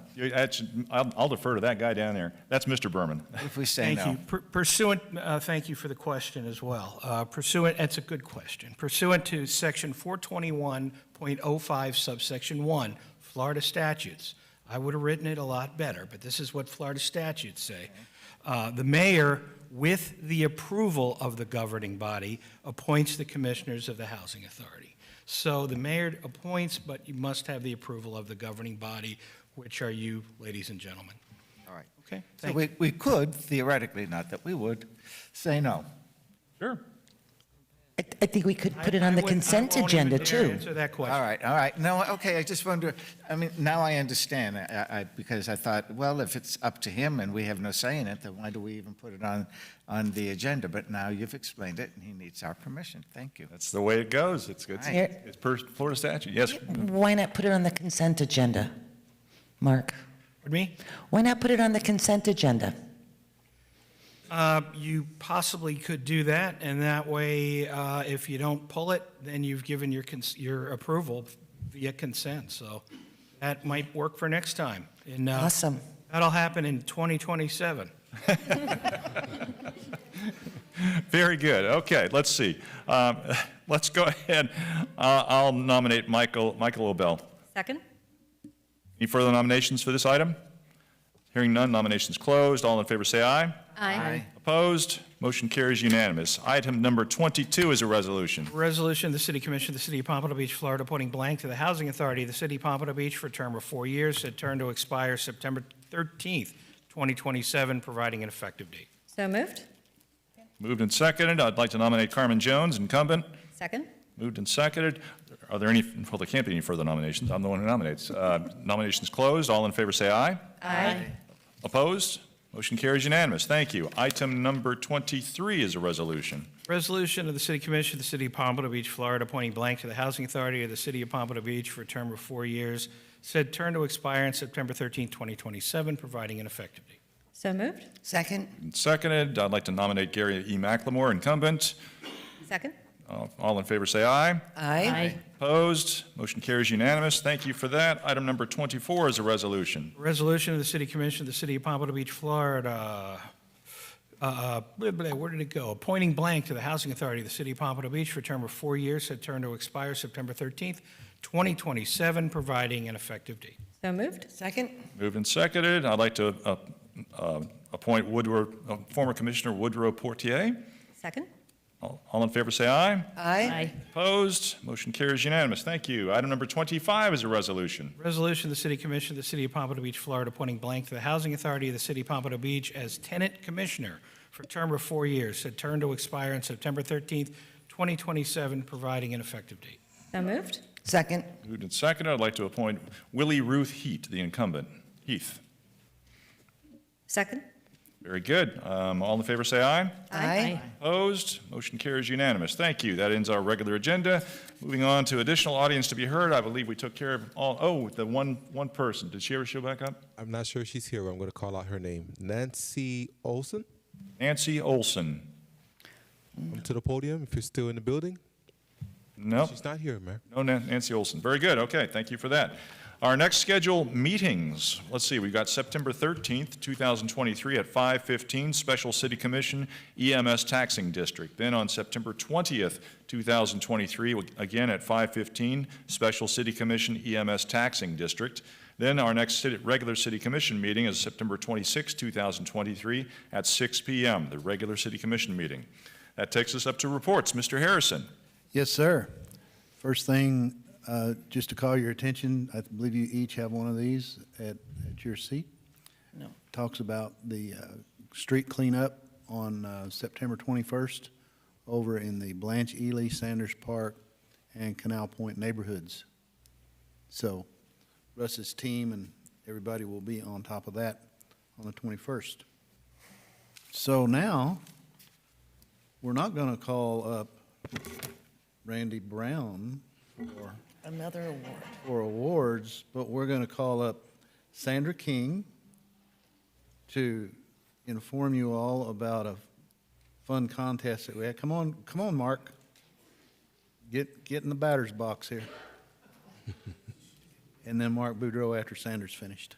I'll defer to that guy down there. That's Mr. Berman. If we say Thank no? you. Pursuant, thank you for the question as well. It's a good question. Pursuant to Section 421.05, subsection 1, Florida statutes, I would have written it a lot better, but this is what Florida statutes say. The mayor, with the approval of the governing body, appoints the commissioners of the Housing Authority. So the mayor appoints, but you must have the approval of the governing body, which are you, ladies and gentlemen. All right. Okay? So we could, theoretically, not that we would, say no. Sure. I think we could put it on the consent agenda, too. Answer that question. All right. No, okay, I just wonder, I mean, now I understand, because I thought, well, if it's up to him and we have no say in it, then why do we even put it on the agenda? But now you've explained it, and he needs our permission. Thank you. That's the way it goes. It's Right. it's per Florida statute. Yes. Why not put it on the consent agenda, Mark? Pardon me? Why not put it on the consent agenda? You possibly could do that, and that way, if you don't pull it, then you've given your approval via consent. So that might work for next time. And, Awesome. That'll happen in 2027. Very good. Okay, let's see. Let's go ahead. I'll nominate Michael Obel. Second? Any further nominations for this item? Hearing none, nominations closed. All in favor say aye. Aye. Opposed? Motion carries unanimous. Item number 22 is a resolution. Resolution of the City Commission of the City of Pompano Beach, Florida, appointing blank to the Housing Authority of the City of Pompano Beach for a term of 4 years, said term to expire September 13th, 2027, providing an effective date. So moved? Moved and seconded. I'd like to nominate Carmen Jones, incumbent. Second? Moved and seconded. Are there any, well, there can't be any further nominations. I'm the one who nominates. Nominations closed. All in favor say aye. Aye. Opposed? Motion carries unanimous. Thank you. Item number 23 is a resolution. Resolution of the City Commission of the City of Pompano Beach, Florida, appointing blank to the Housing Authority of the City of Pompano Beach for a term of 4 years, said term to expire on September 13th, 2027, providing an effective date. So moved? Second? Seconded. I'd like to nominate Gary E. McLemore, incumbent. Second? All in favor say aye. Aye. Opposed? Motion carries unanimous. Thank you for that. Item number 24 is a resolution. Resolution of the City Commission of the City of Pompano Beach, Florida, where did it go? Appointing blank to the Housing Authority of the City of Pompano Beach for a term of 4 years, said term to expire September 13th, 2027, providing an effective date. So moved? Second? Moved and seconded. I'd like to appoint former Commissioner Woodrow Portier. Second? All in favor say aye. Aye. Opposed? Motion carries unanimous. Thank you. Item number 25 is a resolution. Resolution of the City Commission of the City of Pompano Beach, Florida, appointing blank to the Housing Authority of the City of Pompano Beach as tenant commissioner for a term of 4 years, said term to expire on September 13th, 2027, providing an effective date. So moved? Second? Moved and seconded. I'd like to appoint Willie Ruth Heath, the incumbent. Heath. Second? Very good. All in favor say aye. Aye. Opposed? Motion carries unanimous. Thank you. That ends our regular agenda. Moving on to additional audience to be heard. I believe we took care of all, the one person. Did she ever show back up? I'm not sure she's here. I'm going to call out her name. Nancy Olson. Nancy Olson. Come to the podium if you're still in the building. No. She's not here, Mayor. No, Nancy Olson. Very good. Okay, thank you for that. Our next scheduled meetings, let's see, we've got September 13th, 2023 at 5:15, Special City Commission, EMS Taxing District. Then on September 20th, 2023, again at 5:15, Special City Commission, EMS Taxing District. Then our next regular City Commission meeting is September 26, 2023 at 6 p.m., the regular City Commission meeting. That takes us up to reports. Mr. Harrison. Yes, sir. First thing, just to call your attention, I believe you each have one of these at your seat. No. Talks about the street cleanup on September 21st over in the Blanche Ely, Sanders Park, and Canal Point neighborhoods. So Russ's team and everybody will be on top of that on the 21st. So now, we're not going to call up Randy Brown for Another award. for awards, but we're going to call up Sandra King to inform you all about a fun contest that we had. Come on, Mark. Get in the batter's box here. And then Mark Boudreau after Sandra's finished.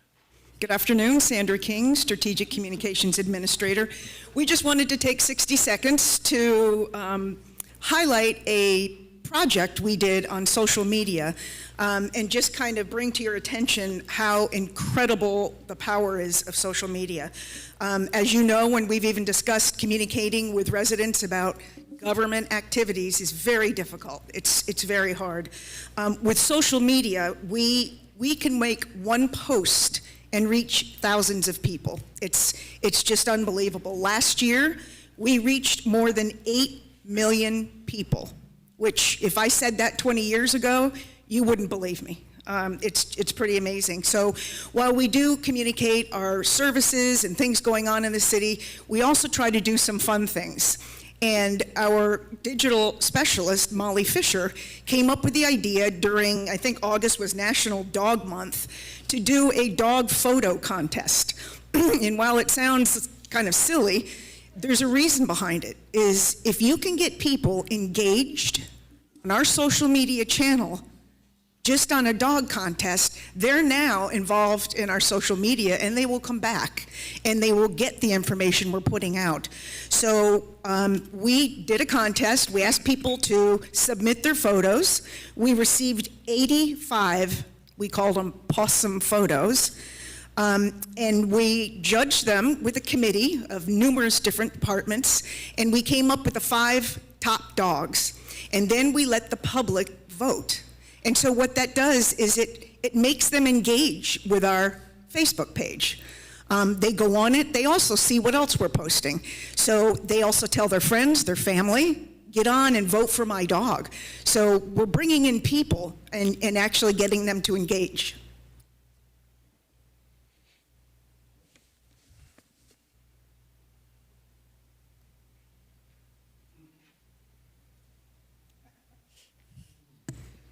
Good afternoon, Sandra King, Strategic Communications Administrator. We just wanted to take 60 seconds to highlight a project we did on social media and just kind of bring to your attention how incredible the power is of social media. As you know, when we've even discussed communicating with residents about government activities is very difficult. It's very hard. With social media, we can make one post and reach thousands of people. It's just unbelievable. Last year, we reached more than 8 million people, which if I said that 20 years ago, you wouldn't believe me. It's pretty amazing. So while we do communicate our services and things going on in the city, we also try to do some fun things. And our digital specialist, Molly Fisher, came up with the idea during, I think August was National Dog Month, to do a dog photo contest. And while it sounds kind of silly, there's a reason behind it, is if you can get people engaged on our social media channel just on a dog contest, they're now involved in our social media, and they will come back and they will get the information we're putting out. So we did a contest. We asked people to submit their photos. We received 85, we called them possum photos. And we judged them with a committee of numerous different departments, and we came up with the 5 top dogs. And then we let the public vote. And so what that does is it makes them engage with our Facebook page. They go on it. They also see what else we're posting. So they also tell their friends, their family, get on and vote for my dog. So we're bringing in people and actually getting them to engage.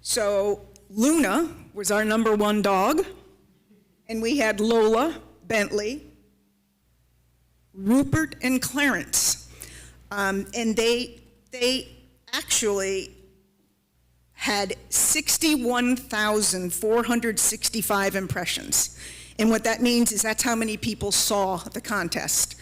So Luna was our #1 dog, and we had Lola, Bentley, Rupert, and Clarence. And they actually had 61,465 impressions. And what that means is that's how many people saw the contest.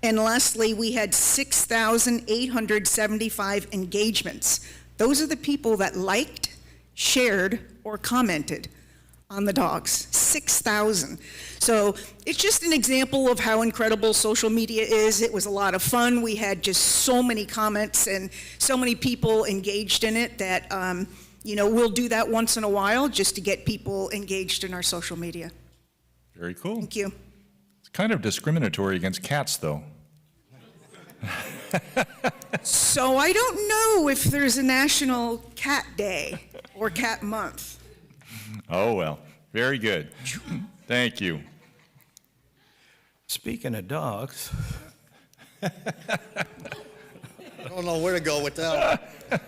And lastly, we had 6,875 engagements. Those are the people that liked, shared, or commented on the dogs. 6,000. So it's just an example of how incredible social media is. It was a lot of fun. We had just so many comments and so many people engaged in it that, we'll do that once in a while just to get people engaged in our social media. Very cool. Thank you. It's kind of discriminatory against cats, though. So I don't know if there's a National Cat Day or Cat Month. Oh, well, very good. Thank you. Speaking of dogs. I don't know where to go with that one.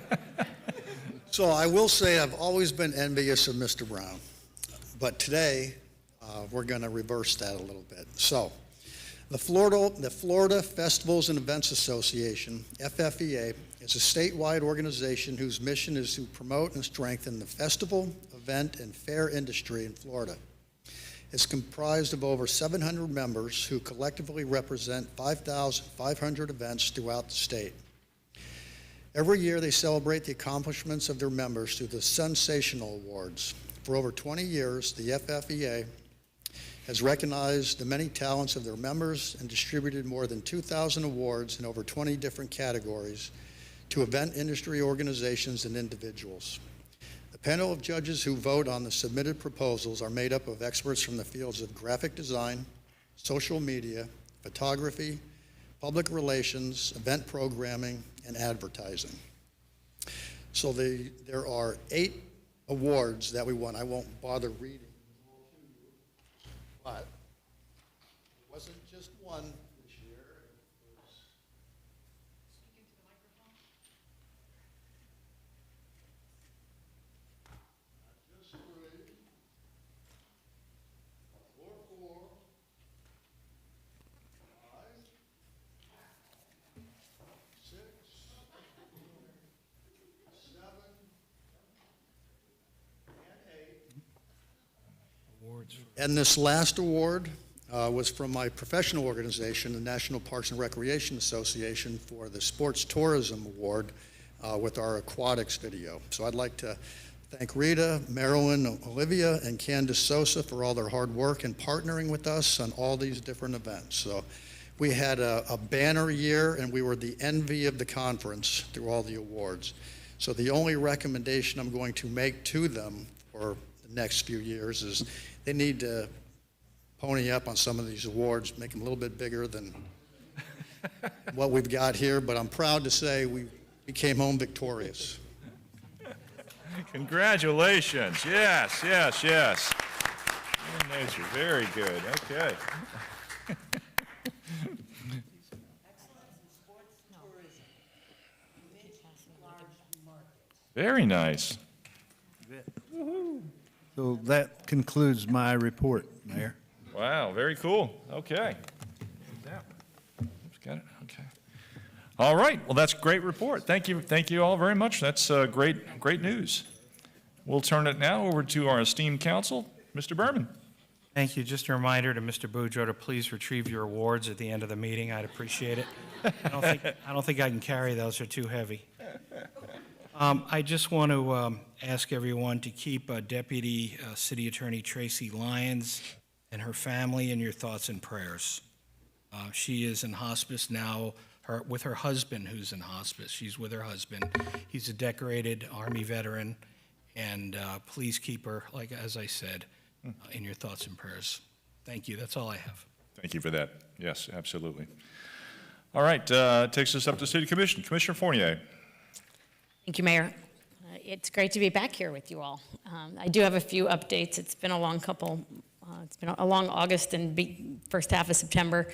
So I will say I've always been envious of Mr. Brown, but today we're going to reverse that a little bit. So the Florida Festivals and Events Association, FFEA, is a statewide organization whose mission is to promote and strengthen the festival, event, and fair industry in Florida. It's comprised of over 700 members who collectively represent 5,500 events throughout the state. Every year they celebrate the accomplishments of their members through the Sensational Awards. For over 20 years, the FFEA has recognized the many talents of their members and distributed more than 2,000 awards in over 20 different categories to event industry organizations and individuals. The panel of judges who vote on the submitted proposals are made up of experts from the fields of graphic design, social media, photography, public relations, event programming, and advertising. So there are 8 awards that we won. I won't bother reading. But it wasn't just one this year. It was speaking to the microphone. Not just 3, 4, 4, 5, 6, 7, and 8. Awards. And this last award was from my professional organization, the National Parks and Recreation Association, for the Sports Tourism Award with our aquatics video. So I'd like to thank Rita, Marilyn, Olivia, and Candace Sosa for all their hard work and partnering with us on all these different events. So we had a banner year, and we were the envy of the conference through all the awards. So the only recommendation I'm going to make to them for the next few years is they need to pony up on some of these awards, make them a little bit bigger than what we've got here, but I'm proud to say we came home victorious. Congratulations. Yes, yes, yes. Human nature, very good. Okay. Very nice. So that concludes my report, Mayor. Wow, very cool. Okay. Got it. Okay. All right. Well, that's a great report. Thank you all very much. That's great news. We'll turn it now over to our esteemed counsel, Mr. Berman. Thank you. Just a reminder to Mr. Boudreau to please retrieve your awards at the end of the meeting. I'd appreciate it. I don't think I can carry those. They're too heavy. I just want to ask everyone to keep Deputy City Attorney Tracy Lyons and her family in your thoughts and prayers. She is in hospice now with her husband, who's in hospice. She's with her husband. He's a decorated Army veteran, and please keep her, like as I said, in your thoughts and prayers. Thank you. That's all I have. Thank you for that. Yes, absolutely. All right, takes us up to City Commission. Commissioner Fournier. Thank you, Mayor. It's great to be back here with you all. I do have a few updates. It's been a long it's been a long August and first half of September.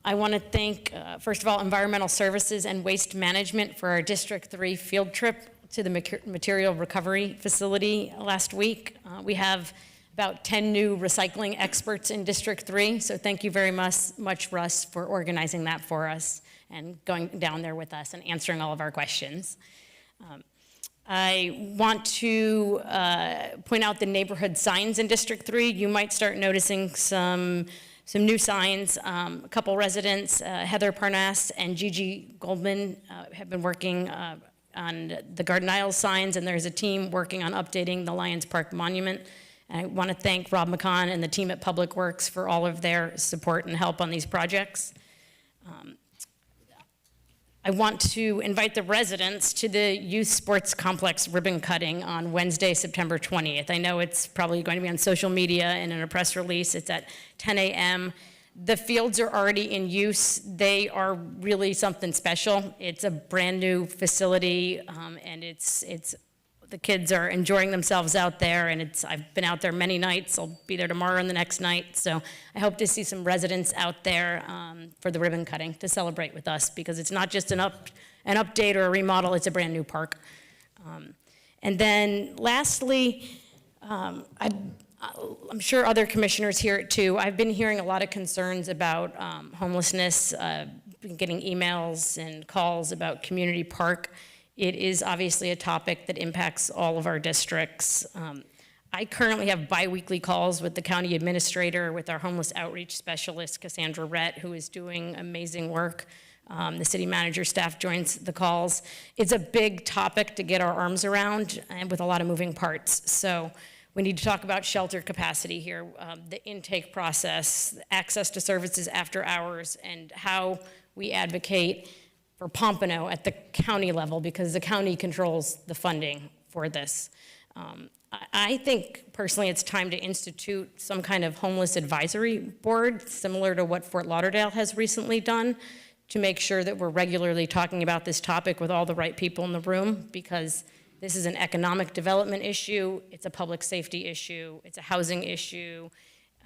I want to thank, first of all, Environmental Services and Waste Management for our District 3 field trip to the material recovery facility last week. We have about 10 new recycling experts in District 3, so thank you very much, Russ, for organizing that for us and going down there with us and answering all of our questions. I want to point out the neighborhood signs in District 3. You might start noticing some new signs. A couple residents, Heather Parnass and Gigi Goldman, have been working on the Garden Isles signs, and there's a team working on updating the Lions Park Monument. I want to thank Rob McCon and the team at Public Works for all of their support and help on these projects. I want to invite the residents to the Youth Sports Complex ribbon cutting on Wednesday, September 20th. I know it's probably going to be on social media and in a press release. It's at 10 a.m. The fields are already in use. They are really something special. It's a brand new facility, and the kids are enjoying themselves out there, and I've been out there many nights. I'll be there tomorrow and the next night, so I hope to see some residents out there for the ribbon cutting to celebrate with us, because it's not just an update or a remodel, it's a brand new park. And then lastly, I'm sure other commissioners hear it too. I've been hearing a lot of concerns about homelessness, been getting emails and calls about community park. It is obviously a topic that impacts all of our districts. I currently have biweekly calls with the county administrator, with our homeless outreach specialist, Cassandra Rett, who is doing amazing work. The city manager staff joins the calls. It's a big topic to get our arms around, and with a lot of moving parts. So we need to talk about shelter capacity here, the intake process, access to services after hours, and how we advocate for Pompano at the county level, because the county controls the funding for this. I think personally it's time to institute some kind of homeless advisory board, similar to what Fort Lauderdale has recently done, to make sure that we're regularly talking about this topic with all the right people in the room, because this is an economic development issue, it's a public safety issue, it's a housing issue,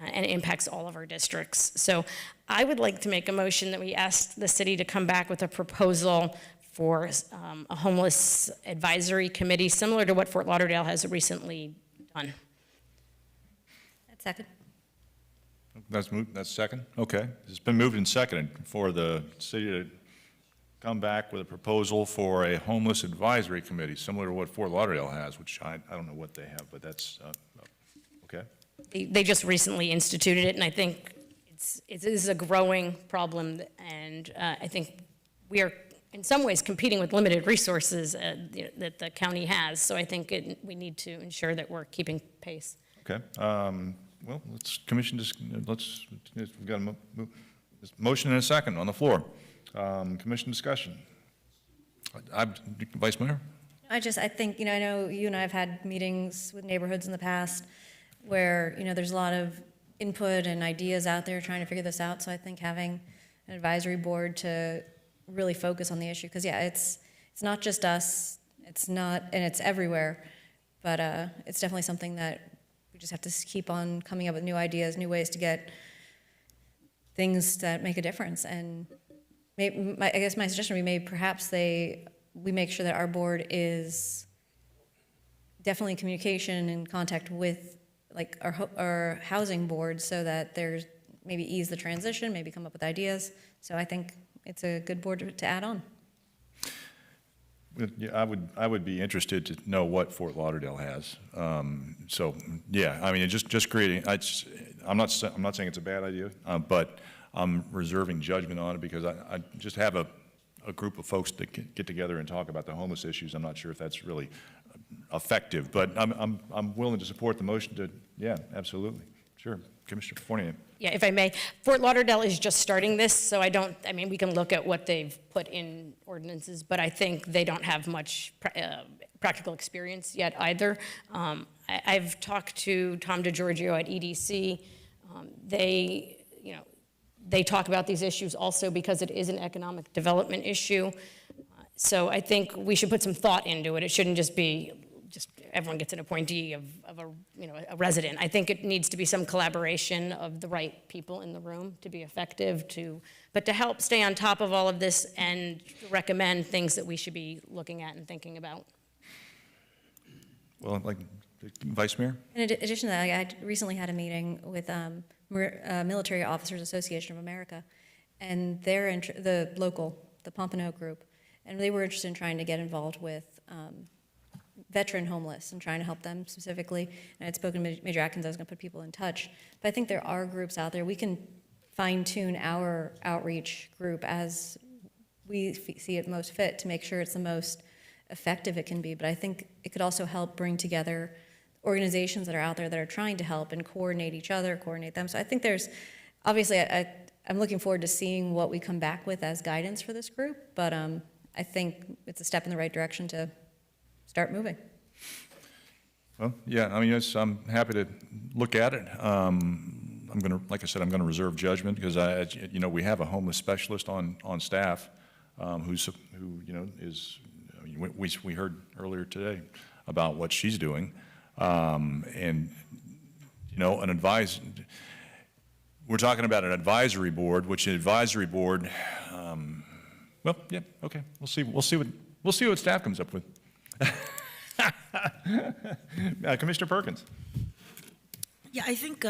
and it impacts all of our districts. So I would like to make a motion that we ask the city to come back with a proposal for a homeless advisory committee, similar to what Fort Lauderdale has recently done. That's second. That's second? Okay. It's been moved and seconded for the city to come back with a proposal for a homeless advisory committee, similar to what Fort Lauderdale has, which I don't know what they have, but that's okay. They just recently instituted it, and I think it is a growing problem, and I think we are in some ways competing with limited resources that the county has, so I think we need to ensure that we're keeping pace. Okay. Well, we've got a motion and a second on the floor. Commission discussion. Vice Mayor? I think, I know you and I have had meetings with neighborhoods in the past where, there's a lot of input and ideas out there trying to figure this out. So I think having an advisory board to really focus on the issue, because it's not just us, and it's everywhere, but it's definitely something that we just have to keep on coming up with new ideas, new ways to get things that make a difference. And I guess my suggestion would be perhaps we make sure that our board is definitely in communication and contact with our housing board, so that there's maybe ease the transition, maybe come up with ideas. So I think it's a good board to add on. Yeah, I would be interested to know what Fort Lauderdale has. So, yeah, I mean, just creating, I'm not saying it's a bad idea, but I'm reserving judgment on it because I just have a group of folks that can get together and talk about the homeless issues. I'm not sure if that's really effective, but I'm willing to support the motion to, yeah, absolutely. Sure. Commissioner Fournier. Yeah, if I may, Fort Lauderdale is just starting this, so I mean, we can look at what they've put in ordinances, but I think they don't have much practical experience yet either. I've talked to Tom DeGiorgio at EDC. They talk about these issues also because it is an economic development issue. So I think we should put some thought into it. It shouldn't just be everyone gets an appointee of a resident. I think it needs to be some collaboration of the right people in the room to be effective, but to help stay on top of all of this and recommend things that we should be looking at and thinking about. Well, like Vice Mayor? In addition to that, I recently had a meeting with Military Officers Association of America, and they're the Pompano group, and they were interested in trying to get involved with veteran homeless and trying to help them specifically. And I'd spoken to Major Atkins, I was going to put people in touch. But I think there are groups out there. We can fine-tune our outreach group as we see it most fit to make sure it's the most effective it can be. But I think it could also help bring together organizations that are out there that are trying to help and coordinate each other, coordinate them. So I think there's, obviously, I'm looking forward to seeing what we come back with as guidance for this group. But I think it's a step in the right direction to start moving. Well, yeah, I mean, yes, I'm happy to look at it. Like I said, I'm gonna reserve judgment because we have a homeless specialist on staff who we heard earlier today about what she's doing, and we're talking about an advisory board, which an advisory board. Well, yeah, okay, we'll see what staff comes up with. Commissioner Perkins. Yeah, I think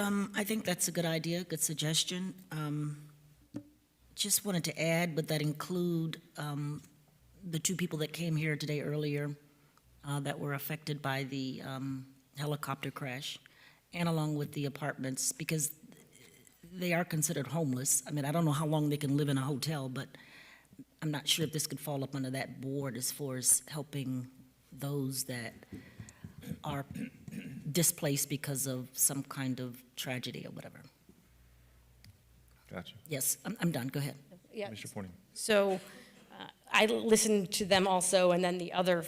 that's a good idea, good suggestion. Just wanted to add, would that include the two people that came here today earlier that were affected by the helicopter crash, and along with the apartments, because they are considered homeless. I mean, I don't know how long they can live in a hotel, but I'm not sure if this could fall up under that board as far as helping those that are displaced because of some kind of tragedy or whatever. Gotcha. Yes, I'm done. Go ahead. Yeah. Mr. Pointing. So I listened to them also, and then the other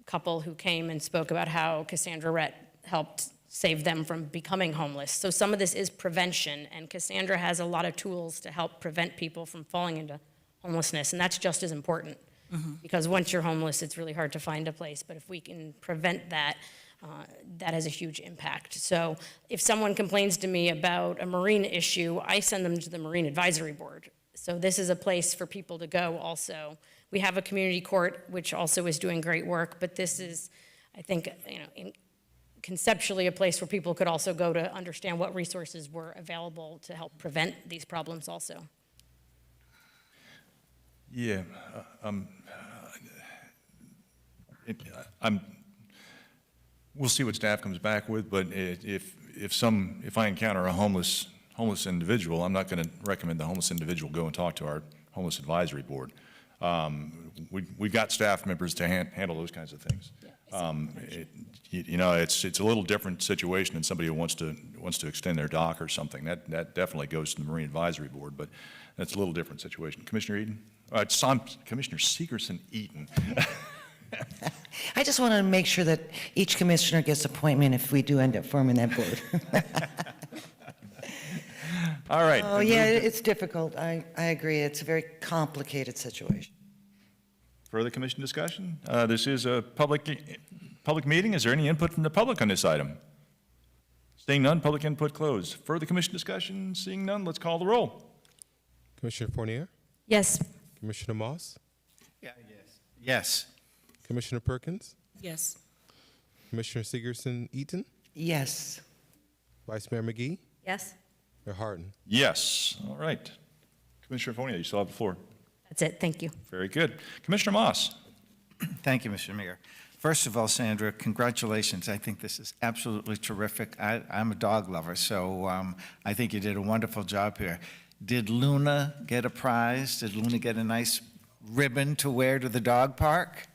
couple who came and spoke about how Cassandra Rett helped save them from becoming homeless. So some of this is prevention, and Cassandra has a lot of tools to help prevent people from falling into homelessness, and that's just as important. Because once you're homeless, it's really hard to find a place. But if we can prevent that, that has a huge impact. So if someone complains to me about a marine issue, I send them to the Marine Advisory Board. So this is a place for people to go also. We have a community court, which also is doing great work, but this is, I think, conceptually a place where people could also go to understand what resources were available to help prevent these problems also. Yeah, we'll see what staff comes back with, but if I encounter a homeless individual, I'm not going to recommend the homeless individual go and talk to our homeless advisory board. We've got staff members to handle those kinds of things. It's a little different situation than somebody who wants to extend their dock or something. That definitely goes to the Marine Advisory Board, but that's a little different situation. Commissioner Eden? Commissioner Segerson-Eaton. I just want to make sure that each commissioner gets an appointment if we do end up forming that board. All right. Oh, yeah, it's difficult. I agree. It's a very complicated situation. Further commission discussion? This is a public meeting. Is there any input from the public on this item? Seeing none, public input closed. Further commission discussion? Seeing none, let's call the roll. Commissioner Fournier? Yes. Commissioner Moss? Yeah, yes. Yes. Commissioner Perkins? Yes. Commissioner Segerson-Eaton? Yes. Vice Mayor McGee? Yes. Mayor Harden? Yes. All right. Commissioner Fournier, you still have the floor. That's it. Thank you. Very good. Commissioner Moss? Thank you, Mr. Mayor. First of all, Sandra, congratulations. I think this is absolutely terrific. I'm a dog lover, so I think you did a wonderful job here. Did Luna get a prize? Did Luna get a nice ribbon to wear to the dog park?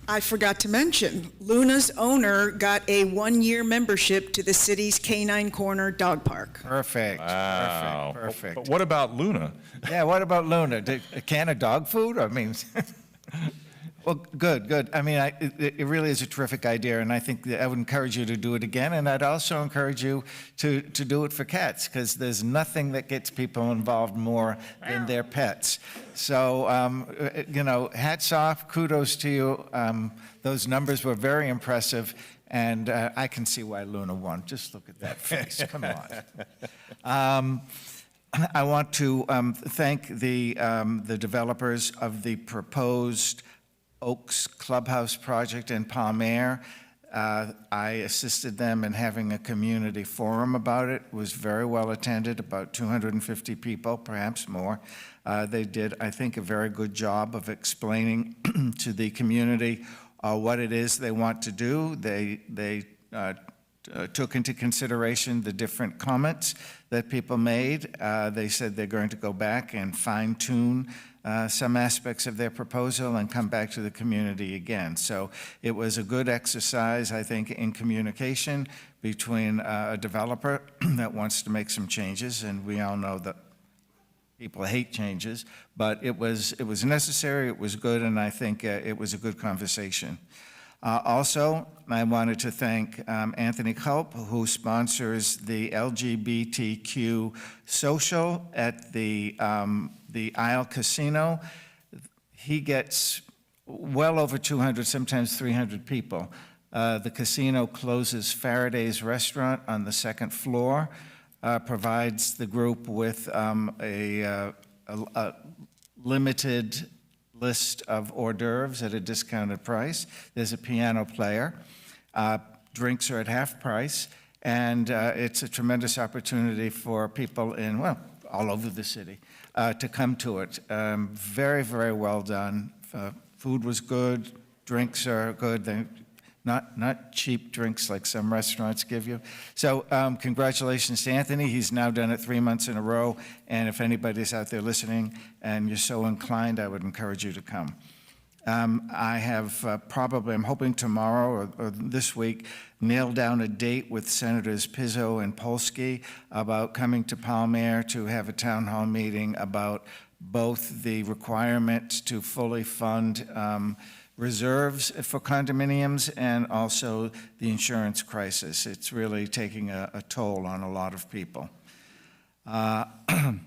I forgot to mention, Luna's owner got a one-year membership to the city's Canine Corner Dog Park. Perfect. Wow. Perfect. But what about Luna? Yeah, what about Luna? A can of dog food? I mean, well, good. I mean, it really is a terrific idea, and I think that I would encourage you to do it again, and I'd also encourage you to do it for cats, because there's nothing that gets people involved more than their pets. So, hats off, kudos to you. Those numbers were very impressive, and I can see why Luna won. Just look at that face. Come on. I want to thank the developers of the proposed Oaks Clubhouse project in Palm I assisted them in having a community forum about it. It was very well attended, about 250 people, perhaps more. They did, I think, a very good job of explaining to the community what it is they want to do. They took into consideration the different comments that people made. They said they're going to go back and fine-tune some aspects of their proposal and come back to the community again. So it was a good exercise, I think, in communication between a developer that wants to make some changes, and we all know that people hate changes, but it was necessary, it was good, and I think it was a good conversation. Also, I wanted to thank Anthony Culp, who sponsors the LGBTQ social at the Isle Casino. He gets well over 200, sometimes 300 people. The casino closes Faraday's restaurant on the second floor, provides the group with a limited list of hors d'oeuvres at a discounted price. There's a piano player. Drinks are at half price, and it's a tremendous opportunity for people in, well, all over the city to come to it. Very, very well done. Food was good. Drinks are good. They're not cheap drinks like some restaurants give you. So congratulations to Anthony. He's now done it 3 months in a row, and if anybody's out there listening and you're so inclined, I would encourage you to come. I have I'm hoping tomorrow or this week, nailed down a date with Senators Pizzo and Polsky about coming to Palm Air to have a town hall meeting about both the requirement to fully fund reserves for condominiums and also the insurance crisis. It's really taking a toll on a lot of people. And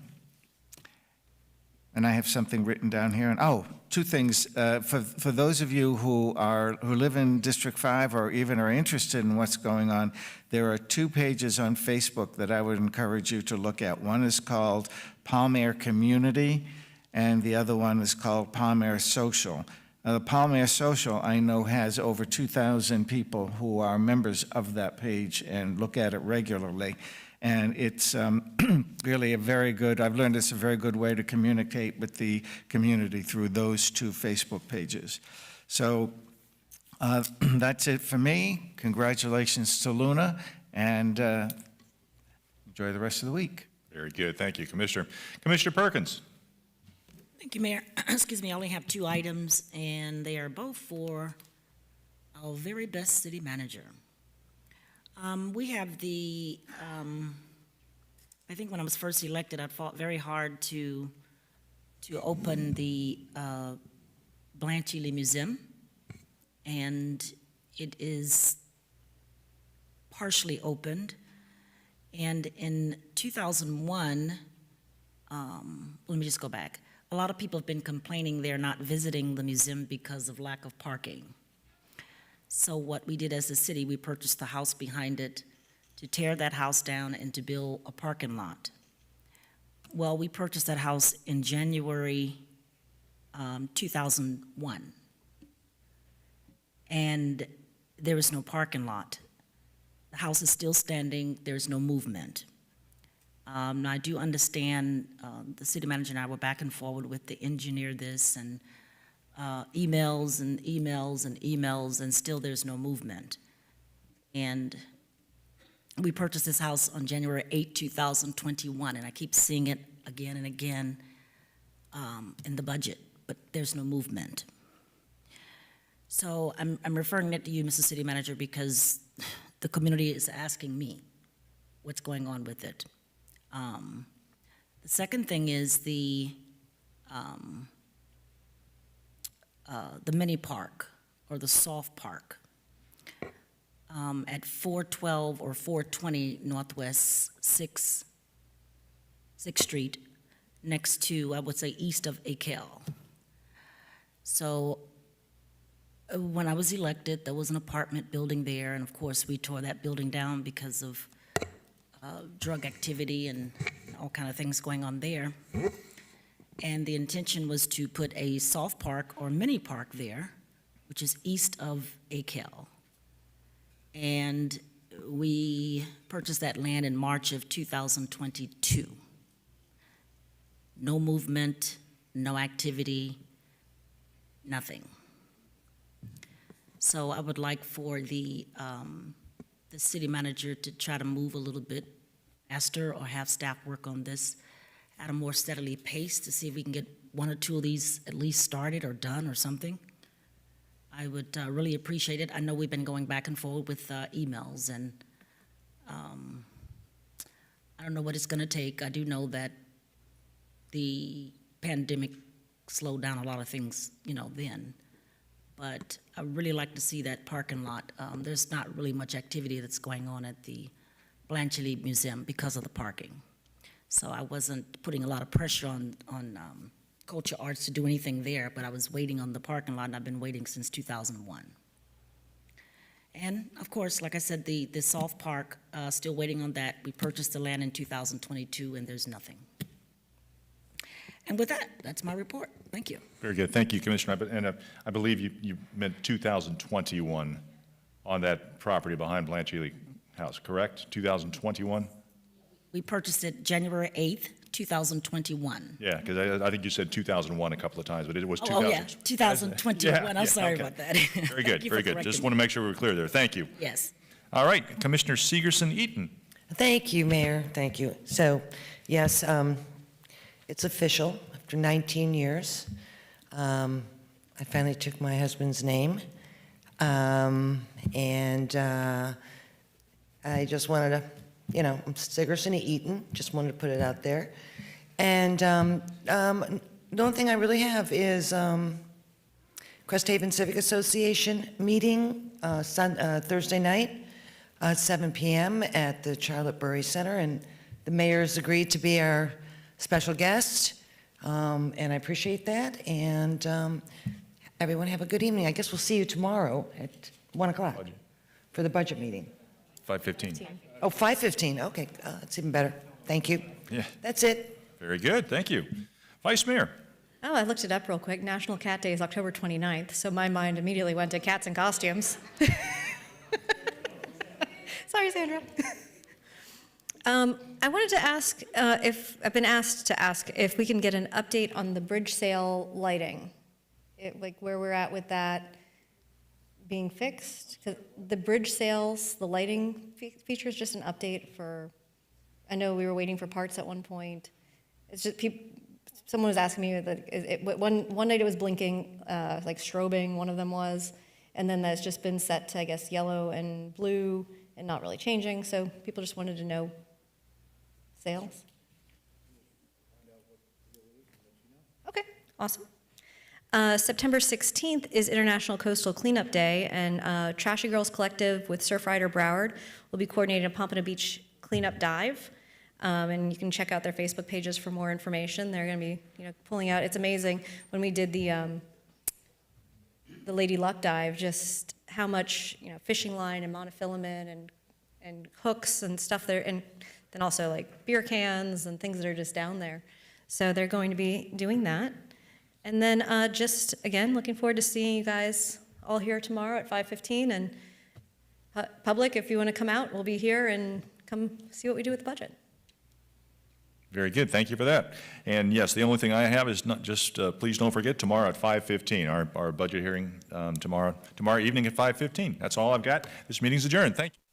I have something written down here. And two things. For those of you who live in District 5 or even are interested in what's going on, there are 2 pages on Facebook that I would encourage you to look at. One is called Palm Air Community, and the other one is called Palm Air Social. The Palm Air Social, I know, has over 2,000 people who are members of that page and look at it regularly. And it's really a very good, I've learned it's a very good way to communicate with the community through those 2 Facebook pages. So that's it for me. Congratulations to Luna, and enjoy the rest of the week. Very good. Thank you, Commissioner. Commissioner Perkins. Thank you, Mayor. Excuse me, I only have 2 items, and they are both for our very best city manager. We have the, I think when I was first elected, I fought very hard to open the Blanche Ely Museum, and it is partially opened. And in 2001, let me just go back. A lot of people have been complaining they're not visiting the museum because of lack of parking. So what we did as a city, we purchased the house behind it to tear that house down and to build a parking lot. Well, we purchased that house in January 2001. And there is no parking lot. The house is still standing, there's no movement. I do understand the city manager and I were back and forward with the engineer this and emails and emails and emails, and still there's no movement. And we purchased this house on January 8, 2021, and I keep seeing it again and again in the budget, but there's no movement. So I'm referring it to you, Mr. City Manager, because the community is asking me what's going on with it. The second thing is the mini park or the soft park at 412 or 420 Northwest 6th Street, next to, I would say, east of Akel. So when I was elected, there was an apartment building there, and of course, we tore that building down because of drug activity and all kind of things going on there. And the intention was to put a soft park or mini park there, which is east of Akel. And we purchased that land in March of 2022. No movement, no activity, nothing. So I would like for the city manager to try to move a little bit faster or have staff work on this at a more steadily pace to see if we can get one or two of these at least started or done or something. I would really appreciate it. I know we've been going back and forward with emails, and I don't know what it's going to take. I do know that the pandemic slowed down a lot of things, then. But I really like to see that parking lot. There's not really much activity that's going on at the Blanchely Museum because of the parking. So I wasn't putting a lot of pressure on Culture Arts to do anything there, but I was waiting on the parking lot, and I've been waiting since 2001. And of course, like I said, the soft park, still waiting on that. We purchased the land in 2022, and there's nothing. And with that, that's my report. Thank you. Very good. Thank you, Commissioner. And I believe you meant 2021 on that property behind Blanchely House, correct? 2021? We purchased it January 8th, 2021. Yeah, because I think you said 2001 a couple of times, but it was 2000. Oh, yeah, 2021. I'm sorry about that. Very good, very good. Just want to make sure we were clear there. Thank you. Yes. All right, Commissioner Segerson-Eaton. Thank you, Mayor. Thank you. So, yes, it's official. After 19 years, I finally took my husband's name, and I just wanted to, I'm Sigerson-Eaton, just wanted to put it out there. And the only thing I really have is Crest Haven Civic Association meeting Thursday night at 7 p.m. at the Charlotte Burry Center, and the mayor's agreed to be our special guest, and I appreciate that. And everyone have a good evening. I guess we'll see you tomorrow at 1 o'clock for the budget meeting. 5:15. Oh, 5:15. Okay, that's even better. Thank you. Yeah. That's it. Very good. Thank you. Vice Mayor. Oh, I looked it up real quick. National Cat Day is October 29th, so my mind immediately went to cats in costumes. Sorry, Sandra. I wanted to ask I've been asked to ask if we can get an update on the bridge sail lighting, like where we're at with that being fixed. 'Cause the bridge sails, the lighting feature is just an update for, I know we were waiting for parts at one point. It's just someone was asking me that one night it was blinking, like strobing, one of them was, and then that's just been set to, I guess, yellow and blue and not really changing. So people just wanted to know sales. Okay, awesome. September 16th is International Coastal Cleanup Day, and Trashy Girls Collective with Surfrider Broward will be coordinating a Pompano Beach cleanup dive. And you can check out their Facebook pages for more information. They're going to be, pulling out. It's amazing when we did the Lady Luck dive, just how much fishing line and monofilament and hooks and stuff there, and then also like beer cans and things that are just down there. So they're going to be doing that. And then just, again, looking forward to seeing you guys all here tomorrow at 5:15. And public, if you want to come out, we'll be here and come see what we do with the budget. Very good. Thank you for that. And yes, the only thing I have is not just, please don't forget tomorrow at 5:15, our budget hearing tomorrow evening at 5:15. That's all I've got. This meeting's adjourned. Thank you.